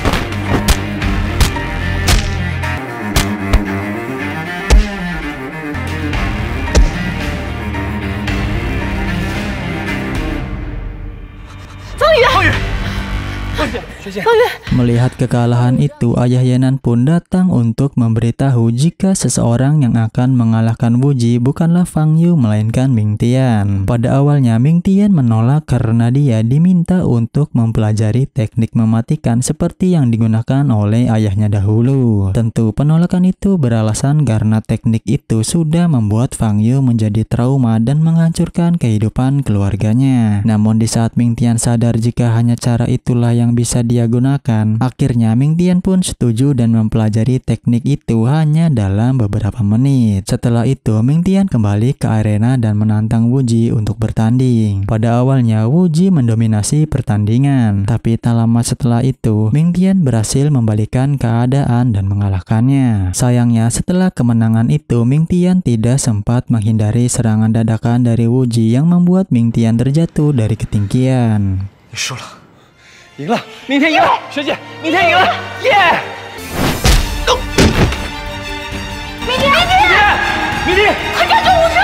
Melihat kekalahan itu, ayah Yenan pun datang untuk memberitahu jika seseorang yang akan mengalahkan Wu Ji bukanlah Fang Yu melainkan Ming Tian. Pada awalnya Ming Tian menolak karena dia diminta untuk mempelajari teknik mematikan seperti yang digunakan oleh ayahnya dahulu. Tentu penolakan itu beralasan karena teknik itu sudah membuat Fang Yu menjadi trauma dan menghancurkan kehidupan keluarganya. Namun di saat Ming Tian sadar jika hanya cara itulah yang bisa dia gunakan, akhirnya Ming Tian pun setuju dan mempelajari teknik itu hanya dalam beberapa menit. Setelah itu Ming Tian kembali ke arena dan menantang Wu Ji untuk bertanding. Pada awalnya Wu Ji mendominasi pertandingan, tapi tak lama setelah itu Ming Tian berhasil membalikan keadaan dan mengalahkannya. Sayangnya setelah kemenangan itu Ming Tian tidak sempat menghindari serangan dadakan dari Wu Ji yang membuat Ming Tian terjatuh dari ketinggian. 你输了。 赢了，明天赢了，学姐，明天赢了，耶！明天，快抓救护车！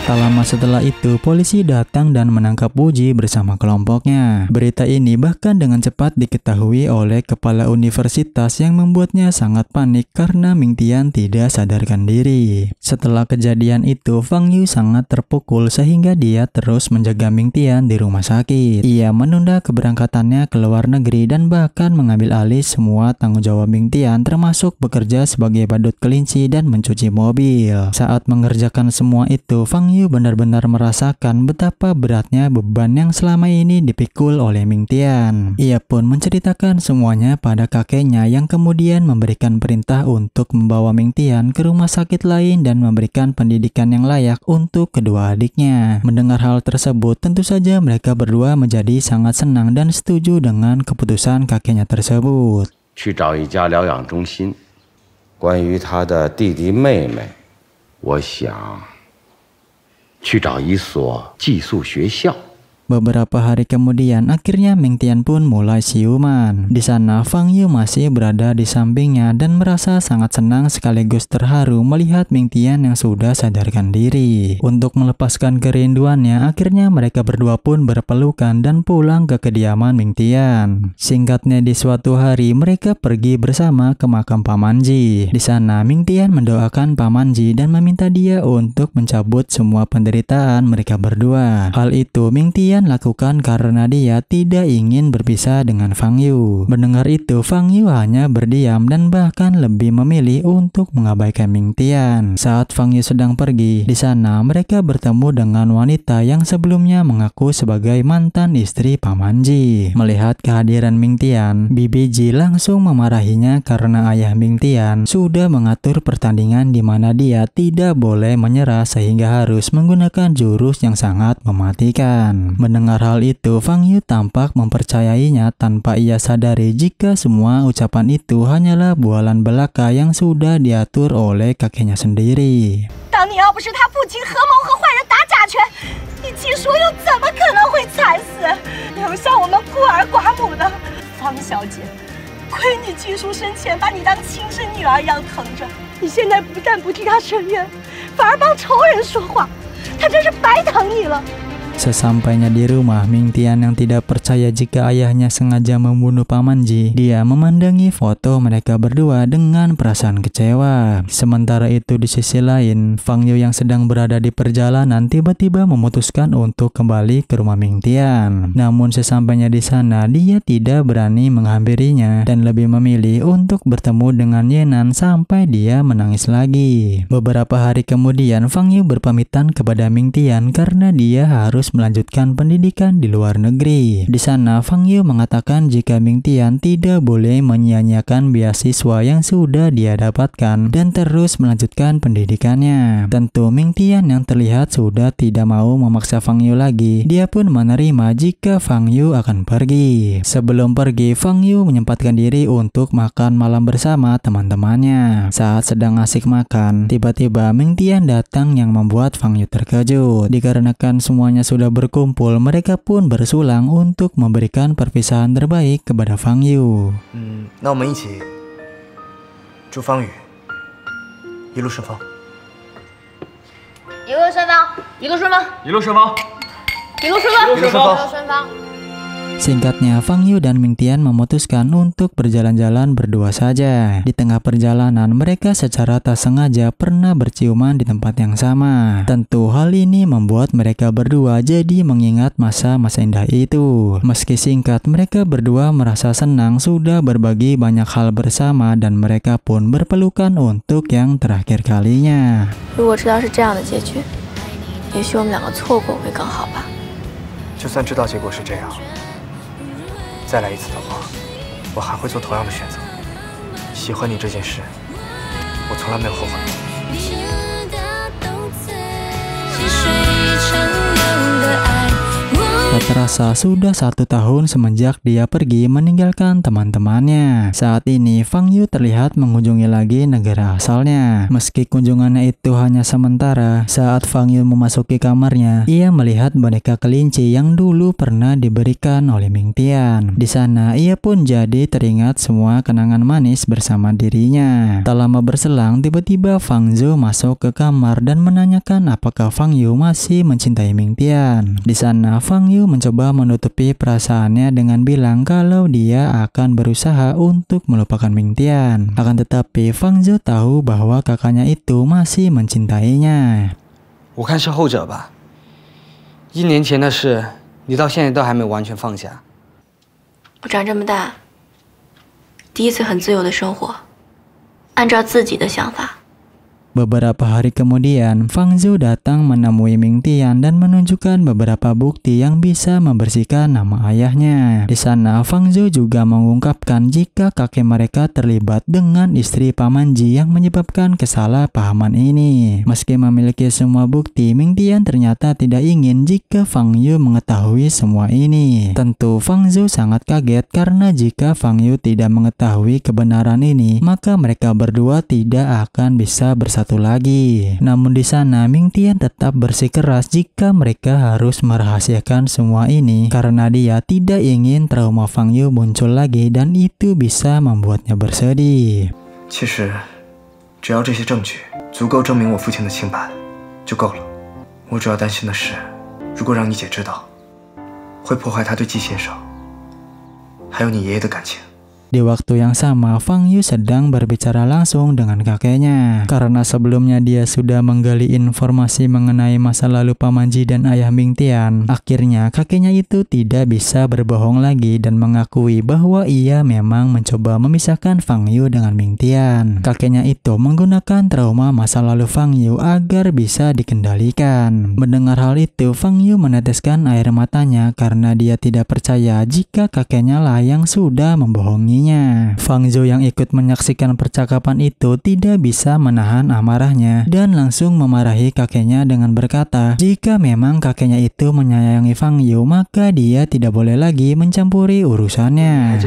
Tak lama setelah itu, polisi datang dan menangkap Wu Ji bersama kelompoknya. Berita ini bahkan dengan cepat diketahui oleh kepala universitas yang membuatnya sangat panik karena Ming Tian tidak sadarkan diri. Setelah kejadian itu, Fang Yu sangat terpukul sehingga dia terus menjaga Ming Tian di rumah sakit. Ia menunda keberangkatannya ke luar negeri dan bahkan mengambil alih semua tanggung jawab Ming Tian termasuk bekerja sebagai badut kelinci dan mencuci mobil. Saat mengerjakan semua itu, Fang Yu benar-benar merasakan betapa beratnya beban yang selama ini dipikul oleh Ming Tian. Ia pun menceritakan semuanya pada kakeknya yang kemudian memberikan perintah untuk membawa Ming Tian ke rumah sakit lain dan memberikan pendidikan yang layak untuk kedua adiknya. Mendengar hal tersebut, tentu saja mereka berdua menjadi sangat senang dan setuju dengan keputusan kakeknya tersebut. 去找一家疗养中心，关于他的弟弟妹妹，我想 去找一所寄宿学校。 Beberapa hari kemudian, akhirnya Ming Tian pun mulai siuman. Di sana, Fang Yu masih berada di sampingnya dan merasa sangat senang sekaligus terharu melihat Ming Tian yang sudah sadarkan diri. Untuk melepaskan kerinduannya, akhirnya mereka berdua pun berpelukan dan pulang ke kediaman Ming Tian. Singkatnya, di suatu hari mereka pergi bersama ke makam Paman Ji. Di sana, Ming Tian mendoakan Paman Ji dan meminta dia untuk mencabut semua penderitaan mereka berdua. Hal itu Ming Tian Tian lakukan karena dia tidak ingin berpisah dengan Fang Yu. Mendengar itu, Fang Yu hanya berdiam dan bahkan lebih memilih untuk mengabaikan Ming Tian. Saat Fang Yu sedang pergi, di sana mereka bertemu dengan wanita yang sebelumnya mengaku sebagai mantan istri Paman Ji. Melihat kehadiran Ming Tian, Bibi Ji langsung memarahinya karena ayah Ming Tian sudah mengatur pertandingan di mana dia tidak boleh menyerah sehingga harus menggunakan jurus yang sangat mematikan. Mendengar hal itu, Fang Yu tampak mempercayainya tanpa ia sadari jika semua ucapan itu hanyalah bualan belaka yang sudah diatur oleh kakeknya sendiri. 当你要不是他父亲合谋和坏人打假拳，你季叔又怎么可能会惨死，留下我们孤儿寡母的？方小姐，亏你季叔生前把你当亲生女儿一样疼着，你现在不但不替他伸冤，反而帮仇人说话，他真是白疼你了。 Sesampainya di rumah, Ming Tian yang tidak percaya jika ayahnya sengaja membunuh Paman Ji, dia memandangi foto mereka berdua dengan perasaan kecewa. Sementara itu di sisi lain, Fang Yu yang sedang berada di perjalanan tiba-tiba memutuskan untuk kembali ke rumah Ming Tian. Namun sesampainya di sana, dia tidak berani menghampirinya dan lebih memilih untuk bertemu dengan Yenan sampai dia menangis lagi. Beberapa hari kemudian, Fang Yu berpamitan kepada Ming Tian karena dia harus melanjutkan pendidikan di luar negeri. Di sana, Fang Yu mengatakan jika Ming Tian tidak boleh menyia-nyiakan beasiswa yang sudah dia dapatkan dan terus melanjutkan pendidikannya. Tentu Ming Tian yang terlihat sudah tidak mau memaksa Fang Yu lagi. Dia pun menerima jika Fang Yu akan pergi. Sebelum pergi, Fang Yu menyempatkan diri untuk makan malam bersama teman-temannya. Saat sedang asik makan, tiba-tiba Ming Tian datang yang membuat Fang Yu terkejut. Dikarenakan semuanya sudah berkumpul, mereka pun bersulang untuk memberikan perpisahan terbaik kepada Fang Yu. 那我们一起祝方宇一路顺风。一路顺风，一路顺风，一路顺风，一路顺风，一路顺风，一路顺风。 Singkatnya, Fang Yu dan Ming Tian memutuskan untuk berjalan-jalan berdua saja. Di tengah perjalanan, mereka secara tak sengaja pernah berciuman di tempat yang sama. Tentu hal ini membuat mereka berdua jadi mengingat masa-masa indah itu. Meski singkat, mereka berdua merasa senang sudah berbagi banyak hal bersama dan mereka pun berpelukan untuk yang terakhir kalinya. 如果知道是这样的结局，也许我们两个错过会更好吧。就算知道结果是这样。 再来一次的话，我还会做同样的选择。喜欢你这件事，我从来没有后悔过。 Tak terasa sudah 1 tahun semenjak dia pergi meninggalkan teman-temannya. Saat ini Fang Yu terlihat mengunjungi lagi negara asalnya. Meski kunjungannya itu hanya sementara, saat Fang Yu memasuki kamarnya, ia melihat boneka kelinci yang dulu pernah diberikan oleh Ming Tian. Di sana ia pun jadi teringat semua kenangan manis bersama dirinya. Tak lama berselang, tiba-tiba Fang Zhou masuk ke kamar dan menanyakan apakah Fang Yu masih mencintai Ming Tian. Di sana Fang Yu mencoba menutupi perasaannya dengan bilang kalau dia akan berusaha untuk melupakan Ming Tian. Akan tetapi Fang Zhou tahu bahwa kakaknya itu masih mencintainya. 我看是后者吧。1年前的事，你到现在都还没完全放下。我长这么大，第一次很自由的生活，按照自己的想法。 Beberapa hari kemudian, Fang Zhou datang menemui Ming Tian dan menunjukkan beberapa bukti yang bisa membersihkan nama ayahnya. Di sana, Fang Zhou juga mengungkapkan jika kakek mereka terlibat dengan istri Paman Ji yang menyebabkan kesalahpahaman ini. Meski memiliki semua bukti, Ming Tian ternyata tidak ingin jika Fang Yu mengetahui semua ini. Tentu Fang Zhou sangat kaget karena jika Fang Yu tidak mengetahui kebenaran ini, maka mereka berdua tidak akan bisa bersatu lagi. Namun di sana Ming Tian tetap bersikeras jika mereka harus merahasiakan semua ini karena dia tidak ingin trauma Fang Yu muncul lagi dan itu bisa membuatnya bersedih. 其实，只要这些证据足够证明我父亲的清白，就够了。我主要担心的是，如果让你姐知道，会破坏她对季先生还有你爷爷的感情。Di waktu yang sama, Fang Yu sedang berbicara langsung dengan kakeknya. Karena sebelumnya dia sudah menggali informasi mengenai masa lalu Paman Ji dan ayah Ming Tian, akhirnya kakeknya itu tidak bisa berbohong lagi dan mengakui bahwa ia memang mencoba memisahkan Fang Yu dengan Ming Tian. Kakeknya itu menggunakan trauma masa lalu Fang Yu agar bisa dikendalikan. Mendengar hal itu, Fang Yu meneteskan air matanya karena dia tidak percaya jika kakeknya lah yang sudah membohonginya. Fang Zhou yang ikut menyaksikan percakapan itu tidak bisa menahan amarahnya dan langsung memarahi kakeknya dengan berkata, jika memang kakeknya itu menyayangi Fang Yu, maka dia tidak boleh lagi mencampuri urusannya.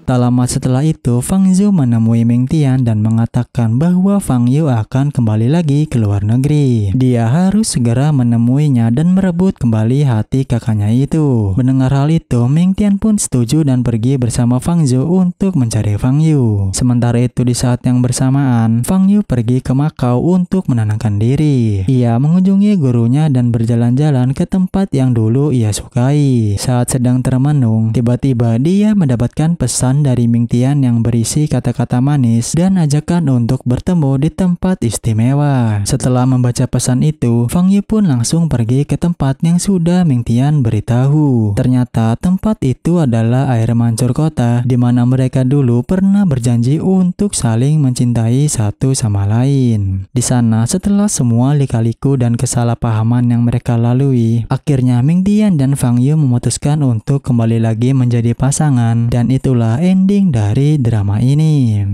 Tak lama setelah itu, Fang Zhou menemui Ming Tian dan mengatakan bahwa Fang Yu akan kembali lagi ke luar negeri. Dia harus segera menemuinya dan merebut kembali hati kakaknya itu. Mendengar hal itu, Ming Tian pun setuju dan pergi bersama Fang Zhou untuk mencari Fang Yu. Sementara itu di saat yang bersamaan, Fang Yu pergi ke Makau untuk menenangkan diri. Ia mengunjungi gurunya dan berjalan-jalan ke tempat yang dulu ia sukai. Saat sedang termenung, tiba-tiba dia mendapatkan pesan dari Ming Tian yang berisi kata-kata manis dan ajakan untuk bertemu di tempat istimewa. Setelah membaca pesan itu, Fang Yu pun langsung pergi ke tempat yang sudah Ming Tian beritahu. Ternyata tempat itu adalah air mancur kota di mana mereka dulu pernah berjanji untuk saling mencintai satu sama lain. Di sana, setelah semua lika-liku dan kesalahpahaman yang mereka lalui, akhirnya Ming Tian dan Fang Yu memutuskan untuk kembali lagi menjadi pasangan, dan itulah ending dari drama ini.